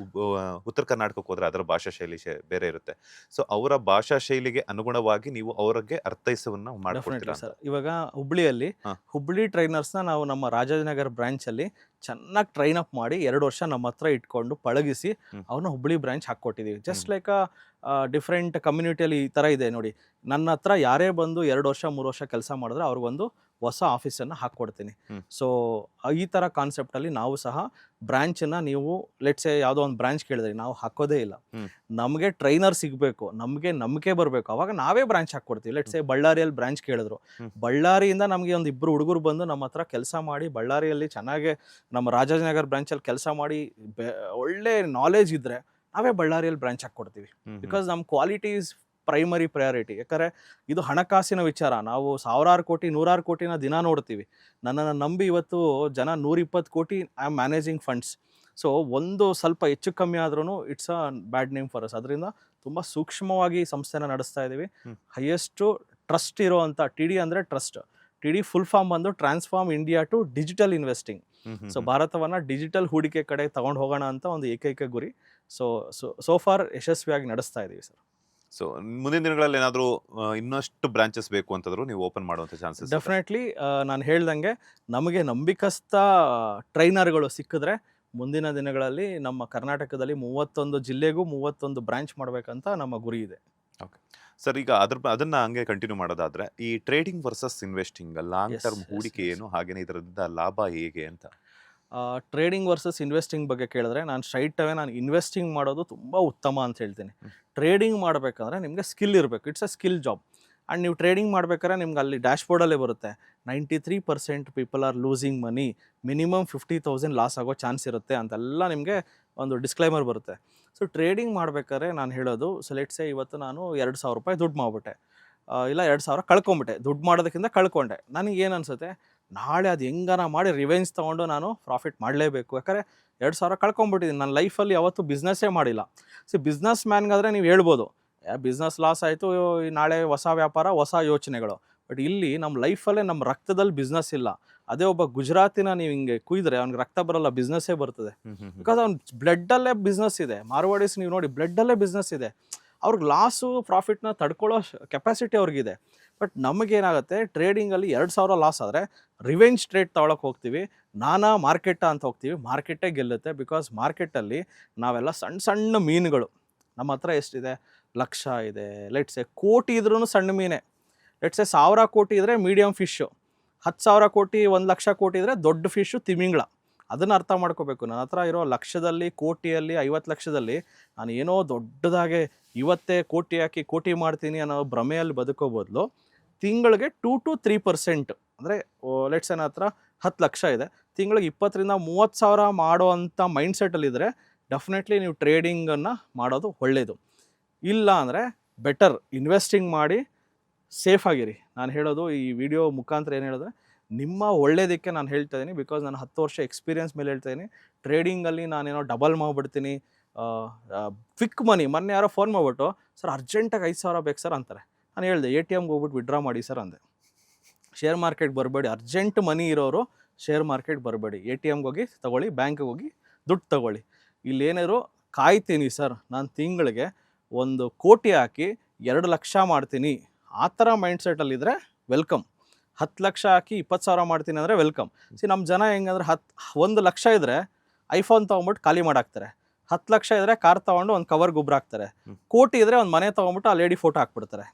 ಉತ್ತರ ಕರ್ನಾಟಕಕ್ಕೆ ಹೋದ್ರೆ ಅದರ ಭಾಷಾ ಶೈಲಿ ಬೇರೆ ಇರುತ್ತೆ. ಸೊ ಅವರ ಭಾಷಾ ಶೈಲಿಗೆ ಅನುಗುಣವಾಗಿ ನೀವು ಅವರಿಗೆ ಅರ್ಥೈಸವನ್ನ ಮಾಡ್ಕೊಡ್ತೀರಾ ಡೆಫಿನೆಟ್ಲಿ ಅಂತ? ಸರ್. ಇವಾಗ ಹುಬ್ಳಿಯಲ್ಲಿ ಹಾ. ಹುಬ್ಳಿ ಟ್ರೈನರ್ಸ್ನ ನಾವು ನಮ್ಮ ರಾಜಾಜಿನಗರ ಬ್ರಾಂಚಲ್ಲಿ ಚೆನ್ನಾಗಿ ಟ್ರೈನ್ ಅಪ್ ಮಾಡಿ 2 ವರ್ಷ ನಮ್ಮ ಹತ್ರ ಇಟ್ಕೊಂಡು ಪಳಗಿಸಿ ಅವ್ರನ್ನ ಹುಬ್ಳಿ ಬ್ರಾಂಚ್ ಹಾಕ್ಕೊಟ್ಟಿದ್ದೀವಿ. ಜಸ್ಟ್ ಲೈಕ್ ಡಿಫ್ರೆಂಟ್ ಕಮ್ಯುನಿಟಿಯಲ್ಲಿ ಈ ಥರ ಇದೆ ನೋಡಿ. ನನ್ನ ಹತ್ರ ಯಾರೇ ಬಂದು 2 ವರ್ಷ 3 ವರ್ಷ ಕೆಲಸ ಮಾಡಿದ್ರೆ ಅವ್ರಿಗೊಂದು ಹೊಸ ಆಫೀಸನ್ನು ಹಾಕ್ಕೊಡ್ತೀನಿ. ಸೊ ಈ ಥರ ಕಾನ್ಸೆಪ್ಟಲ್ಲಿ ನಾವು ಸಹ ಬ್ರ್ಯಾಂಚನ್ನು, ನೀವು ಲೆಟ್ಸೆ ಯಾವುದೋ ಒಂದು ಬ್ರಾಂಚ್ ಕೇಳಿದ್ರಿ, ನಾವು ಹಾಕೋದೇ ಇಲ್ಲ. ನಮಗೆ ಟ್ರೈನರ್ ಸಿಗಬೇಕು, ನಮಗೆ ನಂಬಿಕೆ ಬರಬೇಕು, ಅವಾಗ ನಾವೇ ಬ್ರಾಂಚ್ ಹಾಕ್ಕೊಡ್ತೀವಿ. ಲೆಟ್ಸೆ ಬಳ್ಳಾರಿಯಲ್ಲಿ ಬ್ರಾಂಚ್ ಕೇಳಿದ್ರು, ಬಳ್ಳಾರಿಯಿಂದ ನಮಗೆ ಒಂದು 2 ಹುಡುಗರು ಬಂದು ನಮ್ಮ ಹತ್ರ ಕೆಲಸ ಮಾಡಿ, ಬಳ್ಳಾರಿಯಲ್ಲಿ ಚೆನ್ನಾಗೆ ನಮ್ಮ ರಾಜಾಜಿನಗರ ಬ್ರಾಂಚಲ್ಲಿ ಕೆಲಸ ಮಾಡಿ ಒಳ್ಳೆ ನಾಲೆಜ್ ಇದ್ದರೆ ನಾವೇ ಬಳ್ಳಾರಿಯಲ್ಲಿ ಬ್ರಾಂಚ್ ಹಾಕ್ಕೊಡ್ತೀವಿ. ಬಿಕಾಸ್ ನಮ್ಮ ಕ್ವಾಲಿಟಿ ಈಸ್ ಪ್ರೈಮರಿ ಪ್ರಯಾರಿಟಿ. ಯಾಕಂದರೆ ಇದು ಹಣಕಾಸಿನ ವಿಚಾರ. ನಾವು 1000 ಕೋಟಿ 100 ಕೋಟಿನ ದಿನ ನೋಡ್ತೀವಿ. ನನ್ನನ್ನು ನಂಬಿ ಇವತ್ತು ಜನ 120 ಕೋಟಿ I am managing funds. So ಒಂದು ಸ್ವಲ್ಪ ಹೆಚ್ಚು ಕಮ್ಮಿ ಆದ್ರೂ it's a bad name for us. ಅದರಿಂದ ತುಂಬ ಸೂಕ್ಷ್ಮವಾಗಿ ಸಂಸ್ಥೆನ ನಡೆಸ್ತಾ ಇದ್ದೀವಿ. ಹೈಯೆಸ್ಟು ಟ್ರಸ್ಟ್ ಇರೋವಂಥ TD ಅಂದರೆ ಟ್ರಸ್ಟ್. TD ಫುಲ್ ಫಾರ್ಮ್ ಬಂದು transform India to digital investing. So ಭಾರತವನ್ನು ಡಿಜಿಟಲ್ ಹೂಡಿಕೆ ಕಡೆ ತಗೊಂಡು ಹೋಗೋಣ ಅಂತ ಒಂದು ಏಕೈಕ ಗುರಿ. ಸೊ ಫಾರ್ ಯಶಸ್ವಿಯಾಗಿ ನಡೆಸ್ತಾ ಇದ್ದೀವಿ ಸರ್. ಸೊ ಮುಂದಿನ ದಿನಗಳಲ್ಲಿ ಏನಾದರೂ ಇನ್ನಷ್ಟು ಬ್ರಾಂಚಸ್ ಬೇಕು ಅಂತಂದ್ರು ನೀವು ಓಪನ್ ಮಾಡುವಂತ ಚಾನ್ಸಸ್? ಡೆಫಿನೆಟ್ಲಿ. ನಾನು ಹೇಳ್ದಂಗೆ ನಮಗೆ ನಂಬಿಕಸ್ಥ ಟ್ರೈನರ್ಗಳು ಸಿಕ್ಕಿದ್ರೆ ಮುಂದಿನ ದಿನಗಳಲ್ಲಿ ನಮ್ಮ ಕರ್ನಾಟಕದಲ್ಲಿ 31 ಜಿಲ್ಲೆಗೂ 31 ಬ್ರಾಂಚ್ ಮಾಡಬೇಕಂತ ನಮ್ಮ ಗುರಿ ಇದೆ. ಓಕೆ ಸರ್, ಈಗ ಅದನ್ನ ಹಂಗೆ ಕಂಟಿನ್ಯೂ ಮಾಡೋದಾದ್ರೆ, ಈ trading versus investing long term ಹೂಡಿಕೆ ಏನು, ಹಾಗೇನೆ ಇದರಿಂದ ಲಾಭ ಹೇಗೆ ಅಂತ? ಟ್ರೇಡಿಂಗ್ ವರ್ಸಸ್ ಇನ್ವೆಸ್ಟಿಂಗ್ ಬಗ್ಗೆ ಕೇಳಿದ್ರೆ ನಾನು ಸ್ಟ್ರೈಟ್ ಅವೇ ನಾನು ಇನ್ವೆಸ್ಟಿಂಗ್ ಮಾಡೋದು ತುಂಬ ಉತ್ತಮ ಅಂತ ಹೇಳ್ತೀನಿ. ಟ್ರೇಡಿಂಗ್ ಮಾಡಬೇಕಂದ್ರೆ ನಿಮಗೆ ಸ್ಕಿಲ್ ಇರಬೇಕು. It's a skill job. And ನೀವು ಟ್ರೇಡಿಂಗ್ ಮಾಡ್ಬೇಕಾದ್ರೆ ನಿಮ್ಗೆ ಅಲ್ಲಿ ಡ್ಯಾಶ್ಬೋರ್ಡಲ್ಲೇ ಬರುತ್ತೆ 93% people are losing money, minimum 50,000 loss ಆಗೋ ಚಾನ್ಸ್ ಇರುತ್ತೆ ಅಂತೆಲ್ಲ ನಿಮಗೆ ಒಂದು ಡಿಸ್ಕ್ಲೈಮರ್ ಬರುತ್ತೆ. ಸೊ ಟ್ರೇಡಿಂಗ್ ಮಾಡ್ಬೇಕಾದ್ರೆ ನಾನು ಹೇಳೋದು, ಸೊ ಲೆಟ್ಸೆ ಇವತ್ತು ನಾನು 2,000 ರೂಪಾಯಿ ದುಡ್ಡು ಮಾಡಿಬಿಟ್ಟೆ, ಇಲ್ಲ 2,000 ಕಳ್ಕೊಂಬಿಟ್ಟೆ. ದುಡ್ಡು ಮಾಡೋದಕ್ಕಿಂತ ಕಳ್ಕೊಂಡೆ. ನನಗೇನು ಅನಿಸುತ್ತೆ, ನಾಳೆ ಅದು ಹೆಂಗಾನ ಮಾಡಿ ರಿವೆಂಜ್ ತೊಗೊಂಡು ನಾನು ಪ್ರಾಫಿಟ್ ಮಾಡಲೇಬೇಕು. ಯಾಕಂದರೆ 2,000 ಕಳ್ಕೊಂಬಿಟ್ಟಿದ್ದೀನಿ. ನನ್ನ ಲೈಫಲ್ಲಿ ಯಾವತ್ತೂ ಬಿಸ್ನೆಸ್ಸೇ ಮಾಡಿಲ್ಲ. ಸೊ ಬಿಸ್ನೆಸ್ ಮ್ಯಾನ್ಗಾದರೆ ನೀವು ಹೇಳ್ಬೋದು, ಬಿಸ್ನೆಸ್ ಲಾಸ್ ಆಯಿತು, ನಾಳೆ ಹೊಸ ವ್ಯಾಪಾರ ಹೊಸ ಯೋಚನೆಗಳು. ಬಟ್ ಇಲ್ಲಿ ನಮ್ಮ ಲೈಫಲ್ಲೇ ನಮ್ಮ ರಕ್ತದಲ್ಲಿ ಬಿಸ್ನೆಸ್ ಇಲ್ಲ. ಅದೇ ಒಬ್ಬ ಗುಜರಾತಿನ ನೀವು ಹಿಂಗೆ ಕುಯ್ದರೆ ಅವ್ನಿಗೆ ರಕ್ತ ಬರೋಲ್ಲ, ಬಿಸ್ನೆಸ್ಸೇ ಬರ್ತದೆ. ಬಿಕಾಸ್ ಅವ್ನ ಬ್ಲಡ್ಡಲ್ಲೇ ಬಿಸ್ನೆಸ್ ಇದೆ. ಮಾರ್ವಾಡೀಸ್ ನೀವು ನೋಡಿ, ಬ್ಲಡ್ಡಲ್ಲೇ ಬಿಸ್ನೆಸ್ ಇದೆ. ಅವ್ರಿಗೆ ಲಾಸು ಪ್ರಾಫಿಟ್ನ ತಡ್ಕೊಳ್ಳೋ ಕೆಪಾಸಿಟಿ ಅವ್ರಿಗಿದೆ. ಬಟ್ ನಮಗೇನಾಗುತ್ತೆ, ಟ್ರೇಡಿಂಗಲ್ಲಿ 2,000 ಲಾಸ್ ಆದರೆ ರಿವೆಂಜ್ ಟ್ರೇಡ್ ತೊಗೊಳಕ್ಕೆ ಹೋಗ್ತೀವಿ, ನಾನಾ ಮಾರ್ಕೆಟ ಅಂತ ಹೋಗ್ತೀವಿ. ಮಾರ್ಕೆಟೇ ಗೆಲ್ಲುತ್ತೆ. ಬಿಕಾಸ್ ಮಾರ್ಕೆಟಲ್ಲಿ ನಾವೆಲ್ಲ ಸಣ್ಣ ಸಣ್ಣ ಮೀನುಗಳು. ನಮ್ಮ ಹತ್ರ ಎಷ್ಟಿದೆ, ಲಕ್ಷ ಇದೆ, ಲೆಟ್ಸೆ ಕೋಟಿ ಇದ್ರೂ ಸಣ್ಣ ಮೀನೇ. ಲೆಟ್ಸೆ 1,000 ಕೋಟಿ ಇದ್ದರೆ ಮೀಡಿಯಮ್ ಫಿಶ್ಶು, 10,000 ಕೋಟಿ 1,00,000 ಕೋಟಿ ಇದ್ದರೆ ದೊಡ್ಡ ಫಿಶ್ಶು ತಿಮಿಂಗ್ಳ. ಅದನ್ನು ಅರ್ಥ ಮಾಡ್ಕೋಬೇಕು. ನನ್ನ ಹತ್ರ ಇರೋ ಲಕ್ಷದಲ್ಲಿ, ಕೋಟಿಯಲ್ಲಿ, 50 ಲಕ್ಷದಲ್ಲಿ ನಾನು ಏನೋ ದೊಡ್ಡದಾಗೆ ಇವತ್ತೇ ಕೋಟಿ ಹಾಕಿ ಕೋಟಿ ಮಾಡ್ತೀನಿ ಅನ್ನೋ ಭ್ರಮೆಯಲ್ಲಿ ಬದುಕೋ ಬದಲು ತಿಂಗಳಿಗೆ 2 to 3%, ಅಂದರೆ ಲೆಟ್ಸ್ ನನ್ನ ಹತ್ರ 10 ಲಕ್ಷ ಇದೆ, ತಿಂಗಳಿಗೆ 20,000 to 30,000 ಮಾಡೋವಂಥ ಮೈಂಡ್ಸೆಟ್ಟಲ್ಲಿದ್ದರೆ ಡೆಫಿನೆಟ್ಲಿ ನೀವು ಟ್ರೇಡಿಂಗನ್ನು ಮಾಡೋದು ಒಳ್ಳೆಯದು. ಇಲ್ಲ ಅಂದರೆ ಬೆಟರ್ ಇನ್ವೆಸ್ಟಿಂಗ್ ಮಾಡಿ ಸೇಫ್ ಆಗಿರಿ. ನಾನು ಹೇಳೋದು ಈ ವಿಡಿಯೋ ಮುಖಾಂತರ ಏನು ಹೇಳಿದ್ರೆ, ನಿಮ್ಮ ಒಳ್ಳೇದಕ್ಕೆ ನಾನು ಹೇಳ್ತಾ ಇದ್ದೀನಿ. ಬಿಕಾಸ್ ನಾನು 10 ವರ್ಷ ಎಕ್ಸ್ಪೀರಿಯನ್ಸ್ ಮೇಲೆ ಹೇಳ್ತಾ ಇದ್ದೀನಿ. ಟ್ರೇಡಿಂಗಲ್ಲಿ ನಾನೇನೋ ಡಬಲ್ ಮಾಡಿಬಿಡ್ತೀನಿ, ಕ್ವಿಕ್ ಮನಿ. ಮೊನ್ನೆ ಯಾರೋ ಫೋನ್ ಮಾಡಿಬಿಟ್ಟು ಸರ್ ಅರ್ಜೆಂಟಾಗಿ 5,000 ಬೇಕು ಸರ್ ಅಂತಾರೆ. ನಾನು ಹೇಳಿದೆ ATMಗೆ ಹೋಗ್ಬಿಟ್ಟು ವಿಡ್ರಾ ಮಾಡಿ ಸರ್ ಅಂದೆ. ಶೇರ್ ಮಾರ್ಕೆಟ್ ಬರಬೇಡಿ, ಅರ್ಜೆಂಟ್ ಮನಿ ಇರೋರು ಶೇರ್ ಮಾರ್ಕೆಟ್ ಬರಬೇಡಿ, ATMಗೆ ಹೋಗಿ ತೊಗೊಳ್ಳಿ, ಬ್ಯಾಂಕಿಗೆ ಹೋಗಿ ದುಡ್ಡು ತೊಗೊಳ್ಳಿ. ಇಲ್ಲೇನಾದ್ರು ಕಾಯ್ತೀನಿ ಸರ್ ನಾನು ತಿಂಗಳಿಗೆ 1 ಕೋಟಿ ಹಾಕಿ 2 ಲಕ್ಷ ಮಾಡ್ತೀನಿ, ಆ ಥರ ಮೈಂಡ್ಸೆಟಲ್ಲಿದ್ದರೆ ವೆಲ್ಕಮ್. 10 ಲಕ್ಷ ಹಾಕಿ 20,000 ಮಾಡ್ತೀನಿ ಅಂದರೆ ವೆಲ್ಕಮ್. ನಮ್ಮ ಜನ ಹೆಂಗಂದ್ರೆ 1 ಲಕ್ಷ ಇದ್ದರೆ ಐಫೋನ್ ತೊಗೊಂಬಿಟ್ಟು ಖಾಲಿ ಮಾಡಾಕ್ತಾರೆ, 10 ಲಕ್ಷ ಇದ್ದರೆ ಕಾರ್ ತೊಗೊಂಡು ಒಂದು ಕವರ್ ಗೊಬ್ಬರ ಹಾಕ್ತಾರೆ, ಕೋಟಿ ಇದ್ದರೆ ಒಂದು ಮನೆ ತೊಗೊಂಬಿಟ್ಟು ಆ ಲೇಡಿ ಫೋಟೋ ಹಾಕ್ಬಿಡ್ತಾರೆ.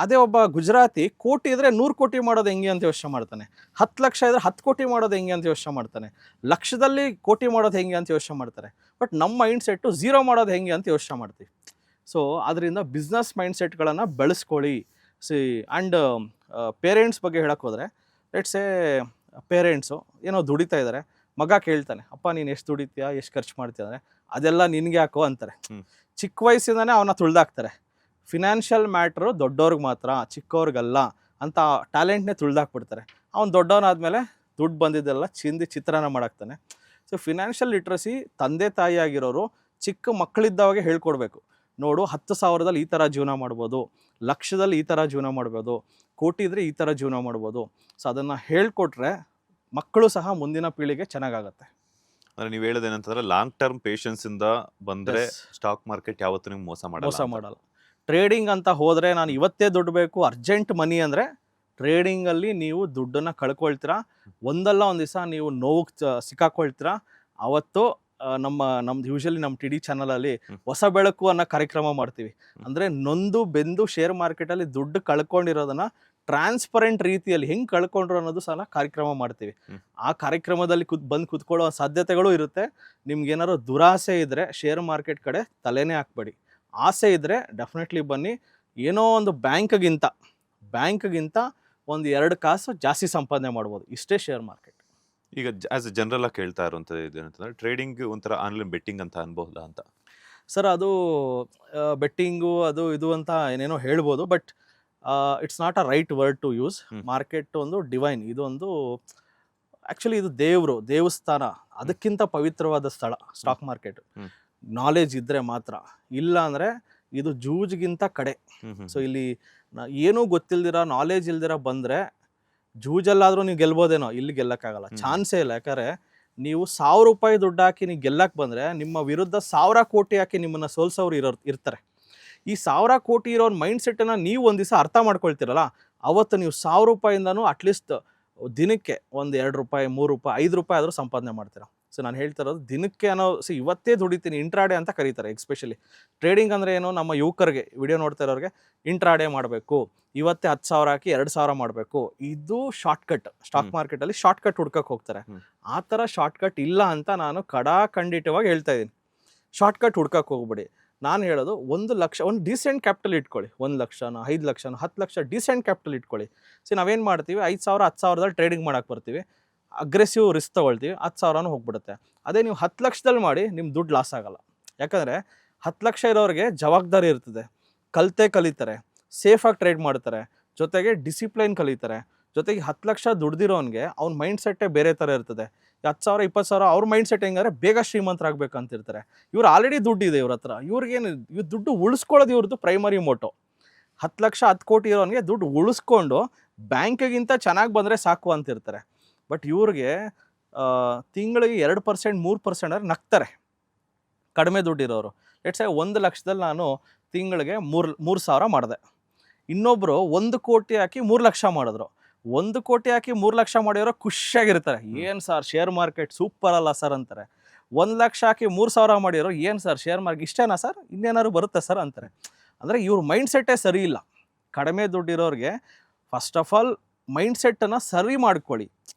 ಅದೇ ಒಬ್ಬ ಗುಜರಾತಿ ಕೋಟಿ ಇದ್ದರೆ 100 ಕೋಟಿ ಮಾಡೋದು ಹೆಂಗೆ ಅಂತ ಯೋಚನೆ ಮಾಡ್ತಾನೆ, 10 ಲಕ್ಷ ಇದ್ದರೆ 10 ಕೋಟಿ ಮಾಡೋದು ಹೆಂಗೆ ಅಂತ ಯೋಚನೆ ಮಾಡ್ತಾನೆ, ಲಕ್ಷದಲ್ಲಿ ಕೋಟಿ ಮಾಡೋದು ಹೆಂಗೆ ಅಂತ ಯೋಚನೆ ಮಾಡ್ತಾರೆ. ಬಟ್ ನಮ್ಮ ಮೈಂಡ್ಸೆಟ್ಟು ಝೀರೋ ಮಾಡೋದು ಹೆಂಗೆ ಅಂತ ಯೋಚನೆ ಮಾಡ್ತೀವಿ. ಸೊ ಅದರಿಂದ ಬಿಸ್ನೆಸ್ ಮೈಂಡ್ಸೆಟ್ಗಳನ್ನು ಬೆಳೆಸ್ಕೊಳ್ಳಿ. ಆ್ಯಂಡ್ ಪೇರೆಂಟ್ಸ್ ಬಗ್ಗೆ ಹೇಳಕ್ಕೆ ಹೋದರೆ, ಲೆಟ್ಸ್ ಏ ಪೇರೆಂಟ್ಸು ಏನೋ ದುಡಿತಾ ಇದ್ದಾರೆ, ಮಗ ಕೇಳ್ತಾನೆ ಅಪ್ಪ ನೀನು ಎಷ್ಟು ದುಡಿತೀಯಾ, ಎಷ್ಟು ಖರ್ಚು ಮಾಡ್ತೀಯ ಅಂದರೆ ಅದೆಲ್ಲ ನಿನಗೆ ಯಾಕೋ ಅಂತಾರೆ. ಚಿಕ್ಕ ವಯಸ್ಸಿಂದನೇ ಅವನ್ನ ತುಳ್ದಾಕ್ತಾರೆ. ಫಿನಾನ್ಷಿಯಲ್ ಮ್ಯಾಟ್ರು ದೊಡ್ಡವ್ರಿಗೆ ಮಾತ್ರ, ಚಿಕ್ಕವ್ರಿಗಲ್ಲ ಅಂತ ಟ್ಯಾಲೆಂಟ್ನೇ ತುಳ್ದಾಕ್ಬಿಡ್ತಾರೆ. ಅವ್ನು ದೊಡ್ಡವನಾದಮೇಲೆ ದುಡ್ಡು ಬಂದಿದ್ದೆಲ್ಲ ಚಿತ್ರಾನ್ನ ಮಾಡಾಕ್ತಾನೆ. ಸೊ ಫಿನಾನ್ಷಿಯಲ್ ಲಿಟ್ರಸಿ ತಂದೆ ತಾಯಿ ಆಗಿರೋರು ಚಿಕ್ಕ ಮಕ್ಕಳಿದ್ದಾಗೆ ಹೇಳ್ಕೊಡ್ಬೇಕು. ನೋಡು 10,000ದಲ್ಲಿ ಈ ಥರ ಜೀವನ ಮಾಡ್ಬೋದು, ಲಕ್ಷದಲ್ಲಿ ಈ ಥರ ಜೀವನ ಮಾಡ್ಬೋದು, ಕೋಟಿ ಇದ್ದರೆ ಈ ಥರ ಜೀವನ ಮಾಡ್ಬೋದು. ಸೊ ಅದನ್ನು ಹೇಳ್ಕೊಟ್ರೆ ಮಕ್ಕಳು ಸಹ ಮುಂದಿನ ಪೀಳಿಗೆ ಚೆನ್ನಾಗಾಗತ್ತೆ. ಅಂದ್ರೆ ನೀವು ಹೇಳೋದೇನಂತಂದ್ರೆ ಲಾಂಗ್ ಟರ್ಮ್ ಪೇಷನ್ಸ್ ಇಂದ ಬಂದ್ರೆ ಸ್ಟಾಕ್ ಮಾರ್ಕೆಟ್ ಯಾವತ್ತೂ ನಿಮ್ಗೆ ಮೋಸ ಮಾಡಲ್ಲ. ಟ್ರೇಡಿಂಗ್ ಅಂತ ಹೋದರೆ ನಾನು ಇವತ್ತೇ ದುಡ್ಡು ಬೇಕು, ಅರ್ಜೆಂಟ್ ಮನಿ ಅಂದರೆ ಟ್ರೇಡಿಂಗಲ್ಲಿ ನೀವು ದುಡ್ಡನ್ನು ಕಳ್ಕೊಳ್ತೀರಾ. ಒಂದಲ್ಲ ಒಂದು ದಿವಸ ನೀವು ನೋವು ಸಿಕ್ಕಾಕೊಳ್ತೀರಾ. ಅವತ್ತು ನಮ್ದು ಯೂಶಲಿ ನಮ್ಮ TD ಚಾನಲಲ್ಲಿ ಹೊಸ ಬೆಳಕು ಅನ್ನೋ ಕಾರ್ಯಕ್ರಮ ಮಾಡ್ತೀವಿ. ಅಂದರೆ ನೊಂದು ಬೆಂದು ಶೇರ್ ಮಾರ್ಕೆಟಲ್ಲಿ ದುಡ್ಡು ಕಳ್ಕೊಂಡಿರೋದನ್ನ ಟ್ರಾನ್ಸ್ಪರೆಂಟ್ ರೀತಿಯಲ್ಲಿ ಹೆಂಗೆ ಕಳ್ಕೊಂಡ್ರು ಅನ್ನೋದು ಸಹ ಕಾರ್ಯಕ್ರಮ ಮಾಡ್ತೀವಿ. ಆ ಕಾರ್ಯಕ್ರಮದಲ್ಲಿ ಬಂದು ಕೂತ್ಕೊಳ್ಳೋ ಸಾಧ್ಯತೆಗಳು ಇರುತ್ತೆ. ನಿಮ್ಗೇನಾದ್ರು ದುರಾಸೆ ಇದ್ದರೆ ಶೇರ್ ಮಾರ್ಕೆಟ್ ಕಡೆ ತಲೆನೇ ಹಾಕ್ಬೇಡಿ. ಆಸೆ ಇದ್ದರೆ ಡೆಫಿನೆಟ್ಲಿ ಬನ್ನಿ. ಏನೋ ಒಂದು ಬ್ಯಾಂಕ್ಗಿಂತ 1-2 ಕಾಸು ಜಾಸ್ತಿ ಸಂಪಾದನೆ ಮಾಡ್ಬೋದು. ಇಷ್ಟೇ ಶೇರ್ ಮಾರ್ಕೆಟ್. ಈಗ ಆಸ್ ಎ ಜನರಲ್ ಆಗಿ ಕೇಳ್ತಾ ಇರುವಂಥದ್ದು ಇದೇನಂತಂದ್ರೆ ಟ್ರೇಡಿಂಗ್ ಒಂಥರ ಆನ್ಲೈನ್ ಬೆಟ್ಟಿಂಗ್ ಅಂತ ಅನ್ಬಹುದಾ ಅಂತ. ಸರ್ ಅದು ಬೆಟ್ಟಿಂಗು ಅದು ಇದು ಅಂತ ಏನೇನೋ ಹೇಳ್ಬೋದು. But it's not a right word to use. Market ಒಂದು ಡಿವೈನ್, ಇದೊಂದು ಆ್ಯಕ್ಚುಲಿ ಇದು ದೇವಸ್ಥಾನ, ಅದಕ್ಕಿಂತ ಪವಿತ್ರವಾದ ಸ್ಥಳ ಸ್ಟಾಕ್ ಮಾರ್ಕೆಟ್. ನಾಲೆಜ್ ಇದ್ದರೆ ಮಾತ್ರ, ಇಲ್ಲ ಅಂದರೆ ಇದು ಜೂಜ್ಗಿಂತ ಕಡೆ. ಸೊ ಇಲ್ಲಿ ಏನೂ ಗೊತ್ತಿಲ್ದಿರ, ನಾಲೆಜ್ ಇಲ್ದಿರ ಬಂದರೆ ಜೂಜಲ್ಲಾದರೂ ನೀವು ಗೆಲ್ಬೋದೇನೋ, ಇಲ್ಲಿ ಗೆಲ್ಲಕ್ಕಾಗಲ್ಲ, ಚಾನ್ಸೇ ಇಲ್ಲ. ಯಾಕಂದರೆ ನೀವು 1,000 ರೂಪಾಯಿ ದುಡ್ಡು ಹಾಕಿ ನೀವು ಗೆಲ್ಲಕ್ಕೆ ಬಂದರೆ ನಿಮ್ಮ ವಿರುದ್ಧ 1,000 ಕೋಟಿ ಹಾಕಿ ನಿಮ್ಮನ್ನು ಸೋಲ್ಸೋರು ಇರ್ತಾರೆ. ಈ 1,000 ಕೋಟಿ ಇರೋ ಮೈಂಡ್ಸೆಟ್ಟನ್ನು ನೀವು ಒಂದು ದಿವಸ ಅರ್ಥ ಮಾಡ್ಕೊಳ್ತೀರಲ್ಲ, ಅವತ್ತು ನೀವು 1,000 ರೂಪಾಯಿಂದನೂ ಅಟ್ಲೀಸ್ಟ್ ದಿನಕ್ಕೆ 1 2 ರೂಪಾಯಿ 3 ರೂಪಾಯಿ 5 ರೂಪಾಯಿ ಆದರೂ ಸಂಪಾದನೆ ಮಾಡ್ತೀರಾ. ಸೊ ನಾನು ಹೇಳ್ತಾ ಇರೋದು ದಿನಕ್ಕೆ ಇವತ್ತೇ ದುಡಿತೀನಿ, ಇಂಟ್ರಾಡೇ ಅಂತ ಕರೀತಾರೆ. ಎಸ್ಪೆಷಲಿ ಟ್ರೇಡಿಂಗ್ ಅಂದರೆ ಏನು, ನಮ್ಮ ಯುವಕರಿಗೆ, ವಿಡಿಯೋ ನೋಡ್ತಾ ಇರೋರಿಗೆ ಇಂಟ್ರಾಡೇ ಮಾಡಬೇಕು, ಇವತ್ತೇ 10,000 ಹಾಕಿ 2,000 ಮಾಡಬೇಕು, ಇದು ಶಾರ್ಟ್ಕಟ್. ಸ್ಟಾಕ್ ಮಾರ್ಕೆಟಲ್ಲಿ ಶಾರ್ಟ್ಕಟ್ ಹುಡ್ಕಕ್ಕೆ ಹೋಗ್ತಾರೆ. ಆ ಥರ ಶಾರ್ಟ್ಕಟ್ ಇಲ್ಲ ಅಂತ ನಾನು ಖಂಡಿತವಾಗಿ ಹೇಳ್ತಾ ಇದ್ದೀನಿ. ಶಾರ್ಟ್ಕಟ್ ಹುಡ್ಕಕ್ಕೆ ಹೋಗ್ಬಿಡಿ. ನಾನು ಹೇಳೋದು 1 ಲಕ್ಷ, ಒಂದು ಡೀಸೆಂಟ್ ಕ್ಯಾಪಿಟಲ್ ಇಟ್ಕೊಳ್ಳಿ. 1 ಲಕ್ಷನೋ 5 ಲಕ್ಷನೋ 10 ಲಕ್ಷ ಡೀಸೆಂಟ್ ಕ್ಯಾಪಿಟಲ್ ಇಟ್ಕೊಳ್ಳಿ. ಸೊ ನಾವೇನು ಮಾಡ್ತೀವಿ, 5,000 10,000ದಲ್ಲಿ ಟ್ರೇಡಿಂಗ್ ಮಾಡೋಕ್ಕೆ ಬರ್ತೀವಿ, ಅಗ್ರೆಸಿವ್ ರಿಸ್ಕ್ ತೊಗೊಳ್ತೀವಿ, 10,000 ಹೋಗ್ಬಿಡುತ್ತೆ. ಅದೇ ನೀವು 10 ಲಕ್ಷದಲ್ಲಿ ಮಾಡಿ ನಿಮ್ಮ ದುಡ್ಡು ಲಾಸ್ ಆಗೋಲ್ಲ. ಯಾಕಂದರೆ 10 ಲಕ್ಷ ಇರೋರಿಗೆ ಜವಾಬ್ದಾರಿ ಇರ್ತದೆ, ಕಲಿತಾರೆ, ಸೇಫಾಗಿ ಟ್ರೇಡ್ ಮಾಡ್ತಾರೆ, ಜೊತೆಗೆ ಡಿಸಿಪ್ಲೈನ್ ಕಲಿತಾರೆ. ಜೊತೆಗೆ 10 ಲಕ್ಷ ದುಡ್ದಿರೋನಿಗೆ ಅವ್ನ ಮೈಂಡ್ಸೆಟ್ಟೇ ಬೇರೆ ಥರ ಇರ್ತದೆ. 10,000 20,000 ಅವ್ರ ಮೈಂಡ್ಸೆಟ್ ಹೆಂಗಾರೆ ಬೇಗ ಶ್ರೀಮಂತರಾಗಬೇಕು ಅಂತಿರ್ತಾರೆ. ಇವ್ರು ಆಲ್ರೆಡಿ ದುಡ್ಡಿದೆ ಇವ್ರ ಹತ್ರ, ಇವ್ರಿಗೇನು ಇವ್ರು ದುಡ್ಡು ಉಳಿಸ್ಕೊಳ್ಳೋದು ಇವ್ರದ್ದು ಪ್ರೈಮರಿ ಮೋಟೋ. 10 ಲಕ್ಷ 10 ಕೋಟಿ ಇರೋನಿಗೆ ದುಡ್ಡು ಉಳಿಸ್ಕೊಂಡು ಬ್ಯಾಂಕಿಗಿಂತ ಚೆನ್ನಾಗಿ ಬಂದರೆ ಸಾಕು ಅಂತಿರ್ತಾರೆ. ಬಟ್ ಇವ್ರಿಗೆ ತಿಂಗಳಿಗೆ 2% 3% ಅಂದರೆ ನಗ್ತಾರೆ ಕಡಿಮೆ ದುಡ್ಡಿರೋರು. ಲೆಟ್ಸ್ ಸೇ 1 ಲಕ್ಷದಲ್ಲಿ ನಾನು ತಿಂಗಳಿಗೆ 3,000 ಮಾಡಿದೆ. ಇನ್ನೊಬ್ಬರು 1 ಕೋಟಿ ಹಾಕಿ 3 ಲಕ್ಷ ಮಾಡಿದ್ರು. 1 ಕೋಟಿ ಹಾಕಿ 3 ಲಕ್ಷ ಮಾಡಿರೋ ಖುಷಿಯಾಗಿರ್ತಾರೆ. ಏನು ಸರ್ ಶೇರ್ ಮಾರ್ಕೆಟ್ ಸೂಪರ್ ಅಲ್ಲ ಸರ್ ಅಂತಾರೆ. 1 ಲಕ್ಷ ಹಾಕಿ 3,000 ಮಾಡಿರೋ ಏನು ಸರ್ ಶೇರ್ ಮಾರ್ಕೆಟ್ ಇಷ್ಟೇನಾ ಸರ್, ಇನ್ನೇನಾದ್ರು ಬರುತ್ತೆ ಸರ್ ಅಂತಾರೆ. ಅಂದರೆ ಇವ್ರ ಮೈಂಡ್ಸೆಟ್ಟೇ ಸರಿ ಇಲ್ಲ. ಕಡಿಮೆ ದುಡ್ಡಿರೋರಿಗೆ ಫಸ್ಟ್ ಆಫ್ ಆಲ್ ಮೈಂಡ್ಸೆಟ್ಟನ್ನು ಸರಿ ಮಾಡ್ಕೊಳ್ಳಿ.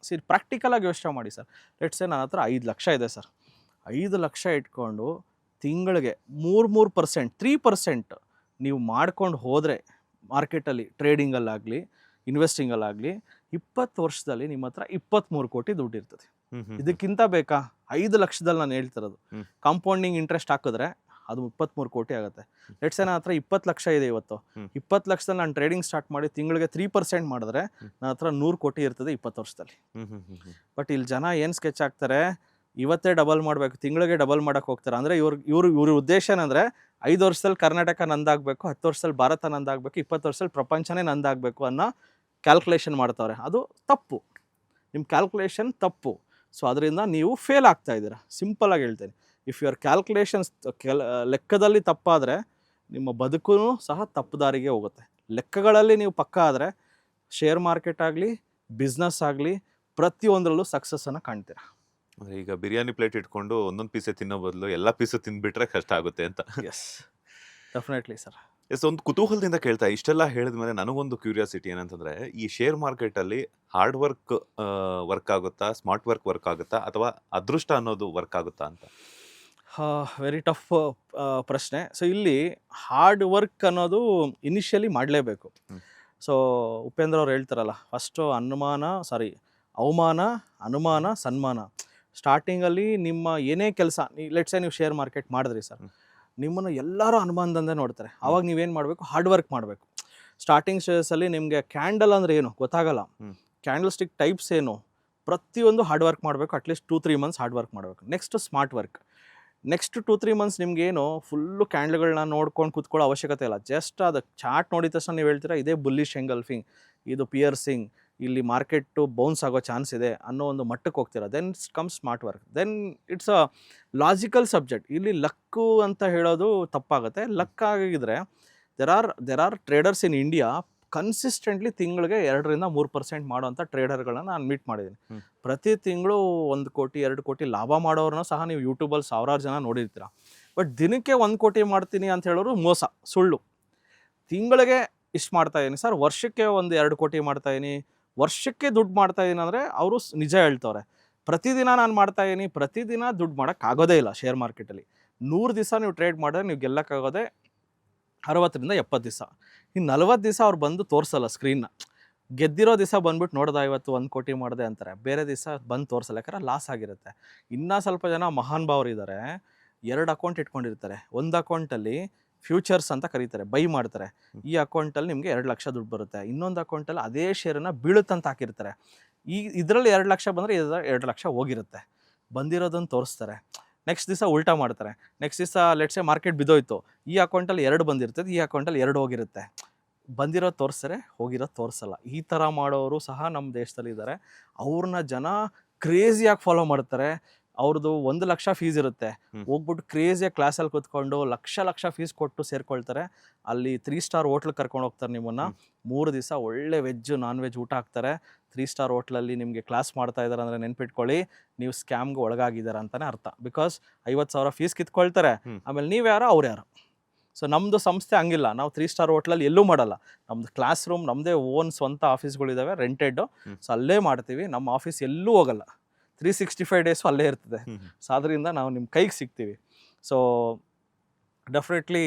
ಪ್ರಾಕ್ಟಿಕಲಾಗಿ ಯೋಚನೆ ಮಾಡಿ ಸರ್. ಲೆಟ್ಸ್ ಸೇ ನನ್ನ ಹತ್ರ 5 ಲಕ್ಷ ಇದೆ ಸರ್. 5 ಲಕ್ಷ ಇಟ್ಕೊಂಡು ತಿಂಗಳಿಗೆ 3% 3% ನೀವು ಮಾಡ್ಕೊಂಡು ಹೋದರೆ ಮಾರ್ಕೆಟಲ್ಲಿ ಟ್ರೇಡಿಂಗಲ್ಲಾಗಲಿ ಇನ್ವೆಸ್ಟಿಂಗಲ್ಲಾಗಲಿ 20 ವರ್ಷದಲ್ಲಿ ನಿಮ್ಮ ಹತ್ರ 23 ಕೋಟಿ ದುಡ್ಡು ಇರ್ತದೆ. ಇದಕ್ಕಿಂತ ಬೇಕಾ? 5 ಲಕ್ಷದಲ್ಲಿ ನಾನು ಹೇಳ್ತಿರೋದು. ಕಾಂಪೌಂಡಿಂಗ್ ಇಂಟ್ರೆಸ್ಟ್ ಹಾಕಿದ್ರೆ ಅದು 23 ಕೋಟಿ ಆಗುತ್ತೆ. ಲೆಟ್ಸ್ ನನ್ನ ಹತ್ರ 20 ಲಕ್ಷ ಇದೆ ಇವತ್ತು. 20 ಲಕ್ಷದಲ್ಲಿ ನಾನು ಟ್ರೇಡಿಂಗ್ ಸ್ಟಾರ್ಟ್ ಮಾಡಿ ತಿಂಗಳಿಗೆ 3% ಮಾಡಿದ್ರೆ ನನ್ನ ಹತ್ರ 100 ಕೋಟಿ ಇರ್ತದೆ 20 ವರ್ಷದಲ್ಲಿ. ಬಟ್ ಇಲ್ಲಿ ಜನ ಏನು ಸ್ಕೆಚ್ ಆಗ್ತಾರೆ, ಇವತ್ತೇ ಡಬಲ್ ಮಾಡಬೇಕು, ತಿಂಗಳಿಗೆ ಡಬಲ್ ಮಾಡಕ್ಕೆ ಹೋಗ್ತಾರೆ. ಅಂದರೆ ಇವ್ರ ಉದ್ದೇಶ ಏನಂದರೆ 5 ವರ್ಷದಲ್ಲಿ ಕರ್ನಾಟಕ ನಂದಾಗಬೇಕು, 10 ವರ್ಷದಲ್ಲಿ ಭಾರತ ನಂದಾಗಬೇಕು, 20 ವರ್ಷದಲ್ಲಿ ಪ್ರಪಂಚನೇ ನಂದಾಗಬೇಕು ಅನ್ನೋ ಕ್ಯಾಲ್ಕುಲೇಷನ್ ಮಾಡ್ತಾವ್ರೆ. ಅದು ತಪ್ಪು, ನಿಮ್ಮ ಕ್ಯಾಲ್ಕುಲೇಷನ್ ತಪ್ಪು. ಸೊ ಅದರಿಂದ ನೀವು ಫೇಲ್ ಆಗ್ತಾ ಇದ್ದೀರಾ. ಸಿಂಪಲಾಗಿ ಹೇಳ್ತೇನೆ, ಇಫ್ ಯುವರ್ ಕ್ಯಾಲ್ಕುಲೇಷನ್ಸ್ ಲೆಕ್ಕದಲ್ಲಿ ತಪ್ಪಾದರೆ ನಿಮ್ಮ ಬದುಕು ಸಹ ತಪ್ಪು ದಾರಿಗೆ ಹೋಗುತ್ತೆ. ಲೆಕ್ಕಗಳಲ್ಲಿ ನೀವು ಪಕ್ಕ ಆದರೆ ಶೇರ್ ಮಾರ್ಕೆಟ್ ಆಗಲಿ, ಬಿಸ್ನೆಸ್ ಆಗಲಿ, ಪ್ರತಿಯೊಂದರಲ್ಲೂ ಸಕ್ಸಸ್ಸನ್ನು ಕಾಣ್ತೀರಾ. ಈಗ ಬಿರಿಯಾನಿ ಪ್ಲೇಟ್ ಇಟ್ಕೊಂಡು ಒಂದೊಂದು ಪೀಸೆ ತಿನ್ನೋ ಬದಲು ಎಲ್ಲ ಪೀಸು ತಿಂದ್ಬಿಟ್ರೆ ಕಷ್ಟ ಆಗುತ್ತೆ ಅಂತ. S, definitely sir. ಎಸ್, ಒಂದು ಕುತೂಹಲದಿಂದ ಕೇಳ್ತಾ ಇಷ್ಟೆಲ್ಲ ಹೇಳಿದ್ಮೇಲೆ ನನಗೊಂದು ಕ್ಯೂರಿಯಾಸಿಟಿ ಏನಂತಂದ್ರೆ, ಈ ಶೇರ್ ಮಾರ್ಕೆಟ್ ಅಲ್ಲಿ ಹಾರ್ಡ್ ವರ್ಕ್ ಆಗುತ್ತಾ, ಸ್ಮಾರ್ಟ್ ವರ್ಕ್ ಆಗುತ್ತಾ, ಅಥವಾ ಅದೃಷ್ಟ ಅನ್ನೋದು ವರ್ಕ್ ಆಗುತ್ತಾ ಅಂತ? ವೆರಿ ಟಫ್ ಪ್ರಶ್ನೆ. ಸೊ ಇಲ್ಲಿ ಹಾರ್ಡ್ ವರ್ಕ್ ಅನ್ನೋದು ಇನಿಷಿಯಲಿ ಮಾಡಲೇಬೇಕು. ಸೊ ಉಪೇಂದ್ರ ಅವ್ರು ಹೇಳ್ತಾರಲ್ಲ, ಫಸ್ಟು ಅವಮಾನ, ಅನುಮಾನ, ಸನ್ಮಾನ. ಸ್ಟಾರ್ಟಿಂಗಲ್ಲಿ ನಿಮ್ಮ ಏನೇ ಕೆಲಸ, ಲೆಟ್ಸೇ ನೀವು ಶೇರ್ ಮಾರ್ಕೆಟ್ ಮಾಡಿದ್ರಿ ಸರ್, ನಿಮ್ಮನ್ನು ಎಲ್ಲರೂ ಅನುಮಾನದಿಂದ ನೋಡ್ತಾರೆ. ಆವಾಗ ನೀವೇನು ಮಾಡಬೇಕು, ಹಾರ್ಡ್ ವರ್ಕ್ ಮಾಡಬೇಕು. ಸ್ಟಾರ್ಟಿಂಗ್ ಸ್ಟೇಜಸಲ್ಲಿ ನಿಮಗೆ ಕ್ಯಾಂಡಲ್ ಅಂದರೆ ಏನು ಗೊತ್ತಾಗಲ್ಲ, ಕ್ಯಾಂಡಲ್ ಸ್ಟಿಕ್ ಟೈಪ್ಸ್ ಏನು, ಪ್ರತಿಯೊಂದು ಹಾರ್ಡ್ ವರ್ಕ್ ಮಾಡಬೇಕು. ಅಟ್ಲೀಸ್ಟ್ 2-3 ಮಂತ್ಸ್ ಹಾರ್ಡ್ ವರ್ಕ್ ಮಾಡಬೇಕು. Next smart work. Next 2-3 months ನಿಮಗೇನು ಫುಲ್ಲು ಕ್ಯಾಂಡಲ್ಗಳನ್ನ ನೋಡ್ಕೊಂಡು ಕೂತ್ಕೊಳ್ಳೋ ಅವಶ್ಯಕತೆ ಇಲ್ಲ. ಜಸ್ಟ್ ಅದು ಚಾರ್ಟ್ ನೋಡಿದ ತಕ್ಷಣ ನೀವು ಹೇಳ್ತೀರಾ ಇದೇ ಬುಲ್ಲಿಶ್ ಎಂಗಲ್ಫಿಂಗ್, ಇದು ಪಿಯರ್ಸಿಂಗ್, ಇಲ್ಲಿ ಮಾರ್ಕೆಟು ಬೌನ್ಸ್ ಆಗೋ ಚಾನ್ಸ್ ಇದೆ ಅನ್ನೋ ಒಂದು ಮಟ್ಟಕ್ಕೆ ಹೋಗ್ತೀರಾ. Then come smart work. Then it's a logical subject. ಇಲ್ಲಿ ಲಕ್ಕು ಅಂತ ಹೇಳೋದು ತಪ್ಪಾಗುತ್ತೆ. ಲಕ್ ಆಗಿದ್ರೆ there are traders in India consistently ತಿಂಗಳಿಗೆ 2-3% ಮಾಡೋವಂಥ ಟ್ರೇಡರ್ಗಳನ್ನ ನಾನು ಮೀಟ್ ಮಾಡಿದ್ದೀನಿ. ಪ್ರತಿ ತಿಂಗಳು 1 ಕೋಟಿ 2 ಕೋಟಿ ಲಾಭ ಮಾಡೋರನ್ನ ಸಹ ನೀವು ಯೂಟ್ಯೂಬಲ್ಲಿ ಸಾವಿರಾರು ಜನ ನೋಡಿರ್ತೀರ. ಬಟ್ ದಿನಕ್ಕೆ 1 ಕೋಟಿ ಮಾಡ್ತೀನಿ ಅಂತ ಹೇಳೋರು ಮೋಸ, ಸುಳ್ಳು. ತಿಂಗಳಿಗೆ ಇಷ್ಟು ಮಾಡ್ತಾಯಿದ್ದೀನಿ ಸರ್, ವರ್ಷಕ್ಕೆ 1-2 ಕೋಟಿ ಮಾಡ್ತಾಯಿದ್ದೀನಿ, ವರ್ಷಕ್ಕೆ ದುಡ್ಡು ಮಾಡ್ತಾಯಿದ್ದೀನಿ ಅಂದರೆ ಅವರು ನಿಜ ಹೇಳ್ತವ್ರೆ. ಪ್ರತಿದಿನ ನಾನು ಮಾಡ್ತಾಯಿದ್ದೀನಿ, ಪ್ರತಿದಿನ ದುಡ್ಡು ಮಾಡೋಕ್ಕಾಗೋದೇ ಇಲ್ಲ ಶೇರ್ ಮಾರ್ಕೆಟಲ್ಲಿ. 100 ದಿವಸ ನೀವು ಟ್ರೇಡ್ ಮಾಡಿದ್ರೆ ನೀವು ಗೆಲ್ಲಕ್ಕಾಗೋದೇ 60-70 ದಿವಸ. ಇನ್ನು 40 ದಿವಸ ಅವ್ರು ಬಂದು ತೋರಿಸಲ್ಲ ಸ್ಕ್ರೀನ್ನ. ಗೆದ್ದಿರೋ ದಿವಸ ಬಂದ್ಬಿಟ್ಟು ನೋಡ್ದೆ ಇವತ್ತು 1 ಕೋಟಿ ಮಾಡಿದೆ ಅಂತಾರೆ, ಬೇರೆ ದಿವಸ ಬಂದು ತೋರಿಸಲ್ಲ, ಯಾಕಂದ್ರೆ ಲಾಸ್ ಆಗಿರುತ್ತೆ. ಇನ್ನೂ ಸ್ವಲ್ಪ ಜನ ಮಹಾನ್ ಭಾವರು ಇದ್ದಾರೆ, 2 ಅಕೌಂಟ್ ಇಟ್ಕೊಂಡಿರ್ತಾರೆ. ಒಂದು ಅಕೌಂಟಲ್ಲಿ ಫ್ಯೂಚರ್ಸ್ ಅಂತ ಕರೀತಾರೆ, ಬೈ ಮಾಡ್ತಾರೆ. ಈ ಅಕೌಂಟಲ್ಲಿ ನಿಮಗೆ 2 ಲಕ್ಷ ದುಡ್ಡು ಬರುತ್ತೆ. ಇನ್ನೊಂದು ಅಕೌಂಟಲ್ಲಿ ಅದೇ ಶೇರನ್ನು ಬೀಳುತ್ತಂತ ಹಾಕಿರ್ತಾರೆ. ಇದರಲ್ಲಿ 2 ಲಕ್ಷ ಬಂದರೆ 2 ಲಕ್ಷ ಹೋಗಿರುತ್ತೆ. ಬಂದಿರೋದನ್ನು ತೋರಿಸ್ತಾರೆ. ನೆಕ್ಸ್ಟ್ ದಿವಸ ಉಲ್ಟಾ ಮಾಡ್ತಾರೆ. ನೆಕ್ಸ್ಟ್ ದಿವಸ ಲೆಟ್ಸೆ ಮಾರ್ಕೆಟ್ ಬಿದ್ದೋಯ್ತು, ಈ ಅಕೌಂಟಲ್ಲಿ 2 ಬಂದಿರ್ತದೆ, ಈ ಅಕೌಂಟಲ್ಲಿ 2 ಹೋಗಿರುತ್ತೆ. ಬಂದಿರೋದು ತೋರಿಸ್ತಾರೆ, ಹೋಗಿರೋದು ತೋರಿಸಲ್ಲ. ಈ ಥರ ಮಾಡೋರು ಸಹ ನಮ್ಮ ದೇಶದಲ್ಲಿ ಇದ್ದಾರೆ. ಅವ್ರನ್ನ ಜನ ಕ್ರೇಜಿಯಾಗಿ ಫಾಲೋ ಮಾಡ್ತಾರೆ. ಅವ್ರದ್ದು 1 ಲಕ್ಷ ಫೀಸ್ ಇರುತ್ತೆ, ಹೋಗ್ಬಿಟ್ಟು ಕ್ರೇಜಿಯಾಗಿ ಕ್ಲಾಸಲ್ಲಿ ಕೂತ್ಕೊಂಡು ಲಕ್ಷ ಫೀಸ್ ಕೊಟ್ಟು ಸೇರ್ಕೊಳ್ತಾರೆ. ಅಲ್ಲಿ 3 ಸ್ಟಾರ್ ಹೋಟ್ಲಿಗೆ ಕರ್ಕೊಂಡು ಹೋಗ್ತಾರೆ ನಿಮ್ಮನ್ನು. 3 ದಿವಸ ಒಳ್ಳೆ ವೆಜ್ ನಾನ್ ವೆಜ್ ಊಟ ಹಾಕ್ತಾರೆ. 3 ಸ್ಟಾರ್ ಹೋಟ್ಲಲ್ಲಿ ನಿಮಗೆ ಕ್ಲಾಸ್ ಮಾಡ್ತಾ ಇದ್ದಾರೆ ಅಂದರೆ ನೆನ್ಪಿಟ್ಕೊಳ್ಳಿ, ನೀವು ಸ್ಕ್ಯಾಮ್ಗೆ ಒಳಗಾಗಿದ್ದಾರೆ ಅಂತಲೇ ಅರ್ಥ. ಬಿಕಾಸ್ 50,000 ಫೀಸ್ ಕಿತ್ಕೊಳ್ತಾರೆ, ಆಮೇಲೆ ನೀವು ಯಾರೋ ಅವ್ರು ಯಾರೋ. ಸೊ ನಮ್ಮದು ಸಂಸ್ಥೆ ಹಂಗಿಲ್ಲ, ನಾವು 3 ಸ್ಟಾರ್ ಹೋಟ್ಲಲ್ಲಿ ಎಲ್ಲೂ ಮಾಡಲ್ಲ. ನಮ್ಮದು ಕ್ಲಾಸ್ ರೂಮ್, ನಮ್ಮದೇ ಓನ್ ಸ್ವಂತ ಆಫೀಸ್ಗಳಿದ್ದಾವೆ, ರೆಂಟೆಡ್ಡು. ಸೊ ಅಲ್ಲೇ ಮಾಡ್ತೀವಿ. ನಮ್ಮ ಆಫೀಸ್ ಎಲ್ಲೂ ಹೋಗಲ್ಲ, 365 ಡೇಸು ಅಲ್ಲೇ ಇರ್ತದೆ. ಸೊ ಅದರಿಂದ ನಾವು ನಿಮ್ಮ ಕೈಗೆ ಸಿಗ್ತೀವಿ. ಸೊ ಡೆಫಿನೆಟ್ಲಿ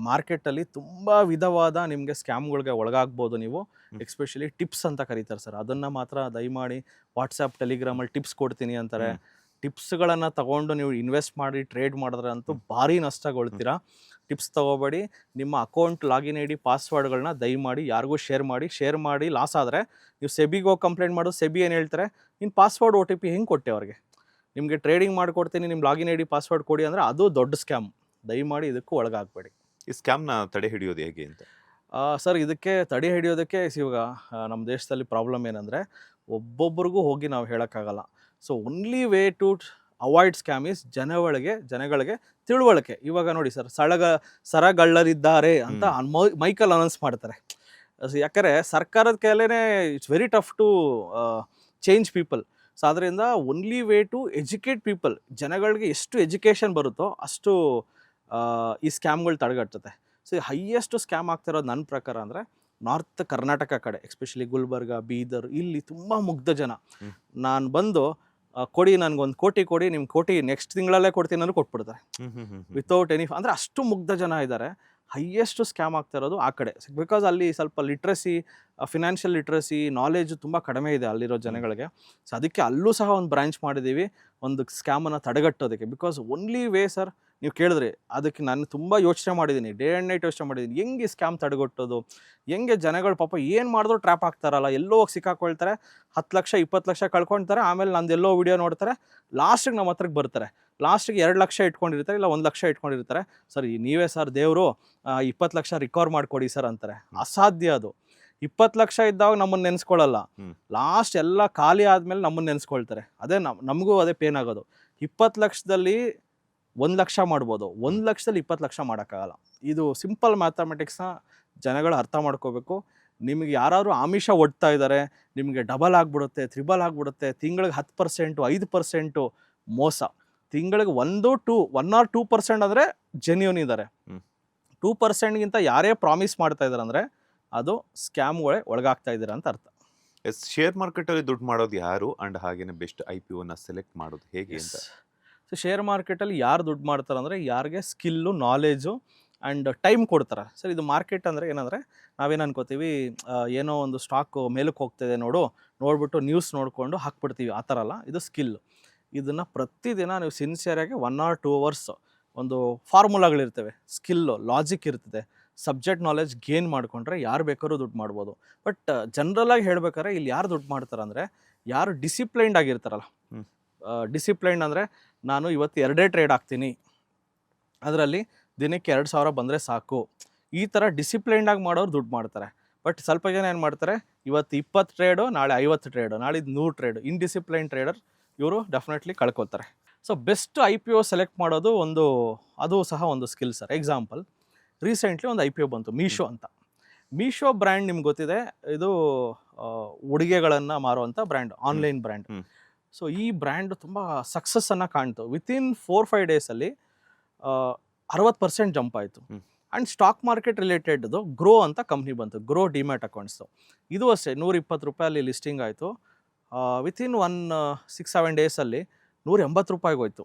ಮಾರ್ಕೆಟಲ್ಲಿ ತುಂಬ ವಿಧವಾದ ನಿಮಗೆ ಸ್ಕ್ಯಾಮ್ಗಳಿಗೆ ಒಳಗಾಗ್ಬೋದು ನೀವು. ಎಕ್ಸ್ಪೆಷಲಿ ಟಿಪ್ಸ್ ಅಂತ ಕರೀತಾರೆ ಸರ್, ಅದನ್ನು ಮಾತ್ರ ದಯಮಾಡಿ ವಾಟ್ಸಪ್ ಟೆಲಿಗ್ರಾಮಲ್ಲಿ ಟಿಪ್ಸ್ ಕೊಡ್ತೀನಿ ಅಂತಾರೆ. ಟಿಪ್ಸ್ಗಳನ್ನು ತಗೊಂಡು ನೀವು ಇನ್ವೆಸ್ಟ್ ಮಾಡಿ ಟ್ರೇಡ್ ಮಾಡಿದ್ರೆ ಅಂತೂ ಭಾರಿ ನಷ್ಟಗೊಳ್ತೀರಾ. ಟಿಪ್ಸ್ ತೊಗೋಬೇಡಿ. ನಿಮ್ಮ ಅಕೌಂಟ್ ಲಾಗಿನ್ ಐ ಡಿ ಪಾಸ್ವರ್ಡ್ಗಳನ್ನ ದಯಮಾಡಿ ಯಾರಿಗೂ ಶೇರ್ ಮಾಡಿ ಲಾಸ್ ಆದರೆ ನೀವು ಸೆಬಿಗೆ ಹೋಗಿ ಕಂಪ್ಲೇಂಟ್ ಮಾಡೋದು. ಸೆಬಿ ಏನು ಹೇಳ್ತಾರೆ, ನೀನು ಪಾಸ್ವರ್ಡ್ OTP ಹೆಂಗೆ ಕೊಟ್ಟೆ ಅವ್ರಿಗೆ, ನಿಮಗೆ ಟ್ರೇಡಿಂಗ್ ಮಾಡಿಕೊಡ್ತೀನಿ ನಿಮ್ಮ ಲಾಗಿನ್ ಐ ಡಿ ಪಾಸ್ವರ್ಡ್ ಕೊಡಿ ಅಂದರೆ ಅದು ದೊಡ್ಡ ಸ್ಕ್ಯಾಮ್. ದಯಮಾಡಿ ಇದಕ್ಕೂ ಒಳಗಾಗಬೇಡಿ. ಈ ಸ್ಕ್ಯಾಮ್ನ ತಡೆ ಹಿಡಿಯೋದು ಹೇಗೆ ಅಂತ? ಸರ್, ಇದಕ್ಕೆ ತಡೆ ಹಿಡಿಯೋದಕ್ಕೆ ಇವಾಗ ನಮ್ಮ ದೇಶದಲ್ಲಿ ಪ್ರಾಬ್ಲಮ್ ಏನಂದರೆ, ಒಬ್ಬೊಬ್ರಿಗೂ ಹೋಗಿ ನಾವು ಹೇಳೋಕ್ಕಾಗಲ್ಲ. So only way to avoid scam is ಜನಗಳಿಗೆ ತಿಳುವಳಿಕೆ. ಇವಾಗ ನೋಡಿ ಸರ್, ಸರಗಳ್ಳರಿದ್ದಾರೆ ಅಂತ ಮೈಕಲ್ಲಿ ಅನೌನ್ಸ್ ಮಾಡ್ತಾರೆ. ಯಾಕಂದರೆ ಸರ್ಕಾರದ ಕೈಲೇ it's very tough to change people. So ಅದರಿಂದ only way to educate people. ಜನಗಳಿಗೆ ಎಷ್ಟು ಎಜುಕೇಷನ್ ಬರುತ್ತೋ ಅಷ್ಟು ಈ ಸ್ಕ್ಯಾಮ್ಗಳು ತಡೆಗಟ್ಟುತ್ತೆ. ಸೊ ಹೈಯೆಸ್ಟ್ ಸ್ಕ್ಯಾಮ್ ಆಗ್ತಿರೋದು ನನ್ನ ಪ್ರಕಾರ ಅಂದರೆ ನಾರ್ತ್ ಕರ್ನಾಟಕ ಕಡೆ, ಎಸ್ಪೆಷಲಿ ಗುಲ್ಬರ್ಗ, ಬೀದರ್, ಇಲ್ಲಿ ತುಂಬ ಮುಗ್ಧ ಜನ. ನಾನು ಬಂದು ಕೊಡಿ ನನಗೊಂದು ಕೋಟಿ ಕೊಡಿ, ನಿಮ್ಮ ಕೋಟಿ ನೆಕ್ಸ್ಟ್ ತಿಂಗಳಲ್ಲೇ ಕೊಡ್ತೀನಿ ಅನ್ನೋ ಕೊಟ್ಬಿಡ್ತಾರೆ ವಿತೌಟ್ ಎನಿ. ಅಂದರೆ ಅಷ್ಟು ಮುಗ್ಧ ಜನ ಇದ್ದಾರೆ. ಹೈಯೆಸ್ಟ್ ಸ್ಕ್ಯಾಮ್ ಆಗ್ತಾ ಇರೋದು ಆ ಕಡೆ, ಬಿಕಾಸ್ ಅಲ್ಲಿ ಸ್ವಲ್ಪ ಲಿಟ್ರಸಿ ಫಿನಾನ್ಷಿಯಲ್ ಲಿಟ್ರಸಿ ನಾಲೆಜ್ ತುಂಬ ಕಡಿಮೆ ಇದೆ ಅಲ್ಲಿರೋ ಜನಗಳಿಗೆ. ಸೊ ಅದಕ್ಕೆ ಅಲ್ಲೂ ಸಹ ಒಂದು ಬ್ರಾಂಚ್ ಮಾಡಿದ್ದೀವಿ ಒಂದು ಸ್ಕ್ಯಾಮನ್ನು ತಡೆಗಟ್ಟೋದಕ್ಕೆ. ಬಿಕಾಸ್ ಓನ್ಲಿ ವೇ ಸರ್, ನೀವು ಕೇಳಿದ್ರಿ ಅದಕ್ಕೆ ನಾನು ತುಂಬ ಯೋಚನೆ ಮಾಡಿದ್ದೀನಿ, ಡೇ ಆ್ಯಂಡ್ ನೈಟ್ ಯೋಚನೆ ಮಾಡಿದ್ದೀನಿ, ಹೆಂಗೆ ಸ್ಕ್ಯಾಮ್ ತಡೆಗಟ್ಟೋದು, ಹೆಂಗೆ ಜನಗಳು ಪಾಪ ಏನು ಮಾಡಿದ್ರು ಟ್ರ್ಯಾಪ್ ಆಗ್ತಾರಲ್ಲ, ಎಲ್ಲೋ ಹೋಗಿ ಸಿಕ್ಕಾಕೊಳ್ತಾರೆ, 10 ಲಕ್ಷ 20 ಲಕ್ಷ ಕಳ್ಕೊಳ್ತಾರೆ, ಆಮೇಲೆ ನಂದು ಎಲ್ಲೋ ವಿಡಿಯೋ ನೋಡ್ತಾರೆ, ಲಾಸ್ಟಿಗೆ ನಮ್ಮ ಹತ್ರಕ್ಕೆ ಬರ್ತಾರೆ, ಲಾಸ್ಟಿಗೆ 2 ಲಕ್ಷ ಇಟ್ಕೊಂಡಿರ್ತಾರೆ, ಇಲ್ಲ 1 ಲಕ್ಷ ಇಟ್ಕೊಂಡಿರ್ತಾರೆ. ಸರ್ ನೀವೇ ಸರ್ ದೇವರು, 20 ಲಕ್ಷ ರಿಕವರ್ ಮಾಡಿಕೊಡಿ ಸರ್ ಅಂತಾರೆ. ಅಸಾಧ್ಯ ಅದು. 20 ಲಕ್ಷ ಇದ್ದಾಗ ನಮ್ಮನ್ನು ನೆನೆಸ್ಕೊಳ್ಳಲ್ಲ, ಲಾಸ್ಟ್ ಎಲ್ಲ ಖಾಲಿ ಆದಮೇಲೆ ನಮ್ಮನ್ನು ನೆನೆಸ್ಕೊಳ್ತಾರೆ. ಅದೇ ನಮಗೂ ಅದೇ ಪೇನ್ ಆಗೋದು. 20 ಲಕ್ಷದಲ್ಲಿ 1 ಲಕ್ಷ ಮಾಡ್ಬೋದು, 1 ಲಕ್ಷದಲ್ಲಿ 20 ಲಕ್ಷ ಮಾಡೋಕ್ಕಾಗಲ್ಲ. ಇದು ಸಿಂಪಲ್ ಮ್ಯಾಥಮೆಟಿಕ್ಸ್ನ ಜನಗಳು ಅರ್ಥ ಮಾಡ್ಕೋಬೇಕು. ನಿಮಗೆ ಯಾರಾದ್ರು ಆಮಿಷ ಒಡ್ತಾ ಇದ್ದಾರೆ, ನಿಮಗೆ ಡಬಲ್ ಆಗಿಬಿಡುತ್ತೆ, ತ್ರಿಬಲ್ ಆಗಿಬಿಡುತ್ತೆ, ತಿಂಗಳಿಗೆ 10%, 5% ಮೋಸ. ತಿಂಗಳಿಗೆ 1 or 2% ಅಂದರೆ ಜೆನ್ಯೂನ್ ಇದ್ದಾರೆ. 2%ಗಿಂತ ಯಾರೇ ಪ್ರಾಮಿಸ್ ಮಾಡ್ತಾ ಇದ್ದಾರೆ ಅಂದರೆ ಅದು ಸ್ಕ್ಯಾಮ್ಗಳೇ ಒಳಗಾಗ್ತಾ ಇದ್ದೀರಾ ಅಂತ ಅರ್ಥ. ಶೇರ್ ಮಾರ್ಕೆಟಲ್ಲಿ ದುಡ್ಡು ಮಾಡೋದು ಯಾರು ಅಂಡ್ ಹಾಗೇನೆ ಬೆಸ್ಟ್ IPOನ ಸೆಲೆಕ್ಟ್ ಮಾಡೋದು ಹೇಗೆ ಅಂತ? ಸೊ ಶೇರ್ ಮಾರ್ಕೆಟಲ್ಲಿ ಯಾರು ದುಡ್ಡು ಮಾಡ್ತಾರೆ ಅಂದರೆ ಯಾರಿಗೆ ಸ್ಕಿಲ್ಲು, ನಾಲೆಜು ಆ್ಯಂಡ್ ಟೈಮ್ ಕೊಡ್ತಾರೆ. ಸರ್ ಇದು ಮಾರ್ಕೆಟ್ ಅಂದರೆ ಏನಂದರೆ ನಾವೇನು ಅನ್ಕೋತೀವಿ, ಏನೋ ಒಂದು ಸ್ಟಾಕು ಮೇಲಕ್ಕೆ ಹೋಗ್ತಿದೆ ನೋಡ್ಬಿಟ್ಟು ನ್ಯೂಸ್ ನೋಡಿಕೊಂಡು ಹಾಕ್ಬಿಡ್ತೀವಿ, ಆ ಥರ ಅಲ್ಲ. ಇದು ಸ್ಕಿಲ್. ಇದನ್ನು ಪ್ರತಿದಿನ ನೀವು ಸಿನ್ಸಿಯರಾಗಿ 1 or 2 ಅವರ್ಸ್ ಒಂದು ಫಾರ್ಮುಲಾಗಳಿರ್ತವೆ, ಸ್ಕಿಲ್ಲು, ಲಾಜಿಕ್ ಇರ್ತದೆ, ಸಬ್ಜೆಕ್ಟ್ ನಾಲೆಜ್ ಗೇನ್ ಮಾಡಿಕೊಂಡ್ರೆ ಯಾರು ಬೇಕಾದ್ರೂ ದುಡ್ಡು ಮಾಡ್ಬೋದು. ಬಟ್ ಜನರಲಾಗಿ ಹೇಳ್ಬೇಕಾದ್ರೆ ಇಲ್ಲಿ ಯಾರು ದುಡ್ಡು ಮಾಡ್ತಾರೆ ಅಂದರೆ ಯಾರು ಡಿಸಿಪ್ಲೈನ್ಡ್ ಆಗಿರ್ತಾರಲ್ಲ. ಡಿಸಿಪ್ಲೈನ್ಡ್ ಅಂದರೆ ನಾನು ಇವತ್ತು 2 ಟ್ರೇಡ್ ಹಾಕ್ತೀನಿ, ಅದರಲ್ಲಿ ದಿನಕ್ಕೆ 2,000 ಬಂದರೆ ಸಾಕು, ಈ ಥರ ಡಿಸಿಪ್ಲೈನ್ಡಾಗಿ ಮಾಡೋರು ದುಡ್ಡು ಮಾಡ್ತಾರೆ. ಬಟ್ ಸ್ವಲ್ಪ ಜನ ಏನು ಮಾಡ್ತಾರೆ, ಇವತ್ತು 20 ಟ್ರೇಡು, ನಾಳೆ 50 ಟ್ರೇಡು, ನಾಳೆ 100 ಟ್ರೇಡು. ಇನ್ಡಿಸಿಪ್ಲೈನ್ ಟ್ರೇಡರ್ ಇವರು ಡೆಫಿನೆಟ್ಲಿ ಕಳ್ಕೊತಾರೆ. ಸೊ ಬೆಸ್ಟ್ IPO ಸೆಲೆಕ್ಟ್ ಮಾಡೋದು ಅದು ಸಹ ಒಂದು ಸ್ಕಿಲ್ ಸರ್. ಎಕ್ಸಾಂಪಲ್, ರೀಸೆಂಟ್ಲಿ ಒಂದು IPO ಬಂತು, ಮೀಶೋ ಅಂತ. ಮೀಶೋ ಬ್ರ್ಯಾಂಡ್ ನಿಮ್ಗೆ ಗೊತ್ತಿದೆ, ಇದು ಉಡುಗೆಗಳನ್ನು ಮಾರುವಂಥ ಬ್ರ್ಯಾಂಡ್, ಆನ್ಲೈನ್ ಬ್ರ್ಯಾಂಡ್. ಸೊ ಈ ಬ್ರ್ಯಾಂಡ್ ತುಂಬ ಸಕ್ಸಸ್ಸನ್ನು ಕಾಣ್ತು. ವಿತಿನ್ 4-5 ಡೇಸಲ್ಲಿ 60% ಜಂಪ್ ಆಯಿತು. ಆ್ಯಂಡ್ ಸ್ಟಾಕ್ ಮಾರ್ಕೆಟ್ ರಿಲೇಟೆಡ್ದು ಗ್ರೋ ಅಂತ ಕಂಪ್ನಿ ಬಂತು, ಗ್ರೋ ಡಿಮ್ಯಾಟ್ ಅಕೌಂಟ್ಸು. ಇದು ಅಷ್ಟೇ ₹120 ಲಿಸ್ಟಿಂಗ್ ಆಯಿತು. ವಿತಿನ್ 6-7 ಡೇಸಲ್ಲಿ ₹180 ಹೋಯಿತು.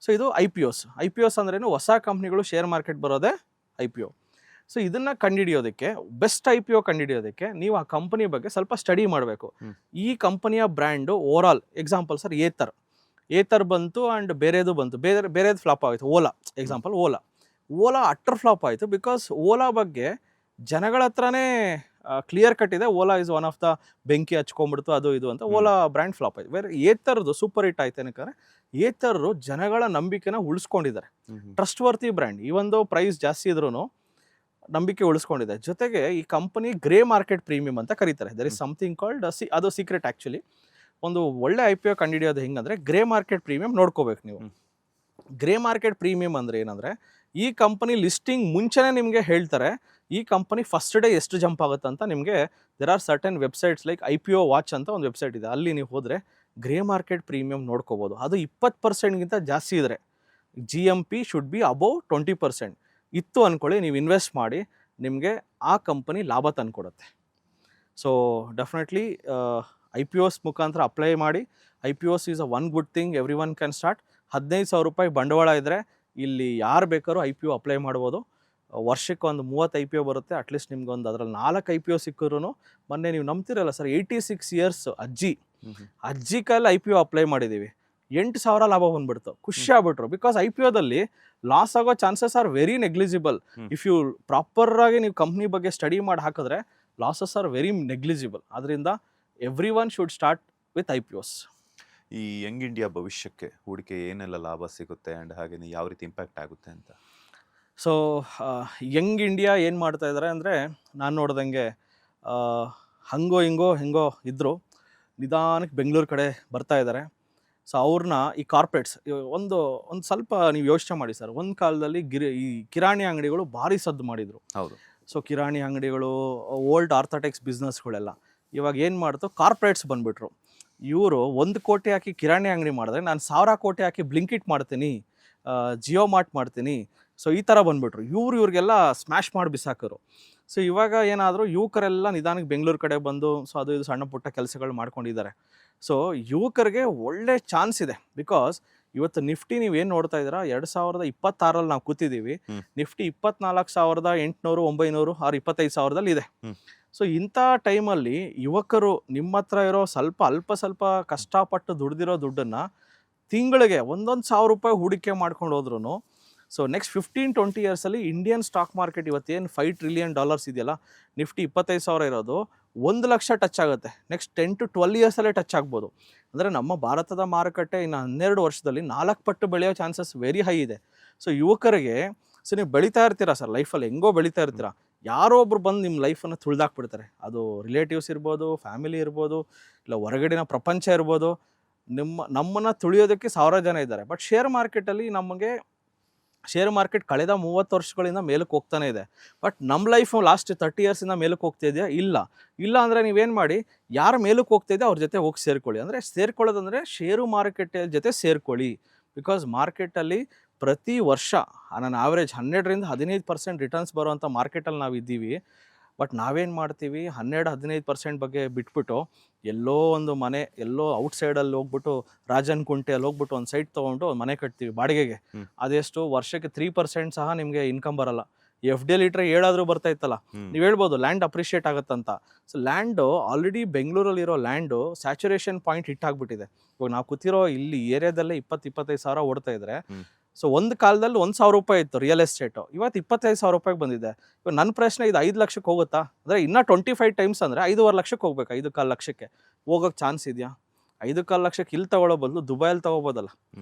ಸೊ ಇದು IPOs ಅಂದ್ರೇನು, ಹೊಸ ಕಂಪ್ನಿಗಳು ಶೇರ್ ಮಾರ್ಕೆಟ್ ಬರೋದೇ IPO. ಸೊ ಇದನ್ನು ಕಂಡುಹಿಡಿಯೋದಕ್ಕೆ, ಬೆಸ್ಟ್ IPO ಕಂಡುಹಿಡಿಯೋದಕ್ಕೆ ನೀವು ಆ ಕಂಪನಿ ಬಗ್ಗೆ ಸ್ವಲ್ಪ ಸ್ಟಡಿ ಮಾಡಬೇಕು. ಈ ಕಂಪನಿಯ brand overall, example sir Ather ಬಂತು ಆ್ಯಂಡ್ ಬೇರೆದು ಬಂತು, ಬೇರೆದು ಫ್ಲಾಪ್ ಆಯಿತು. ಎಕ್ಸಾಂಪಲ್ ಓಲಾ ಅಟ್ಟರ್ ಫ್ಲಾಪ್ ಆಯಿತು. ಬಿಕಾಸ್ ಓಲಾ ಬಗ್ಗೆ ಜನಗಳ ಹತ್ರನೇ ಕ್ಲಿಯರ್ ಕಟ್ ಇದೆ, Ola is one of the ಬೆಂಕಿ ಹಚ್ಕೊಂಡ್ಬಿಡ್ತು ಅದು ಇದು ಅಂತ. ಓಲಾ ಬ್ರ್ಯಾಂಡ್ ಫ್ಲಾಪ್ ಆಯಿತು. ಬೇರೆ ಏತರ್ದು ಸೂಪರ್ ಹಿಟ್ ಆಯ್ತು. ಏನಕ್ಕೆ ಏತರು ಜನಗಳ ನಂಬಿಕೆನ ಉಳಿಸ್ಕೊಂಡಿದ್ದಾರೆ. ಟ್ರಸ್ಟ್ ವರ್ತಿ ಬ್ರ್ಯಾಂಡ್, ಈ ಒಂದು ಪ್ರೈಸ್ ಜಾಸ್ತಿ ಇದ್ರೂ ನಂಬಿಕೆ ಉಳಿಸ್ಕೊಂಡಿದೆ. ಜೊತೆಗೆ ಈ ಕಂಪನಿ ಗ್ರೇ ಮಾರ್ಕೆಟ್ ಪ್ರೀಮಿಯಂ ಅಂತ ಕರೀತಾರೆ. ದರ್ ಇಸ್ ಸಮಥಿಂಗ್ ಕಾಲ್ಡ್, ಅದು ಸೀಕ್ರೆಟ್ ಆ್ಯಕ್ಚುಲಿ. ಒಂದು ಒಳ್ಳೆ IPO ಕಂಡುಹಿಡಿಯೋದು ಹೆಂಗಂದರೆ ಗ್ರೇ ಮಾರ್ಕೆಟ್ ಪ್ರೀಮಿಯಂ ನೋಡ್ಕೋಬೇಕು ನೀವು. ಗ್ರೇ ಮಾರ್ಕೆಟ್ ಪ್ರೀಮಿಯಂ ಅಂದರೆ ಏನಂದರೆ, ಈ ಕಂಪನಿ ಲಿಸ್ಟಿಂಗ್ ಮುಂಚೆನೇ ನಿಮಗೆ ಹೇಳ್ತಾರೆ ಈ ಕಂಪನಿ ಫಸ್ಟ್ ಡೇ ಎಷ್ಟು ಜಂಪ್ ಆಗುತ್ತೆ ಅಂತ. ನಿಮಗೆ there are certain websites like IPO watch ಅಂತ ಒಂದು ವೆಬ್ಸೈಟ್ ಇದೆ, ಅಲ್ಲಿ ನೀವು ಹೋದರೆ ಗ್ರೇ ಮಾರ್ಕೆಟ್ ಪ್ರೀಮಿಯಂ ನೋಡ್ಕೋಬೋದು. ಅದು 20%ಗಿಂತ ಜಾಸ್ತಿ ಇದ್ದರೆ GMP ಶುಡ್ ಬಿ ಅಬೌವ್ 20% ಇತ್ತು ಅಂದ್ಕೊಳ್ಳಿ, ನೀವು ಇನ್ವೆಸ್ಟ್ ಮಾಡಿ, ನಿಮಗೆ ಆ ಕಂಪನಿ ಲಾಭ ತಂದುಕೊಡುತ್ತೆ. ಸೊ ಡೆಫಿನೆಟ್ಲಿ IPOs ಮುಖಾಂತರ ಅಪ್ಲೈ ಮಾಡಿ. IPOs is one good thing, every one can start. ₹15,000 ಬಂಡವಾಳ ಇದ್ದರೆ ಇಲ್ಲಿ ಯಾರು ಬೇಕಾದ್ರೂ IPO ಅಪ್ಲೈ ಮಾಡ್ಬೋದು. ವರ್ಷಕ್ಕೆ ಒಂದು 30 IPO ಬರುತ್ತೆ. ಅಟ್ಲೀಸ್ಟ್ ನಿಮ್ಗೆ ಒಂದು ಅದರಲ್ಲಿ 4 IPO ಸಿಕ್ಕಿದ್ರು, ಮೊನ್ನೆ ನೀವು ನಂಬ್ತಿರಲ್ಲ ಸರ್, 86 ಇಯರ್ಸ್ ಅಜ್ಜಿ ಕೈಯಲ್ಲಿ IPO ಅಪ್ಲೈ ಮಾಡಿದ್ದೀವಿ, 8,000 ಲಾಭ ಬಂದ್ಬಿಡ್ತು. ಖುಷಿ ಆಗ್ಬಿಟ್ರು. ಬಿಕಾಸ್ IPOದಲ್ಲಿ ಲಾಸ್ ಆಗೋ chances are very negligible. If you ಪ್ರಾಪರಾಗಿ ನೀವು ಕಂಪ್ನಿ ಬಗ್ಗೆ ಸ್ಟಡಿ ಮಾಡಿ ಹಾಕಿದ್ರೆ ಲಾಸಸ್ ಆರ್ ವೆರಿ ನೆಗ್ಲಿಜಿಬಲ್. ಅದರಿಂದ every one should start with IPOs. ಈ ಯಂಗ್ ಇಂಡಿಯಾ ಭವಿಷ್ಯಕ್ಕೆ ಹೂಡಿಕೆ ಏನೆಲ್ಲ ಲಾಭ ಸಿಗುತ್ತೆ ಆ್ಯಂಡ್ ಹಾಗೆಯೇ ಯಾವ ರೀತಿ ಇಂಪ್ಯಾಕ್ಟ್ ಆಗುತ್ತೆ ಅಂತ? ಸೊ ಯಂಗ್ ಇಂಡಿಯಾ ಏನು ಮಾಡ್ತಾ ಇದ್ದಾರೆ ಅಂದರೆ, ನಾನು ನೋಡ್ದಂಗೆ ಹಂಗೋ ಹೆಂಗೋ ಇದ್ದರು, ನಿಧಾನಕ್ಕೆ ಬೆಂಗಳೂರು ಕಡೆ ಬರ್ತಾ ಇದ್ದಾರೆ. ಸೊ ಅವ್ರನ್ನ ಈ ಕಾರ್ಪೊರೇಟ್ಸ್ ಒಂದು ಸ್ವಲ್ಪ ನೀವು ಯೋಚನೆ ಮಾಡಿ ಸರ್, ಒಂದು ಕಾಲದಲ್ಲಿ ಈ ಕಿರಾಣಿ ಅಂಗಡಿಗಳು ಭಾರಿ ಸದ್ದು ಮಾಡಿದರು. ಹೌದು. ಸೊ ಕಿರಾಣಿ ಅಂಗಡಿಗಳು, ಓಲ್ಡ್ ಆರ್ಥೋಟೆಕ್ಸ್ ಬಿಸ್ನೆಸ್ಗಳೆಲ್ಲ ಇವಾಗ ಏನು ಮಾಡ್ತು, ಕಾರ್ಪೊರೇಟ್ಸ್ ಬಂದುಬಿಟ್ರು. ಇವರು 1 ಕೋಟಿ ಹಾಕಿ ಕಿರಾಣಿ ಅಂಗಡಿ ಮಾಡಿದ್ರೆ, ನಾನು 1000 ಕೋಟಿ ಹಾಕಿ ಬ್ಲಿಂಕಿಟ್ ಮಾಡ್ತೀನಿ, ಜಿಯೋ ಮಾರ್ಟ್ ಮಾಡ್ತೀನಿ. ಸೊ ಈ ಥರ ಬಂದುಬಿಟ್ರು. ಇವ್ರಿಗೆಲ್ಲ ಸ್ಮ್ಯಾಶ್ ಮಾಡಿ ಬಿಸಾಕರು. ಸೊ ಇವಾಗ ಏನಾದರೂ ಯುವಕರೆಲ್ಲ ನಿಧಾನಕ್ಕೆ ಬೆಂಗಳೂರು ಕಡೆ ಬಂದು ಸೊ ಅದು ಇದು ಸಣ್ಣ ಪುಟ್ಟ ಕೆಲಸಗಳು ಮಾಡ್ಕೊಂಡಿದ್ದಾರೆ. ಸೊ ಯುವಕರಿಗೆ ಒಳ್ಳೆ ಚಾನ್ಸ್ ಇದೆ. ಬಿಕಾಸ್ ಇವತ್ತು ನಿಫ್ಟಿ ನೀವೇನು ನೋಡ್ತಾ ಇದ್ದೀರಾ, 2026 ನಾವು ಕೂತಿದ್ದೀವಿ. ನಿಫ್ಟಿ 24,800, 900 ಆರ್ 25,000 ಇದೆ. ಸೊ ಇಂಥ ಟೈಮಲ್ಲಿ ಯುವಕರು ನಿಮ್ಮ ಹತ್ರ ಇರೋ ಅಲ್ಪ ಸ್ವಲ್ಪ ಕಷ್ಟಪಟ್ಟು ದುಡ್ದಿರೋ ದುಡ್ಡನ್ನು ತಿಂಗಳಿಗೆ 1,000 ರೂಪಾಯಿ ಹೂಡಿಕೆ ಮಾಡ್ಕೊಂಡು ಹೋದ್ರೂ ಸೊ ನೆಕ್ಸ್ಟ್ 15-20 ಇಯರ್ಸಲ್ಲಿ ಇಂಡಿಯನ್ ಸ್ಟಾಕ್ ಮಾರ್ಕೆಟ್ ಇವತ್ತೇನು $5 ಟ್ರಿಲಿಯನ್ ಇದೆಯಲ್ಲ, ನಿಫ್ಟಿ 25,000 ಇರೋದು 1 ಲಕ್ಷ ಟಚ್ ಆಗುತ್ತೆ. ನೆಕ್ಸ್ಟ್ 10-12 ಇಯರ್ಸಲ್ಲೇ ಟಚ್ ಆಗ್ಬೋದು. ಅಂದರೆ ನಮ್ಮ ಭಾರತದ ಮಾರುಕಟ್ಟೆ ಇನ್ನು 12 ವರ್ಷದಲ್ಲಿ 4 ಪಟ್ಟು ಬೆಳೆಯೋ ಚಾನ್ಸಸ್ ವೆರಿ ಹೈ ಇದೆ. ಸೊ ಯುವಕರಿಗೆ ಸೊ ನೀವು ಬೆಳೀತಾ ಇರ್ತೀರಾ ಸರ್, ಲೈಫಲ್ಲಿ ಹೆಂಗೋ ಬೆಳೀತಾ ಇರ್ತೀರಾ, ಯಾರೋ ಒಬ್ರು ಬಂದು ನಿಮ್ಮ ಲೈಫನ್ನು ತುಳಿದಾಕ್ಬಿಡ್ತಾರೆ. ಅದು ರಿಲೇಟಿವ್ಸ್ ಇರ್ಬೋದು, ಫ್ಯಾಮಿಲಿ ಇರ್ಬೋದು, ಇಲ್ಲ ಹೊರಗಡೆನ ಪ್ರಪಂಚ ಇರ್ಬೋದು. ನಮ್ಮನ್ನು ತುಳಿಯೋದಕ್ಕೆ 1000 ಜನ ಇದ್ದಾರೆ. ಬಟ್ ಶೇರ್ ಮಾರ್ಕೆಟ್ ಕಳೆದ 30 ವರ್ಷಗಳಿಂದ ಮೇಲಕ್ಕೆ ಹೋಗ್ತಾನೆ ಇದೆ. ಬಟ್ ನಮ್ಮ ಲೈಫ್ ಲಾಸ್ಟ್ 30 ಇಯರ್ಸಿಂದ ಮೇಲಕ್ಕೆ ಹೋಗ್ತಾ ಇದೆಯಾ? ಇಲ್ಲ ಅಂದರೆ ನೀವೇನು ಮಾಡಿ, ಯಾರು ಮೇಲಕ್ಕೆ ಹೋಗ್ತಾ ಇದೆ ಅವ್ರ ಜೊತೆ ಹೋಗಿ ಸೇರ್ಕೊಳ್ಳಿ. ಅಂದರೆ ಸೇರ್ಕೊಳ್ಳೋದಂದರೆ ಷೇರು ಮಾರುಕಟ್ಟೆ ಜೊತೆ ಸೇರ್ಕೊಳ್ಳಿ. ಬಿಕಾಸ್ ಮಾರ್ಕೆಟಲ್ಲಿ ಪ್ರತಿ ವರ್ಷ ನಾನು ಆವ್ರೇಜ್ 12-15% ರಿಟರ್ನ್ಸ್ ಬರುವಂಥ ಮಾರ್ಕೆಟಲ್ಲಿ ನಾವು ಇದ್ದೀವಿ. ಬಟ್ ನಾವೇನು ಮಾಡ್ತೀವಿ, 12-15% ಬಗ್ಗೆ ಬಿಟ್ಬಿಟ್ಟು ಎಲ್ಲೋ ಒಂದು ಮನೆ, ಎಲ್ಲೋ ಔಟ್ಸೈಡಲ್ಲಿ ಹೋಗ್ಬಿಟ್ಟು ರಾಜನ್ ಕುಂಟೆಯಲ್ಲಿ ಹೋಗ್ಬಿಟ್ಟು ಒಂದು ಸೈಟ್ ತೊಗೊಂಡು ಒಂದು ಮನೆ ಕಟ್ತೀವಿ ಬಾಡಿಗೆಗೆ. ಅದೆಷ್ಟು ವರ್ಷಕ್ಕೆ 3% ಸಹ ನಿಮಗೆ ಇನ್ಕಮ್ ಬರಲ್ಲ. FD ಇಟ್ಟರೆ 7 ಬರ್ತಾ ಇತ್ತಲ್ಲ. ನೀವು ಹೇಳ್ಬೋದು ಲ್ಯಾಂಡ್ ಅಪ್ರಿಷಿಯೇಟ್ ಆಗುತ್ತಂತ. ಸೊ ಲ್ಯಾಂಡು ಆಲ್ರೆಡಿ ಬೆಂಗಳೂರಲ್ಲಿರೋ ಲ್ಯಾಂಡು ಸ್ಯಾಚುರೇಷನ್ ಪಾಯಿಂಟ್ ಹಿಟ್ ಆಗಿಬಿಟ್ಟಿದೆ. ಇವಾಗ ನಾವು ಕೂತಿರೋ ಇಲ್ಲಿ ಏರಿಯಾದಲ್ಲೇ 20-25 ಸಾವಿರ ಓಡ್ತಾ ಇದ್ರೆ, ಸೊ ಒಂದು ಕಾಲದಲ್ಲಿ 1,000 ರೂಪಾಯಿ ಇತ್ತು ರಿಯಲ್ ಎಸ್ಟೇಟು, ಇವತ್ತು 25,000 ರೂಪಾಯಿಗೆ ಬಂದಿದೆ. ಇವಾಗ ನನ್ನ ಪ್ರಶ್ನೆ, ಇದು 5 ಲಕ್ಷಕ್ಕೆ ಹೋಗುತ್ತಾ? ಅಂದರೆ ಇನ್ನೂ 25 ಟೈಮ್ಸ್ ಅಂದರೆ 5.5 ಲಕ್ಷಕ್ಕೆ ಹೋಗ್ಬೇಕು. 5.25 ಲಕ್ಷಕ್ಕೆ ಹೋಗೋಕ್ಕೆ ಚಾನ್ಸ್ ಇದೆಯಾ? 5.25 ಲಕ್ಷಕ್ಕೆ ಇಲ್ಲಿ ತಗೊಳ್ಳೋ ಬದಲು ದುಬೈಯಲ್ಲಿ ತಗೋಬೋದಲ್ಲ.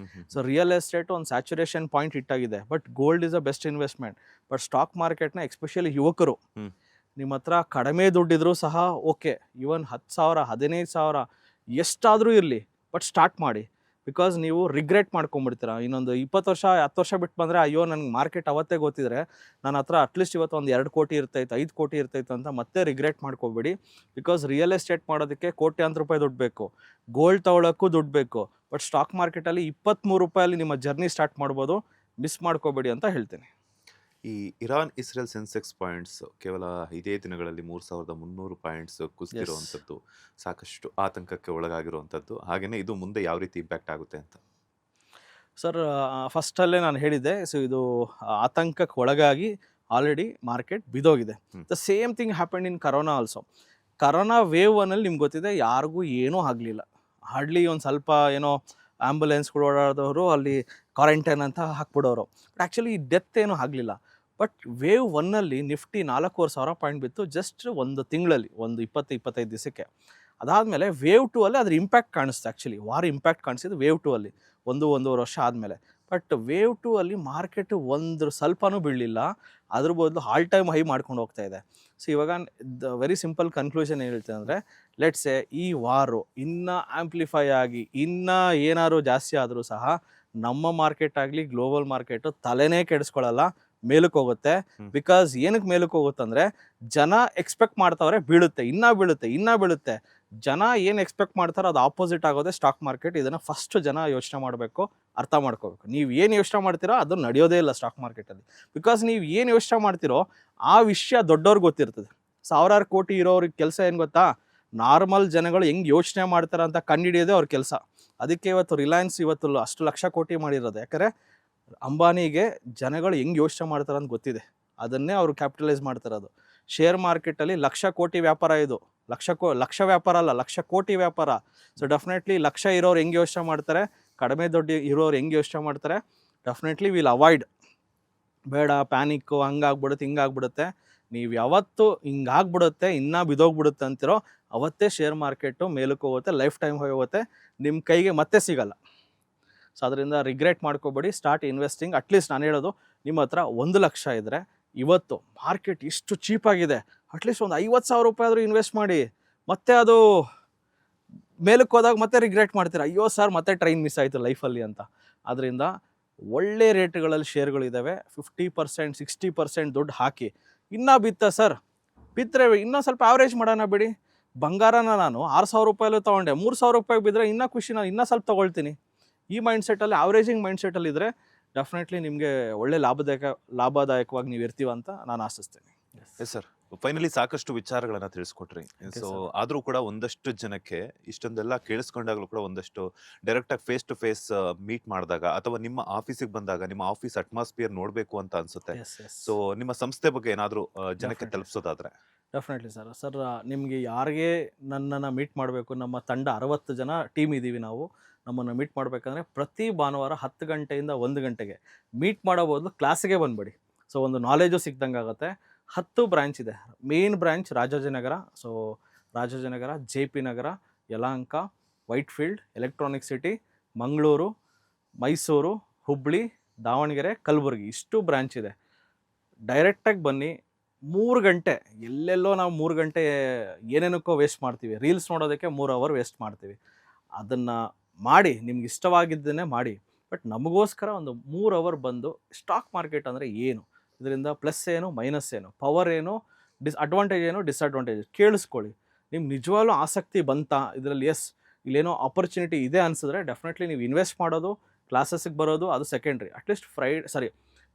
ಸೊ ರಿಯಲ್ ಎಸ್ಟೇಟು ಒಂದು ಸ್ಯಾಚುರೇಷನ್ ಪಾಯಿಂಟ್ ಇಟ್ಟಾಗಿದೆ. But gold is a best investment. But stock ಮಾರ್ಕೆಟ್ನ ಎಸ್ಪೆಷಲಿ ಯುವಕರು, ನಿಮ್ಮ ಹತ್ರ ಕಡಿಮೆ ದುಡ್ಡಿದ್ರೂ ಸಹ ಓಕೆ, ಇವನ್ 10,000 15,000 ಎಷ್ಟಾದರೂ ಇರಲಿ, ಬಟ್ ಸ್ಟಾರ್ಟ್ ಮಾಡಿ. ಬಿಕಾಸ್ ನೀವು ರಿಗ್ರೆಟ್ ಮಾಡ್ಕೊಂಬಿಡ್ತೀರಾ. ಇನ್ನೊಂದು 20 ವರ್ಷ 10 ವರ್ಷ ಬಿಟ್ಟು ಬಂದರೆ, ಅಯ್ಯೋ ನನಗೆ ಮಾರ್ಕೆಟ್ ಅವತ್ತೇ ಗೊತ್ತಿದ್ರೆ ನನ್ನ ಹತ್ರ ಅಟ್ಲೀಸ್ಟ್ ಇವತ್ತು ಒಂದು 2 ಕೋಟಿ ಇರ್ತೈತೆ, 5 ಕೋಟಿ ಇರ್ತೈತೆ ಅಂತ ಮತ್ತೆ ರಿಗ್ರೆಟ್ ಮಾಡ್ಕೋಬೇಡಿ. ಬಿಕಾಸ್ ರಿಯಲ್ ಎಸ್ಟೇಟ್ ಮಾಡೋದಕ್ಕೆ ಕೋಟ್ಯಾಂತರ ರೂಪಾಯಿ ದುಡ್ಡು ಬೇಕು, ಗೋಲ್ಡ್ ತೊಗೊಳಕ್ಕೂ ದುಡ್ಡು ಬೇಕು. ಬಟ್ ಸ್ಟಾಕ್ ಮಾರ್ಕೆಟಲ್ಲಿ 23 ರೂಪಾಯಲ್ಲಿ ನಿಮ್ಮ ಜರ್ನಿ ಸ್ಟಾರ್ಟ್ ಮಾಡ್ಬೋದು. ಮಿಸ್ ಮಾಡ್ಕೋಬೇಡಿ ಅಂತ ಹೇಳ್ತೀನಿ. ಈ ಇರಾನ್-ಇಸ್ರೇಲ್ ಸೆನ್ಸೆಕ್ಸ್ ಪಾಯಿಂಟ್ಸ್ ಕೇವಲ ಇದೇ ದಿನಗಳಲ್ಲಿ 3,300 ಪಾಯಿಂಟ್ಸ್ ಕುಸಿದಿರುವಂಥದ್ದು, ಸಾಕಷ್ಟು ಆತಂಕಕ್ಕೆ ಒಳಗಾಗಿರುವಂಥದ್ದು. ಹಾಗೆಯೇ ಇದು ಮುಂದೆ ಯಾವ ರೀತಿ ಇಂಪ್ಯಾಕ್ಟ್ ಆಗುತ್ತೆ ಅಂತ ಸರ್, ಫಸ್ಟಲ್ಲೇ ನಾನು ಹೇಳಿದ್ದೆ. ಸೊ ಇದು ಆತಂಕಕ್ಕೆ ಒಳಗಾಗಿ ಆಲ್ರೆಡಿ ಮಾರ್ಕೆಟ್ ಬಿದ್ದೋಗಿದೆ. The same thing happened in corona also. Corona wave 1ಅಲ್ಲಿ ನಿಮ್ಗೆ ಗೊತ್ತಿದೆ, ಯಾರಿಗೂ ಏನೂ ಆಗಲಿಲ್ಲ. ಹಾರ್ಡ್ಲಿ ಒಂದು ಸ್ವಲ್ಪ ಏನೋ ಆ್ಯಂಬುಲೆನ್ಸ್ಗಳು ಓಡಾಡಿದವರು ಅಲ್ಲಿ ಕ್ವಾರಂಟೈನ್ ಅಂತ ಹಾಕ್ಬಿಡೋರು. ಬಟ್ ಆ್ಯಕ್ಚುಲಿ ಡೆತ್ ಏನೂ ಆಗಲಿಲ್ಲ. ಬಟ್ ವೇವ್ 1ಅಲ್ಲಿ ನಿಫ್ಟಿ 4,500 ಪಾಯಿಂಟ್ ಬಿತ್ತು ಜಸ್ಟ್ ಒಂದು ತಿಂಗಳಲ್ಲಿ, ಒಂದು 20-25 ದಿವಸಕ್ಕೆ. ಅದಾದಮೇಲೆ ವೇವ್ 2ಅಲ್ಲಿ ಅದ್ರ ಇಂಪ್ಯಾಕ್ಟ್ ಕಾಣಿಸ್ತು. ಆ್ಯಕ್ಚುಲಿ ವಾರ್ ಇಂಪ್ಯಾಕ್ಟ್ ಕಾಣಿಸಿದ್ದು ವೇವ್ 2ಅಲ್ಲಿ 1-1.5 ವರ್ಷ ಆದಮೇಲೆ. ಬಟ್ ವೇವ್ 2ಅಲ್ಲಿ ಮಾರ್ಕೆಟು ಒಂದು ಸ್ವಲ್ಪನೂ ಬೀಳಲಿಲ್ಲ. ಅದ್ರ ಬದಲು ಆಲ್ ಟೈಮ್ ಹೈ ಮಾಡ್ಕೊಂಡು ಹೋಗ್ತಾ ಇದೆ. ಸೊ ಇವಾಗ ವೆರಿ ಸಿಂಪಲ್ ಕನ್ಕ್ಲೂಷನ್ ಏನು ಹೇಳ್ತೀನಿ ಅಂದರೆ, ಲೆಟ್ಸೆ ಈ ವಾರು ಇನ್ನೂ ಆ್ಯಂಪ್ಲಿಫೈ ಆಗಿ ಇನ್ನೂ ಏನಾದ್ರು ಜಾಸ್ತಿ ಆದರೂ ಸಹ ನಮ್ಮ ಮಾರ್ಕೆಟ್ ಆಗಲಿ ಗ್ಲೋಬಲ್ ಮಾರ್ಕೆಟು ತಲೆನೇ ಕೆಡಿಸ್ಕೊಳ್ಳಲ್ಲ, ಮೇಲಕ್ಕೆ ಹೋಗುತ್ತೆ. ಬಿಕಾಸ್ ಏನಕ್ಕೆ ಮೇಲಕ್ಕೆ ಹೋಗುತ್ತಂದರೆ, ಜನ ಎಕ್ಸ್ಪೆಕ್ಟ್ ಮಾಡ್ತಾವ್ರೆ ಬೀಳುತ್ತೆ, ಇನ್ನೂ ಬೀಳುತ್ತೆ. ಜನ ಏನು ಎಕ್ಸ್ಪೆಕ್ಟ್ ಮಾಡ್ತಾರೋ ಅದು ಆಪೋಸಿಟ್ ಆಗೋದೇ ಸ್ಟಾಕ್ ಮಾರ್ಕೆಟ್. ಇದನ್ನು ಫಸ್ಟ್ ಜನ ಯೋಚನೆ ಮಾಡಬೇಕು, ಅರ್ಥ ಮಾಡ್ಕೋಬೇಕು. ನೀವು ಏನು ಯೋಚನೆ ಮಾಡ್ತೀರೋ ಅದು ನಡೆಯೋದೇ ಇಲ್ಲ ಸ್ಟಾಕ್ ಮಾರ್ಕೆಟಲ್ಲಿ. ಬಿಕಾಸ್ ನೀವು ಏನು ಯೋಚನೆ ಮಾಡ್ತೀರೋ ಆ ವಿಷಯ ದೊಡ್ಡವ್ರಿಗೆ ಗೊತ್ತಿರ್ತದೆ. 1000 ಕೋಟಿ ಇರೋರಿಗೆ ಕೆಲಸ ಏನು ಗೊತ್ತಾ? ನಾರ್ಮಲ್ ಜನಗಳು ಹೆಂಗೆ ಯೋಚನೆ ಮಾಡ್ತಾರೆ ಅಂತ ಕಂಡುಹಿಡಿಯೋದೇ ಅವ್ರ ಕೆಲಸ. ಅದಕ್ಕೆ ಇವತ್ತು ರಿಲಯನ್ಸ್ ಇವತ್ತು ಅಷ್ಟು ಲಕ್ಷ ಕೋಟಿ ಮಾಡಿರೋದು. ಯಾಕಂದರೆ ಅಂಬಾನಿಗೆ ಜನಗಳು ಹೆಂಗೆ ಯೋಚನೆ ಮಾಡ್ತಾರೆ ಅಂತ ಗೊತ್ತಿದೆ. ಅದನ್ನೇ ಅವರು ಕ್ಯಾಪಿಟಲೈಸ್ ಮಾಡ್ತಿರೋದು. ಶೇರ್ ಮಾರ್ಕೆಟಲ್ಲಿ ಲಕ್ಷ ಕೋಟಿ ವ್ಯಾಪಾರ ಇದು. ಲಕ್ಷ ವ್ಯಾಪಾರ ಅಲ್ಲ, ಲಕ್ಷ ಕೋಟಿ ವ್ಯಾಪಾರ. ಸೊ ಡೆಫಿನೆಟ್ಲಿ ಲಕ್ಷ ಇರೋರು ಹೆಂಗೆ ಯೋಚನೆ ಮಾಡ್ತಾರೆ, ಕಡಿಮೆ ದುಡ್ಡು ಇರೋರು ಹೆಂಗೆ ಯೋಚನೆ ಮಾಡ್ತಾರೆ, ಡೆಫಿನೆಟ್ಲಿ ವಿಲ್ ಅವಾಯ್ಡ್. ಬೇಡ ಪ್ಯಾನಿಕ್ಕು, ಹಂಗಾಗ್ಬಿಡುತ್ತೆ ಹಿಂಗಾಗ್ಬಿಡುತ್ತೆ. ನೀವು ಯಾವತ್ತು ಹಿಂಗಾಗ್ಬಿಡುತ್ತೆ ಇನ್ನೂ ಬಿದ್ದೋಗ್ಬಿಡುತ್ತೆ ಅಂತಿರೋ ಅವತ್ತೇ ಶೇರ್ ಮಾರ್ಕೆಟು ಮೇಲಕ್ಕೆ ಹೋಗುತ್ತೆ, ಲೈಫ್ ಟೈಮ್ ಹೋಗುತ್ತೆ, ನಿಮ್ಮ ಕೈಗೆ ಮತ್ತೆ ಸಿಗಲ್ಲ. ಸೊ ಅದರಿಂದ ರಿಗ್ರೆಟ್ ಮಾಡ್ಕೋಬೇಡಿ, ಸ್ಟಾರ್ಟ್ ಇನ್ವೆಸ್ಟಿಂಗ್. ಅಟ್ಲೀಸ್ಟ್ ನಾನು ಹೇಳೋದು, ನಿಮ್ಮ ಹತ್ರ 1 ಲಕ್ಷ ಇದ್ದರೆ ಇವತ್ತು ಮಾರ್ಕೆಟ್ ಇಷ್ಟು ಚೀಪಾಗಿದೆ, ಅಟ್ಲೀಸ್ಟ್ ಒಂದು 50,000 ರೂಪಾಯಿ ಆದರೂ ಇನ್ವೆಸ್ಟ್ ಮಾಡಿ. ಮತ್ತೆ ಅದು ಮೇಲಕ್ಕೆ ಹೋದಾಗ ಮತ್ತೆ ರಿಗ್ರೆಟ್ ಮಾಡ್ತೀರಾ, ಅಯ್ಯೋ ಸರ್ ಮತ್ತೆ ಟ್ರೈನ್ ಮಿಸ್ ಆಯಿತು ಲೈಫಲ್ಲಿ ಅಂತ. ಅದರಿಂದ ಒಳ್ಳೆ ರೇಟ್ಗಳಲ್ಲಿ ಶೇರ್ಗಳಿದ್ದಾವೆ. 50% 60% ದುಡ್ಡು ಹಾಕಿ. ಇನ್ನೂ ಬಿತ್ತಾ ಸರ್, ಬಿತ್ತರೆ ಇನ್ನೂ ಸ್ವಲ್ಪ ಆವ್ರೇಜ್ ಮಾಡೋಣ ಬಿಡಿ. ಬಂಗಾರನ ನಾನು 6,000 ರೂಪಾಯಲ್ಲೂ ತೊಗೊಂಡೆ, 3,000 ರೂಪಾಯಿಗೆ ಬಿದ್ದರೆ ಇನ್ನೂ ಖುಷಿ, ನಾನು ಇನ್ನೂ ಸ್ವಲ್ಪ ತೊಗೊಳ್ತೀನಿ. ಈ ಮೈಂಡ್ಸೆಟ್ಟಲ್ಲಿ ಆವ್ರೇಜಿಂಗ್ ಮೈಂಡ್ಸೆಟ್ಟಲ್ಲಿದ್ದರೆ ಡೆಫಿನೆಟ್ಲಿ ನಿಮಗೆ ಒಳ್ಳೆ ಲಾಭದಾಯಕವಾಗಿ ನೀವು ಇರ್ತೀವಿ ಅಂತ ನಾನು ಆಶಿಸ್ತೀನಿ. Yes sir. ಫೈನಲಿ ಸಾಕಷ್ಟು ವಿಚಾರಗಳನ್ನ ತಿಳಿಸ್ಕೊಟ್ರಿ. you, so sir. ಆದ್ರೂ ಕೂಡ ಒಂದಷ್ಟು ಜನಕ್ಕೆ ಇಷ್ಟೊಂದೆಲ್ಲ ಕೇಳಿಸ್ಕೊಂಡಾಗ್ಲೂ ಕೂಡ ಒಂದಷ್ಟು ಡೈರೆಕ್ಟ್ ಆಗಿ ಫೇಸ್ ಟು ಫೇಸ್ ಮೀಟ್ ಮಾಡಿದಾಗ ಅಥವಾ ನಿಮ್ಮ ಆಫೀಸಿಗೆ ಬಂದಾಗ ನಿಮ್ಮ ಆಫೀಸ್ ಅಟ್ಮಾಸ್ಫಿಯರ್ ನೋಡ್ಬೇಕು ಅಂತ ಅನ್ಸುತ್ತೆ. Yes, yes. ಸೊ ನಿಮ್ಮ ಸಂಸ್ಥೆ ಬಗ್ಗೆ ಏನಾದ್ರೂ ಜನಕ್ಕೆ Definitely. ತಲುಪಿಸೋದಾದ್ರೆ? Definitely sir. ಸರ್ ನಿಮಗೆ ಯಾರಿಗೆ ನನ್ನನ್ನು ಮೀಟ್ ಮಾಡಬೇಕು, ನಮ್ಮ ತಂಡ 60 ಜನ ಟೀಮ್ ಇದ್ದೀವಿ ನಾವು. ನಮ್ಮನ್ನು ಮೀಟ್ ಮಾಡಬೇಕಂದ್ರೆ ಪ್ರತಿ ಭಾನುವಾರ 10 ಗಂಟೆಯಿಂದ 1 ಗಂಟೆಗೆ ಮೀಟ್ ಮಾಡೋ ಬದಲು ಕ್ಲಾಸಿಗೆ ಬಂದುಬಿಡಿ. ಸೊ ಒಂದು ನಾಲೆಜು ಸಿಕ್ದಂಗೆ ಆಗುತ್ತೆ. 10 ಬ್ರ್ಯಾಂಚ್ ಇದೆ. Main branch Rajajinagar, so Rajajinagar, J P Nagar, Yelahanka, Whitefield, Electronic City, Mangaluru, Mysuru, Hubballi, Davanagere, Kalaburagi, ಇಷ್ಟು ಬ್ರ್ಯಾಂಚ್ ಇದೆ. ಡೈರೆಕ್ಟಾಗಿ ಬನ್ನಿ. 3 ಗಂಟೆ ಎಲ್ಲೆಲ್ಲೋ ನಾವು 3 ಗಂಟೆ ಏನೇನಕ್ಕೋ ವೇಸ್ಟ್ ಮಾಡ್ತೀವಿ. ರೀಲ್ಸ್ ನೋಡೋದಕ್ಕೆ 3 ಅವರ್ ವೇಸ್ಟ್ ಮಾಡ್ತೀವಿ. ಅದನ್ನು ಮಾಡಿ, ನಿಮ್ಗೆ ಇಷ್ಟವಾಗಿದ್ದನ್ನೇ ಮಾಡಿ. ಬಟ್ ನಮಗೋಸ್ಕರ ಒಂದು 3 ಅವರ್ ಬಂದು ಸ್ಟಾಕ್ ಮಾರ್ಕೆಟ್ ಅಂದರೆ ಏನು, ಇದರಿಂದ ಪ್ಲಸ್ ಏನು, ಮೈನಸ್ ಏನು, ಪವರ್ ಏನು, ಅಡ್ವಾಂಟೇಜ್ ಏನು, ಡಿಸ್ಅಡ್ವಾಂಟೇಜ್ ಕೇಳಿಸ್ಕೊಳ್ಳಿ. ನಿಮ್ಗೆ ನಿಜವಾಗ್ಲೂ ಆಸಕ್ತಿ ಬಂತಾ ಇದರಲ್ಲಿ, ಎಸ್ ಇಲ್ಲೇನೋ ಆಪರ್ಚುನಿಟಿ ಇದೆ ಅನಿಸಿದ್ರೆ ಡೆಫಿನೆಟ್ಲಿ ನೀವು ಇನ್ವೆಸ್ಟ್ ಮಾಡೋದು, ಕ್ಲಾಸಸ್ಗೆ ಬರೋದು ಅದು ಸೆಕೆಂಡ್ರಿ. ಅಟ್ಲೀಸ್ಟ್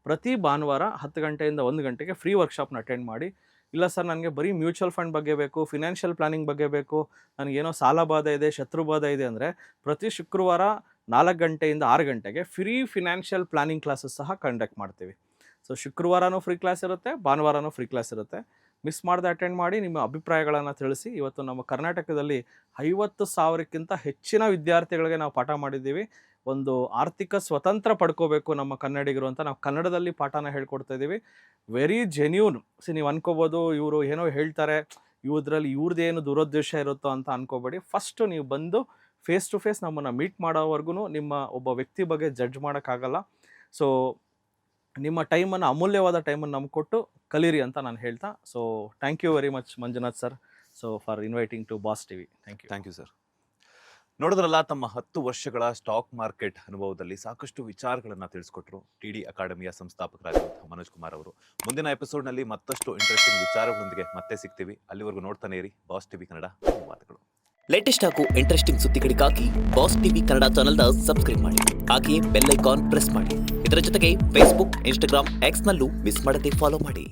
ಪ್ರತಿ ಭಾನುವಾರ 10 ಗಂಟೆಯಿಂದ 1 ಗಂಟೆಗೆ ಫ್ರೀ ವರ್ಕ್ಶಾಪ್ನ ಅಟೆಂಡ್ ಮಾಡಿ. ಇಲ್ಲ ಸರ್ ನನಗೆ ಬರೀ ಮ್ಯೂಚುವಲ್ ಫಂಡ್ ಬಗ್ಗೆ ಬೇಕು, ಫಿನಾನ್ಷಿಯಲ್ ಪ್ಲಾನಿಂಗ್ ಬಗ್ಗೆ ಬೇಕು, ನನಗೇನೋ ಸಾಲ ಬಾಧೆ ಇದೆ, ಶತ್ರು ಬಾಧೆ ಇದೆ ಅಂದರೆ ಪ್ರತಿ ಶುಕ್ರವಾರ 4 ಗಂಟೆಯಿಂದ 6 ಗಂಟೆಗೆ ಫ್ರೀ ಫಿನಾನ್ಷಿಯಲ್ ಪ್ಲಾನಿಂಗ್ ಕ್ಲಾಸಸ್ ಸಹ ಕಂಡಕ್ಟ್ ಮಾಡ್ತೀವಿ. ಸೊ ಶುಕ್ರವಾರನೂ ಫ್ರೀ ಕ್ಲಾಸ್ ಇರುತ್ತೆ, ಭಾನುವಾರನೂ ಫ್ರೀ ಕ್ಲಾಸ್ ಇರುತ್ತೆ. ಮಿಸ್ ಮಾಡದೆ ಅಟೆಂಡ್ ಮಾಡಿ, ನಿಮ್ಮ ಅಭಿಪ್ರಾಯಗಳನ್ನು ತಿಳಿಸಿ. ಇವತ್ತು ನಮ್ಮ ಕರ್ನಾಟಕದಲ್ಲಿ 50,000ಕ್ಕಿಂತ ಹೆಚ್ಚಿನ ವಿದ್ಯಾರ್ಥಿಗಳಿಗೆ ನಾವು ಪಾಠ ಮಾಡಿದ್ದೀವಿ. ಒಂದು ಆರ್ಥಿಕ ಸ್ವತಂತ್ರ ಪಡ್ಕೋಬೇಕು ನಮ್ಮ ಕನ್ನಡಿಗರು ಅಂತ ನಾವು ಕನ್ನಡದಲ್ಲಿ ಪಾಠನ ಹೇಳ್ಕೊಡ್ತಾ ಇದ್ದೀವಿ. Very genuine. ನೀವು ಅನ್ಕೋಬೋದು ಇವರು ಏನೋ ಹೇಳ್ತಾರೆ, ಇವ್ರದ್ದೇನು ದುರುದ್ದೇಶ ಇರುತ್ತೋ ಅಂತ ಅನ್ಕೋಬೇಡಿ. ಫಸ್ಟು ನೀವು ಬಂದು ಫೇಸ್ ಟು ಫೇಸ್ ನಮ್ಮನ್ನು ಮೀಟ್ ಮಾಡೋವರೆಗೂ ನಿಮ್ಮ ಒಬ್ಬ ವ್ಯಕ್ತಿ ಬಗ್ಗೆ ಜಡ್ಜ್ ಮಾಡೋಕ್ಕಾಗಲ್ಲ. ಸೊ ನಿಮ್ಮ ಟೈಮನ್ನು, ಅಮೂಲ್ಯವಾದ ಟೈಮನ್ನು ನಮ್ಗೆ ಕೊಟ್ಟು ಕಲೀರಿ ಅಂತ ನಾನು ಹೇಳ್ತಾ, so thank you very much Manjunath sir, so for inviting to boss TV. Thank you sir. ನೋಡಿದ್ರಲ್ಲ, ತಮ್ಮ 10 ವರ್ಷಗಳ ಸ್ಟಾಕ್ ಮಾರ್ಕೆಟ್ ಅನುಭವದಲ್ಲಿ ಸಾಕಷ್ಟು ವಿಚಾರಗಳನ್ನ ತಿಳಿಸ್ಕೊಟ್ರು ಟಿಡಿ ಅಕಾಡೆಮಿಯ ಸಂಸ್ಥಾಪಕರಾಗಿರುವಂತಹ ಮನೋಜ್ ಕುಮಾರ್ ಅವರು. ಮುಂದಿನ ಎಪಿಸೋಡ್ನಲ್ಲಿ ಮತ್ತಷ್ಟು ಇಂಟ್ರೆಸ್ಟಿಂಗ್ ವಿಚಾರಗಳೊಂದಿಗೆ ಮತ್ತೆ ಸಿಗ್ತೀವಿ. ಅಲ್ಲಿವರೆಗೂ ನೋಡ್ತಾನೆ ಇರಿ ಬಾಸ್ ಟಿವಿ ಕನ್ನಡ. ಧನ್ಯವಾದಗಳು. ಲೇಟೆಸ್ಟ್ ಹಾಗೂ ಇಂಟ್ರೆಸ್ಟಿಂಗ್ ಸುದ್ದಿಗಳಿಗಾಗಿ ಬಾಸ್ ಟಿವಿ ಕನ್ನಡ ಚಾನೆಲ್ನ ಸಬ್ಸ್ಕ್ರೈಬ್ ಮಾಡಿ. ಹಾಗೆಯೇ ಬೆಲ್ ಐಕಾನ್ ಪ್ರೆಸ್ ಮಾಡಿ. ಇದರ ಜೊತೆಗೆ ಫೇಸ್ಬುಕ್, ಇನ್ಸ್ಟಾಗ್ರಾಮ್, ಎಕ್ಸ್ನಲ್ಲೂ ಮಿಸ್ ಮಾಡದೆ ಫಾಲೋ ಮಾಡಿ.